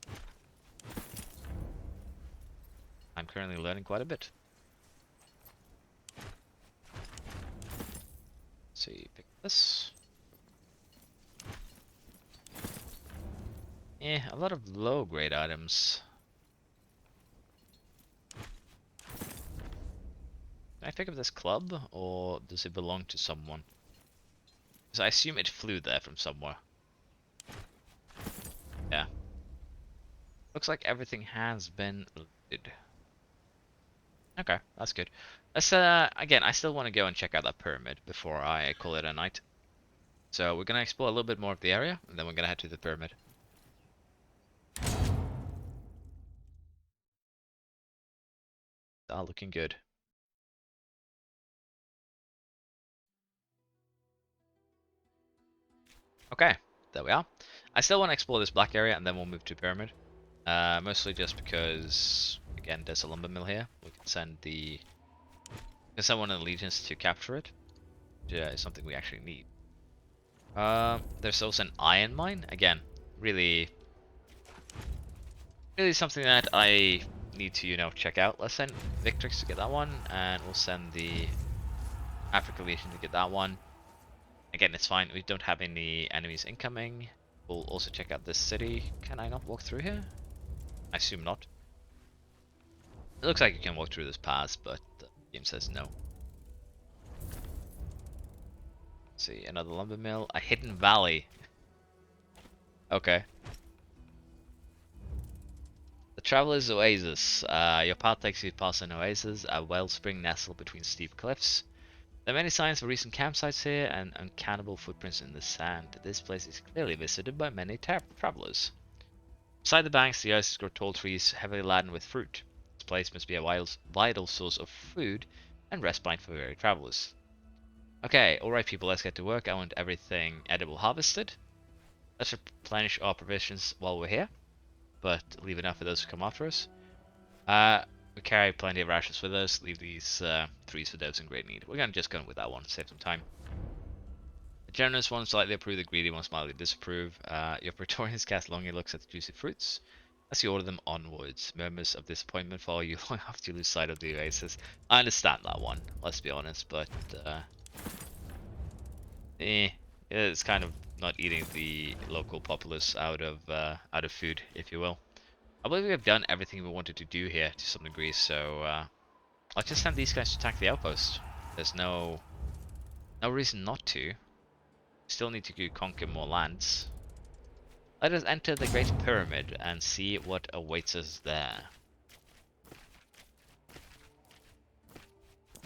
I'm currently learning quite a bit. So you pick this. Yeah, a lot of low grade items. Can I pick up this club, or does it belong to someone? Because I assume it flew there from somewhere. Yeah. Looks like everything has been looted. Okay, that's good. Let's, again, I still want to go and check out that pyramid before I call it a night. So we're gonna explore a little bit more of the area, and then we're gonna head to the pyramid. All looking good. Okay, there we are. I still want to explore this black area, and then we'll move to pyramid. Mostly just because, again, there's a lumber mill here. We can send one of the legions to capture it. Yeah, it's something we actually need. There's also an iron mine. Again, really something that I need to, you know, check out. Let's send Victrix to get that one, and we'll send the Africa Legion to get that one. Again, it's fine. We don't have any enemies incoming. We'll also check out this city. Can I not walk through here? I assume not. It looks like you can walk through this pass, but the game says no. Let's see, another lumber mill. A hidden valley. Okay. The Traveler's Oasis. Your path takes you past an oasis, a wellspring nestled between steep cliffs. There are many signs of recent campsites here and uncannibal footprints in the sand. This place is clearly visited by many travelers. Beside the banks, the oasis grow tall trees heavily laden with fruit. This place must be a vital source of food and respite for weary travelers. Okay, alright people, let's get to work. I want everything edible harvested. Let's replenish our provisions while we're here, but leave enough for those who come after us. We carry plenty of rations with us. Leave these trees for those in great need. We're gonna just go with that one, save some time. The generous ones slightly approve, the greedy ones mildly disapprove. Your pretorians cast longing looks at the juicy fruits as you order them onwards. Murmurs of disappointment follow you long after you lose sight of the oasis. I understand that one, let's be honest, but it's kind of not eating the local populace out of food, if you will. I believe we have done everything we wanted to do here to some degree, so I'll just send these guys to attack the outpost. There's no reason not to. Still need to conquer more lands. Let us enter the Great Pyramid and see what awaits us there.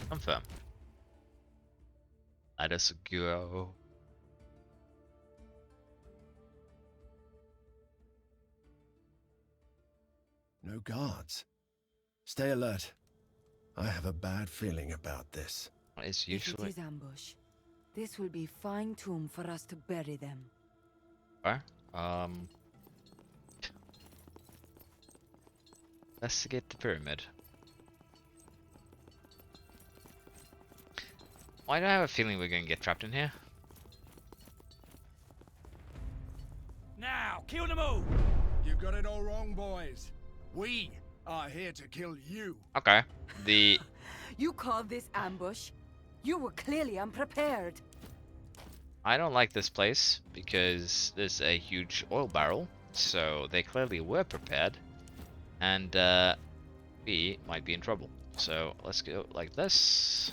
Confirm. Let us go. No guards. Stay alert. I have a bad feeling about this. It's usually... If it is ambush, this will be fine tomb for us to bury them. Where? Investigate the pyramid. Why do I have a feeling we're gonna get trapped in here? Now, kill them all! You got it all wrong, boys. We are here to kill you. Okay. You call this ambush? You were clearly unprepared. I don't like this place because there's a huge oil barrel, so they clearly were prepared, and we might be in trouble. So let's go like this,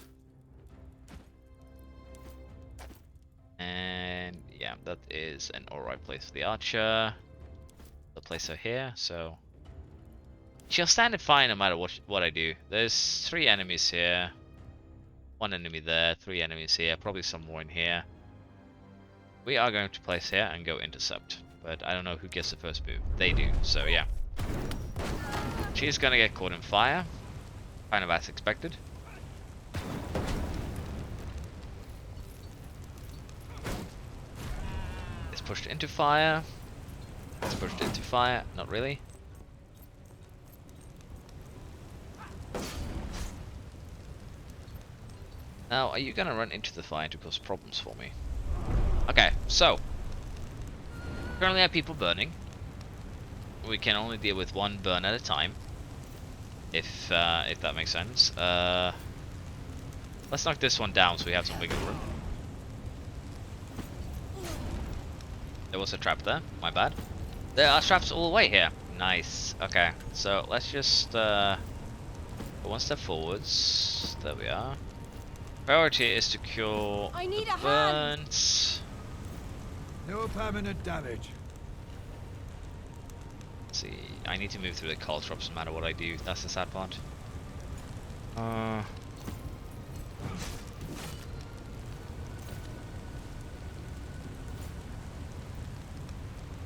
and yeah, that is an alright place for the archer. The place over here, so she'll stand it fine no matter what I do. There's 3 enemies here, 1 enemy there, 3 enemies here, probably some more in here. We are going to place here and go intercept, but I don't know who gets the first move. They do, so yeah. She's gonna get caught in fire, kind of as expected. pushed into fire. It's pushed into fire. Not really. Now, are you gonna run into the fire to cause problems for me? Okay, so currently I have people burning. We can only deal with one burn at a time, if that makes sense. Let's knock this one down so we have some wiggle room. There was a trap there. My bad. There are traps all the way here. Nice. Okay, so let's just go one step forwards. There we are. Priority is to cure the burns. No permanent damage. Let's see, I need to move through the caltrops no matter what I do. That's the sad part.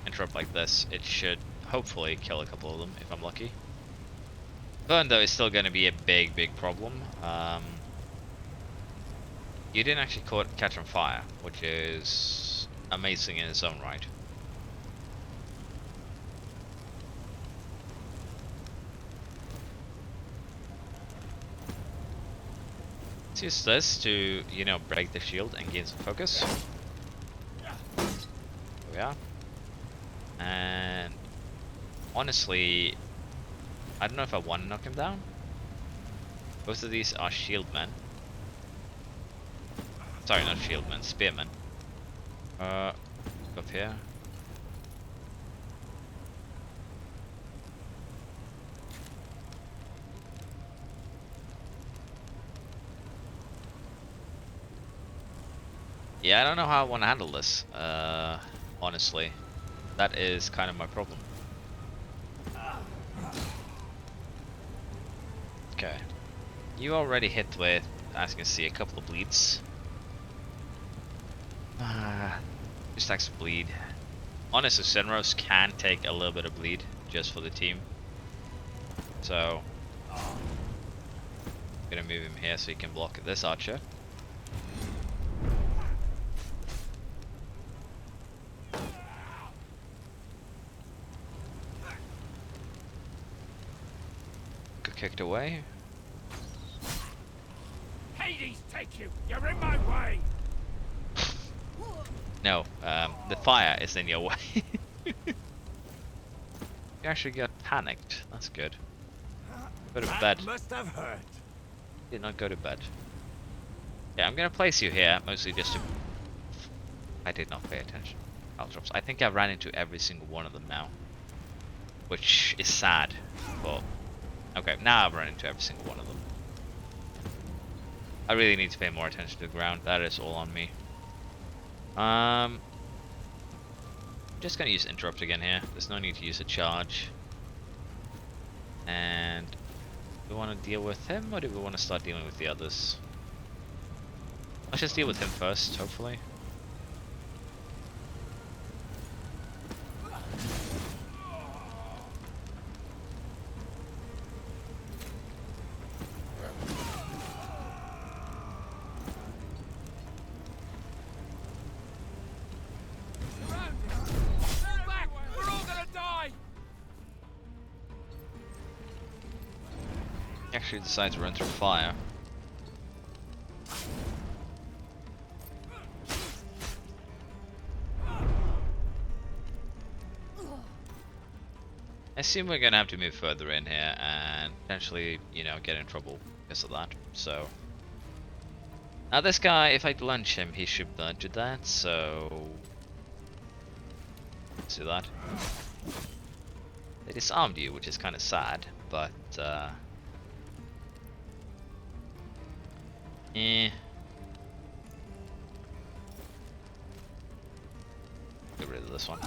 Interrupt like this, it should hopefully kill a couple of them if I'm lucky. Burn though is still going to be a big problem. You didn't actually catch on fire, which is amazing in its own right. Let's use this to, you know, break the shield and gain some focus. There we are. And honestly, I don't know if I want to knock him down. Both of these are shield men. Sorry, not shieldmen, spearmen. Up here. Yeah, I don't know how I want to handle this. Honestly, that is kind of my problem. Okay, you already hit with, as you can see, a couple of bleeds. Just stacks of bleed. Honestly, Senros can take a little bit of bleed just for the team. So, I'm gonna move him here so he can block this archer. Kicked away. Hades, take you! You're in my way! No, the fire is in your way. You actually got panicked. That's good. Go to bed. Must have hurt. Did not go to bed. Yeah, I'm gonna place you here, mostly just to... I did not pay attention. Caltrops. I think I ran into every single one of them now. Which is sad, but... Okay, now I've run into every single one of them. I really need to pay more attention to the ground. That is all on me. Just gonna use interrupt again here. There's no need to use a charge. And do we want to deal with him, or do we want to start dealing with the others? Let's just deal with him first, hopefully. Actually decides to run through fire. I assume we're gonna have to move further in here and potentially, you know, get in trouble because of that. So now this guy, if I lunge him, he should learn to that. So let's do that. They disarmed you, which is kind of sad, but Get rid of this one.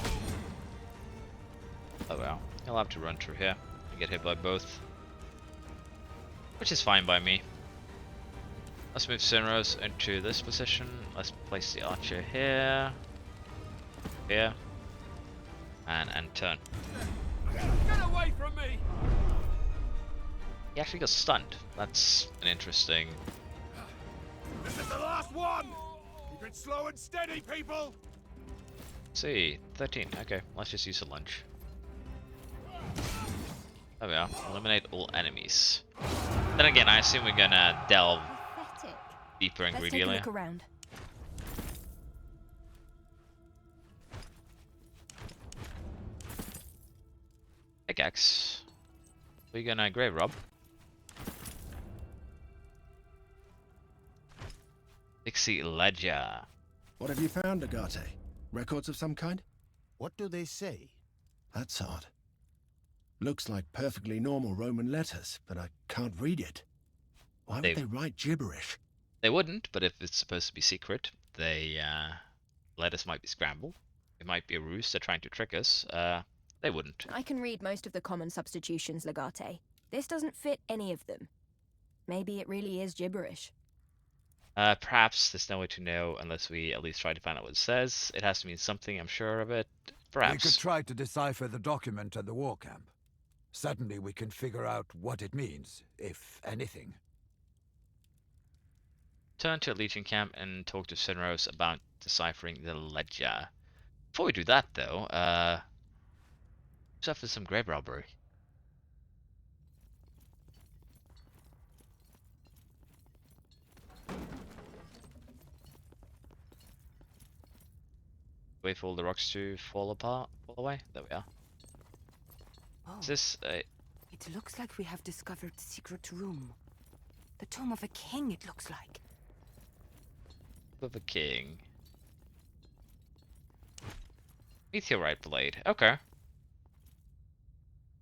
Oh well, he'll have to run through here and get hit by both, which is fine by me. Let's move Sinros into this position. Let's place the archer here, here, and turn. Get away from me! He actually got stunned. That's an interesting. This is the last one! Keep it slow and steady, people! see, 13. Okay, let's just use a lunge. There we are. Eliminate all enemies. Then again, I assume we're gonna delve deeper and Let's greedily. take a look around. Pickaxe. We're gonna grave rob. Dixie Ledger. What have you found, Legate? Records of some kind? What do they say? That's odd. Looks like perfectly normal Roman letters, but I can't read it. Why would they write gibberish? They wouldn't, but if it's supposed to be secret, letters might be scrambled. It might be a ruse. They're trying to trick us. They wouldn't. I can read most of the common substitutions, Legate. This doesn't fit any of them. Maybe it really is gibberish. Perhaps there's no way to know unless we at least try to find out what it says. It has to mean something, I'm sure of it. Perhaps. We could try to decipher the document at the war camp. Suddenly we can figure out what it means, if anything. Turn to a Legion camp and talk to Sinros about deciphering the ledger. Before we do that, though, suffer some grave robbery. Wait for all the rocks to fall away. There we are. Oh, Is this a... It looks like we have discovered the secret room. The tomb of a king, it looks like. of a king? Meteorite blade. Okay.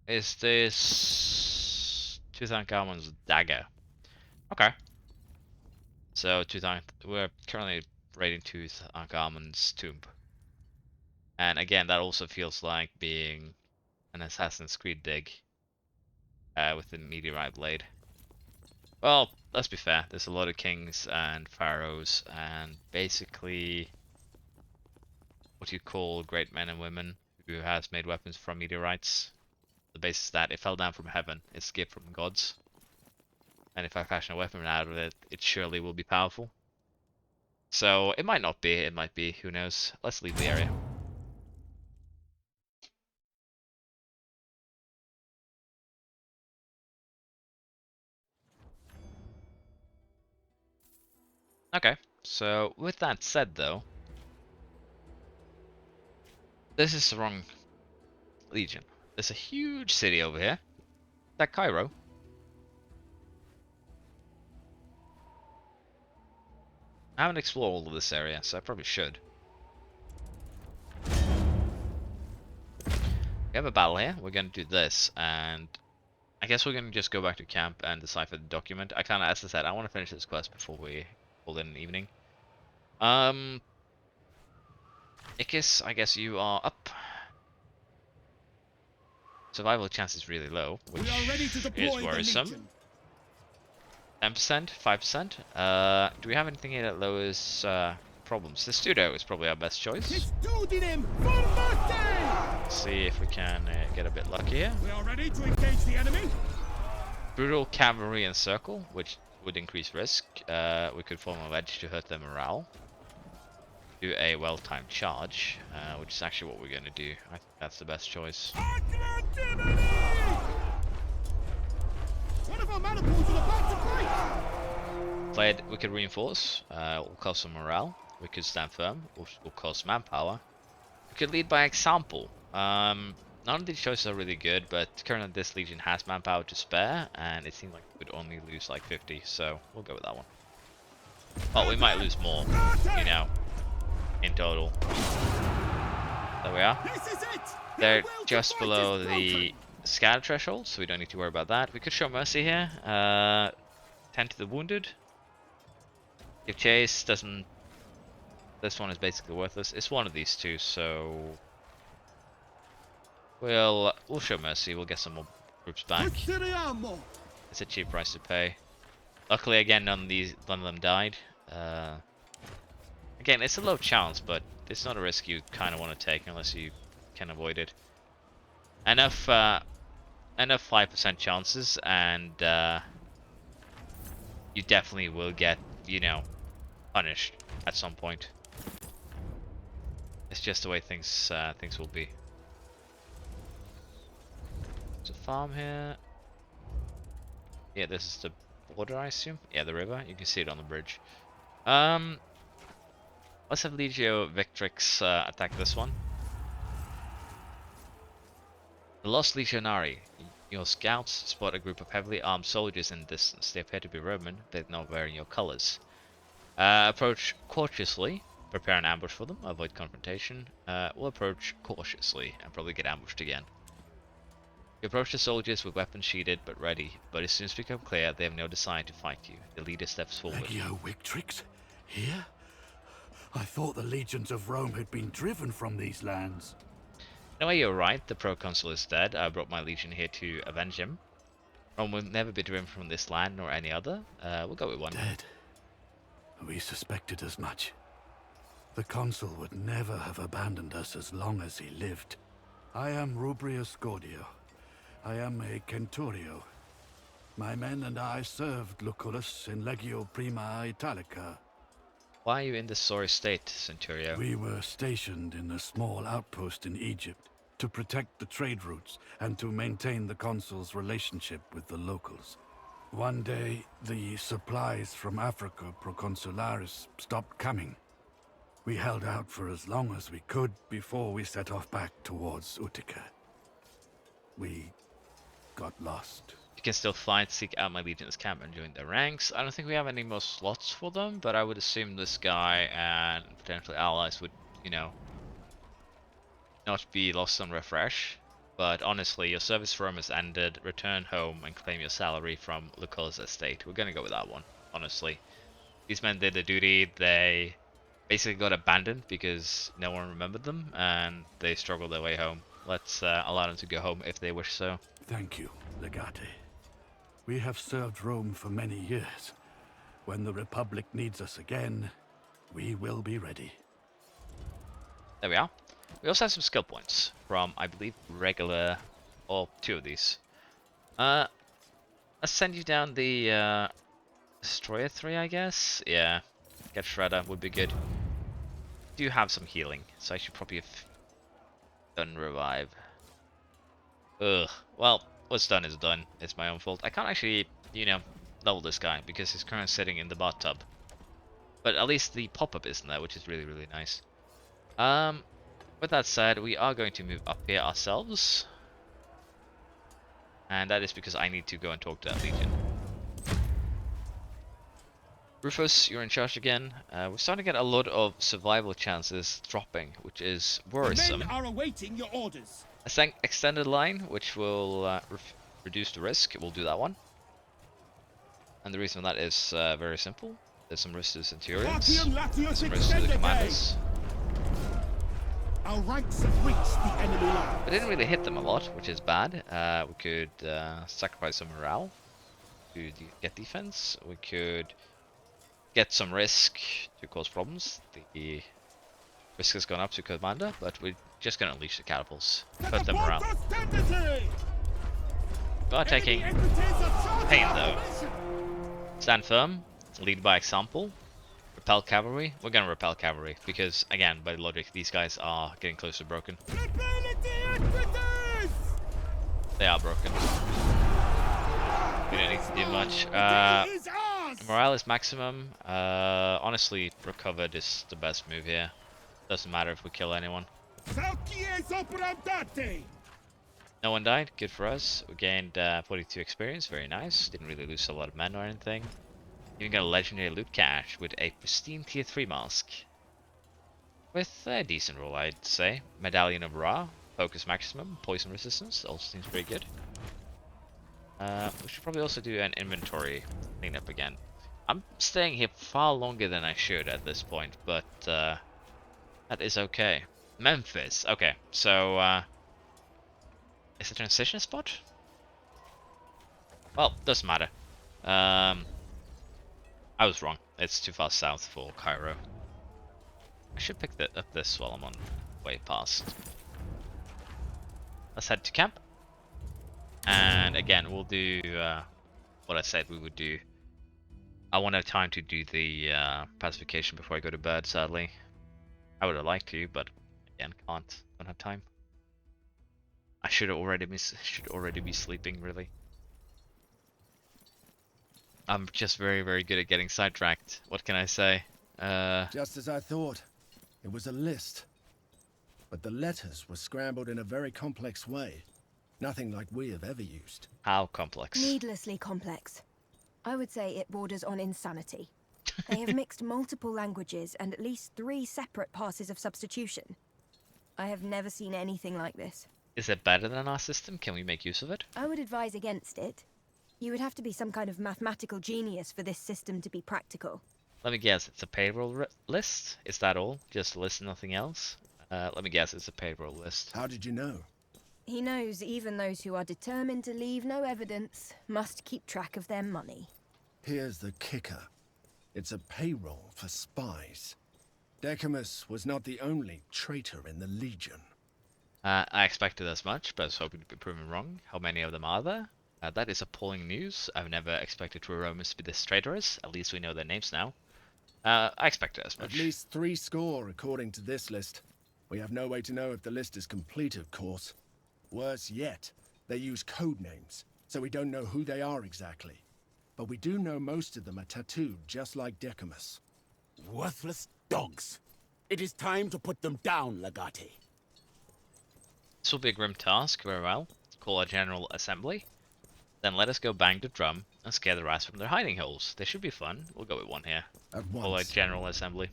Is this Tutankhamun's dagger? Okay. So we're currently raiding Tutankhamun's tomb. And again, that also feels like being an Assassin's Creed dig with the meteorite blade. Well, let's be fair. There's a lot of kings and pharaohs and basically what you call great men and women who has made weapons from meteorites. The basis that it fell down from heaven. It's a gift from gods. And if I fashion a weapon out of it, it surely will be powerful. So it might not be, it might be, who knows. Let's leave the area. Okay, so with that said though, this is the wrong legion. There's a huge city over here. Is that Cairo? I haven't explored all of this area, so I probably should. We have a battle here. We're going to do this, and I guess we're going to just go back to camp and decipher the document. I kind of, as I said, I want to finish this quest before we call it an evening. Ikis, I guess you are up. Survival chance is really low, which is worrisome. 10%, 5%. Do we have anything here that lowers problems? The Studio is probably our best choice. Let's see if we can get a bit lucky here. We are ready to engage the enemy. Brutal cavalry and circle, which would increase risk. We could form a wedge to hurt their morale. Do a well-timed charge, which is actually what we're going to do. I think that's the best choice. One of our maniples is about to break. We could reinforce. We'll cause some morale. We could stand firm. We'll cause manpower. We could lead by example. None of these choices are really good, but currently this legion has manpower to spare, and it seems like we would only lose like 50, so we'll go with that one. Well, we might lose more, you know, in total. There we are. They're just below the scatter threshold, so we don't need to worry about that. We could show mercy here. Tend to the wounded. If chase doesn't... This one is basically worthless. It's one of these two, so... We'll show mercy. We'll get some more groups back. It's a cheap price to pay. Luckily, again, none of them died. Again, it's a low chance, but it's not a risk you kind of want to take unless you can avoid it. Enough 5% chances, and you definitely will get, you know, punished at some point. It's just the way things will be. There's a farm here. Yeah, this is the border, I assume. Yeah, the river. You can see it on the bridge. Let's have Legio Victrix attack this one. The Lost Legionary. Your scouts spot a group of heavily armed soldiers in the distance. They appear to be Roman, but not wearing your colors. Approach cautiously. Prepare an ambush for them. Avoid confrontation. We'll approach cautiously and probably get ambushed again. You approach the soldiers with weapons sheatheded but ready, but as soon as it becomes clear they have no desire to fight you. The leader steps forward. Legio Victrix? Here? I thought the legions of Rome had been driven from these lands. No way, you're right. The proconsul is dead. I brought my legion here to avenge him. Rome will never be driven from this land nor any other. We'll go with one. Dead? We suspected as much. The consul would never have abandoned us as long as he lived. I am Rubrius Gordio. I am a Centurio. My men and I served Lucullus in Legio Prima Italica. Why are you in this sorry state, Centurio? We were stationed in a small outpost in Egypt to protect the trade routes and to maintain the consul's relationship with the locals. One day, the supplies from Africa Proconsularis stopped coming. We held out for as long as we could before we set off back towards Utica. We got lost. You can still find, seek out my legion's camp and join their ranks. I don't think we have any more slots for them, but I would assume this guy and potentially allies would, you know, not be lost on refresh. But honestly, your service for Rome has ended. Return home and claim your salary from Lucullus' estate. We're gonna go with that one, honestly. These men did their duty. They basically got abandoned because no one remembered them, and they struggled their way home. Let's allow them to go home if they wish so. Thank you, Legate. We have served Rome for many years. When the Republic needs us again, we will be ready. There we are. We also have some skill points from, I believe, regular, or 2 of these. Let's send you down the Destroyer 3, I guess? Yeah, get Shredder would be good. Do have some healing, so I should probably have done Revive. Ugh, well, what's done is done. It's my own fault. I can't actually, you know, level this guy because he's currently sitting in the bathtub. But at least the pop-up isn't there, which is really, really nice. With that said, we are going to move up here ourselves. And that is because I need to go and talk to that legion. Rufus, you're in charge again. We're starting to get a lot of survival chances dropping, which is worrisome. The men are awaiting your orders. Extended line, which will reduce the risk. We'll do that one. And the reason for that is very simple. There's some risk to the Centurions, some risk to the commanders. Our ranks have reached the enemy line. We didn't really hit them a lot, which is bad. We could sacrifice some morale to get defense. We could get some risk to cause problems. The risk has gone up to commander, but we're just going to unleash the catapults. Put them around. We are taking pain though. Stand firm, lead by example. Repel Cavalry. We're going to Repel Cavalry because, again, by logic, these guys are getting close to broken. They are broken. We don't need to do much. Morale is maximum. Honestly, recovered is the best move here. Doesn't matter if we kill anyone. No one died. Good for us. We gained 42 experience. Very nice. Didn't really lose a lot of men or anything. Even got a legendary loot cache with a pristine tier 3 mask. With a decent roll, I'd say. Medallion of Ra. Focus maximum. Poison resistance. Also seems pretty good. We should probably also do an inventory cleanup again. I'm staying here far longer than I should at this point, but that is okay. Memphis. Okay, so is it a transition spot? Well, doesn't matter. I was wrong. It's too far south for Cairo. I should pick up this while I'm on way past. Let's head to camp. And again, we'll do what I said we would do. I won't have time to do the pacification before I go to bed, sadly. I would have liked to, but Again, can't. Don't have time. I should already be sleeping, really. I'm just very, very good at getting sidetracked. What can I say? Just as I thought. It was a list. But the letters were scrambled in a very complex way. Nothing like we have ever used. How complex? Needlessly complex. I would say it borders on insanity. They have mixed multiple languages and at least 3 separate passes of substitution. I have never seen anything like this. Is it better than our system? Can we make use of it? I would advise against it. You would have to be some kind of mathematical genius for this system to be practical. Let me guess, it's a payroll list? Is that all? Just a list and nothing else? Let me guess, it's a payroll list. How did you know? He knows even those who are determined to leave no evidence must keep track of their money. Here's the kicker. It's a payroll for spies. Decimus was not the only traitor in the Legion. I expected as much, but I was hoping to be proven wrong. How many of them are there? That is appalling news. I've never expected true Romans to be this traitorous. At least we know their names now. I expected as much. At least 3 score, according to this list. We have no way to know if the list is complete, of course. Worse yet, they use code names, so we don't know who they are exactly. But we do know most of them are tattooed just like Decimus. Worthless dogs. It is time to put them down, Legate. This will be a grim task. Very well. Call a general assembly. Then let us go bang the drum and scare the rats from their hiding holes. They should be fun. We'll go with 1 here. At once. Call a general assembly.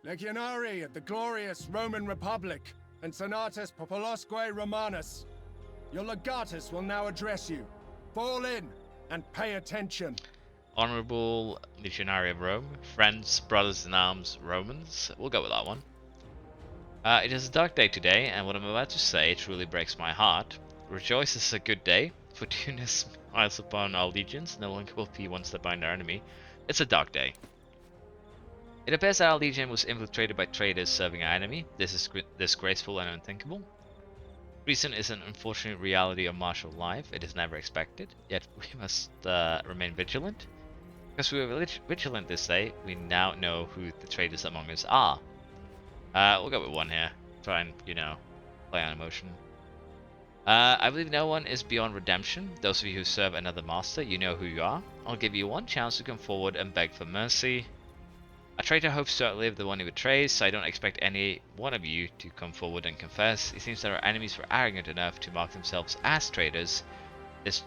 Legionary of the glorious Roman Republic and Senatus Populosque Romanus. Your legatus will now address you. Fall in and pay attention. Honorable Legionary of Rome, friends, brothers in arms, Romans. We'll go with that one. It is a dark day today, and what I'm about to say truly breaks my heart. Rejoice is a good day. Fortunus smiles upon our legions, no longer will be one step behind our enemy. It's a dark day. It appears that our legion was infiltrated by traitors serving our enemy. This is disgraceful and unthinkable. Treason is an unfortunate reality of martial life. It is never expected, yet we must remain vigilant. Because we were vigilant this day, we now know who the traitors among us are. We'll go with 1 here. Try and, you know, play on emotion. I believe no one is beyond redemption. Those of you who serve another master, you know who you are. I'll give you 1 chance to come forward and beg for mercy. A traitor hopes to outlive the one he betrays, so I don't expect any one of you to come forward and confess. It seems that our enemies were arrogant enough to mark themselves as traitors.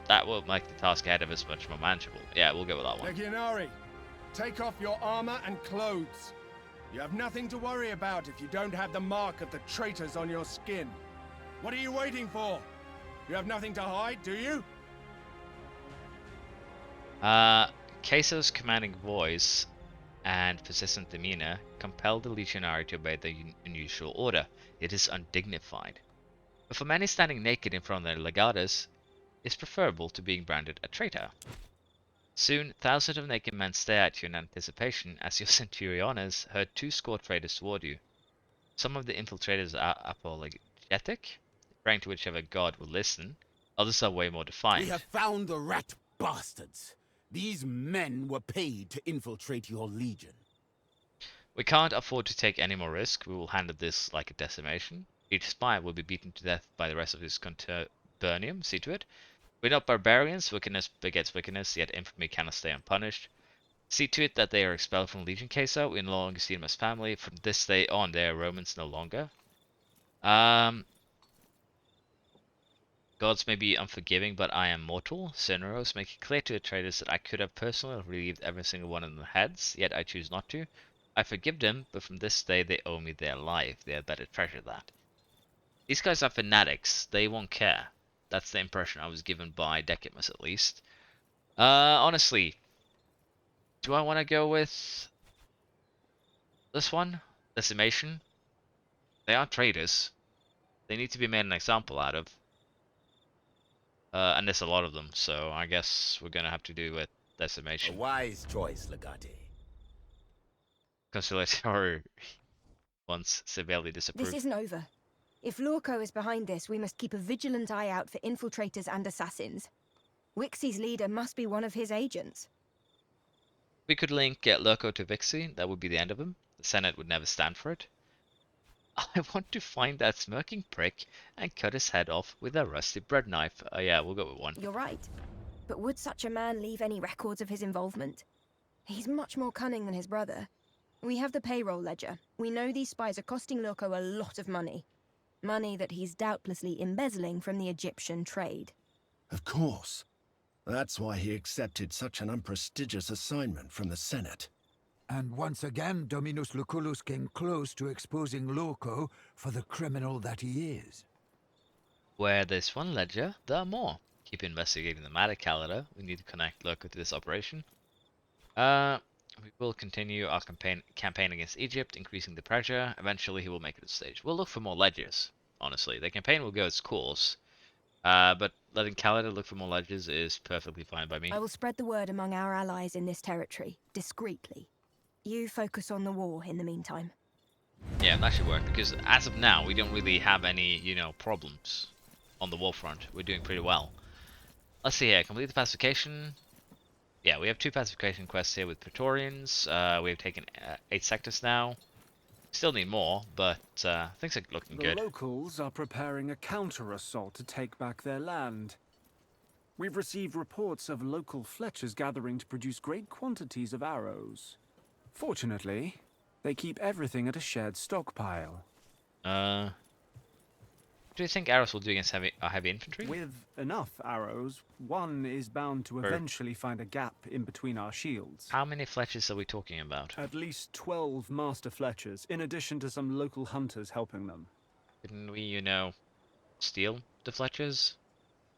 That will make the task ahead of us much more manageable. Yeah, we'll go with that 1. Legionary, take off your armor and clothes. You have nothing to worry about if you don't have the mark of the traitors on your skin. What are you waiting for? You have nothing to hide, do you? Queso's commanding voice and persistent demeanor compel the legionary to obey the unusual order. It is undignified. But for many standing naked in front of their legatus, it's preferable to being branded a traitor. Soon, thousands of naked men stare at you in anticipation as your centuriones herd 2 score traitors toward you. Some of the infiltrators are apologetic, praying to whichever god will listen. Others are way more defiant. We have found the rat bastards. These men were paid to infiltrate your legion. We can't afford to take any more risk. We will handle this like a decimation. Each spy will be beaten to death by the rest of his contubernium. See to it. We're not barbarians. Wickedness begets wickedness, yet infamy cannot stay unpunished. See to it that they are expelled from Legion Queso. We no longer see them as family. From this day on, they are Romans no longer. Gods may be unforgiving, but I am mortal. Cineros make it clear to the traitors that I could have personally relieved every single one of their heads, yet I choose not to. I forgive them, but from this day they owe me their life. They had better treasure that. These guys are fanatics. They won't care. That's the impression I was given by Decimus, at least. Honestly, do I want to go with this one? Decimation? They are traitors. They need to be made an example out of. And there's a lot of them, so I guess we're gonna have to do with decimation. A wise choice, Legate. Conciliatory once severely disapproved. This isn't over. If Lorco is behind this, we must keep a vigilant eye out for infiltrators and assassins. Wixie's leader must be one of his agents. We could link Lurko to Vixie. That would be the end of him. The The Senate would never stand for it. I want to find that smirking prick and cut his head off with a rusty bread knife. Yeah, we'll go with 1. You're right. But would such a man leave any records of his involvement? He's much more cunning than his brother. We have the payroll ledger. We know these spies are costing Loco a lot of money. Money that he's doubtlessly embezzling from the Egyptian trade. Of course. That's why he accepted such an unprestigious assignment from the Senate. And once again, Dominus Lucullus came close to exposing Loco for the criminal that he is. Where there's one ledger, there are more. Keep investigating the matter, calendar. We need to connect Loco to this operation. We will continue our campaign against Egypt, increasing the pressure. Eventually he will make it to stage. We'll look for more ledgers, honestly. The campaign will go its course. But letting Calendar look for more ledgers is perfectly fine by me. I will spread the word among our allies in this territory, discreetly. You focus on the war in the meantime. Yeah, that should work, because as of now, we don't really have any, problems on the war front. We're doing pretty well. Let's see here. Complete the pacification. Yeah, we have 2 pacification quests here with Pretorians. We have taken 8 sectors now. Still need more, but things are looking good. The locals are preparing a counter-assault to take back their land. We've received reports of local fletchers gathering to produce great quantities of arrows. Fortunately, they keep everything at a shared stockpile. Do you think arrows will do against heavy infantry? With enough arrows, one is bound to eventually find a gap in between our shields. How many fletchers are we talking about? At least 12 master fletchers, in addition to some local hunters helping them. Couldn't we, steal the fletchers?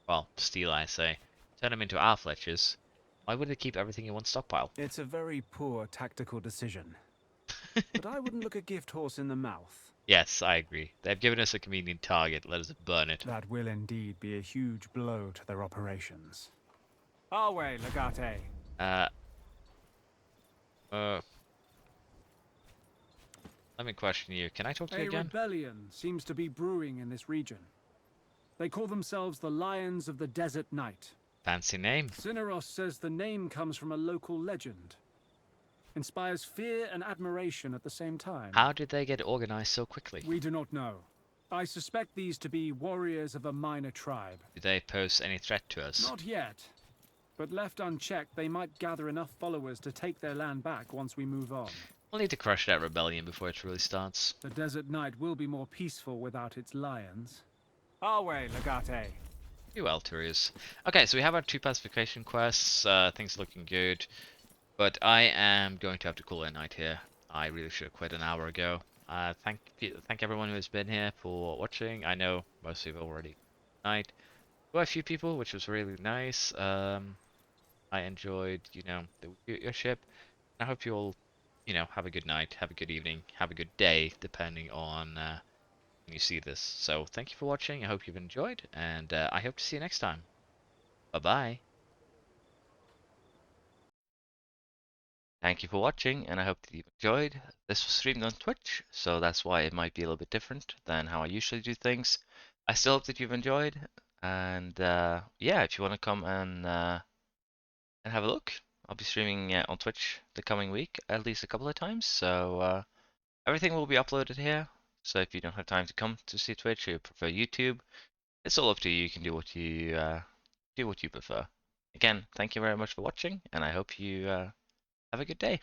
Well, steal, I say. Turn them into our fletchers. Why would they keep everything in one stockpile? It's a very poor tactical decision. But I wouldn't look a gift horse in the mouth. Yes, I agree. They've given us a convenient target. Let us burn it. That will indeed be a huge blow to their operations. Our way, Legate. Let me question you. Can I talk to you again? A rebellion seems to be brewing in this region. They call themselves the Lions of the Desert Night. Fancy name. Cineros says the name comes from a local legend. Inspires fear and admiration at the same time. How did they get organized so quickly? We do not know. I suspect these to be warriors of a minor tribe. Do they pose any threat to us? Not yet. But left unchecked, they might gather enough followers to take their land back once we move on. We'll need to crush that rebellion before it really starts. The Desert Night will be more peaceful without its lions. Our way, Legate. You well, Turius. Okay, so we have our 2 pacification quests. Things looking good. But I am going to have to call it a night here. I really should have quit an hour ago. Thank everyone who has been here for watching. I know most of you have already night. Quite a few people, which was really nice. I enjoyed, your ship. I hope you all, have a good night, have a good evening, have a good day, depending on when you see this. So thank you for watching. I hope you've enjoyed, and I hope to see you next time. Bye-bye. Thank you for watching, and I hope that you've enjoyed. This was streamed on Twitch, so that's why it might be a little bit different than how I usually do things. I still hope that you've enjoyed, and yeah, if you want to come and have a look, I'll be streaming on Twitch the coming week, at least a couple of times, so everything will be uploaded here. So if you don't have time to come to see Twitch or you prefer YouTube, it's all up to you. You can do what you prefer. Again, thank you very much for watching, and I hope you have a good day.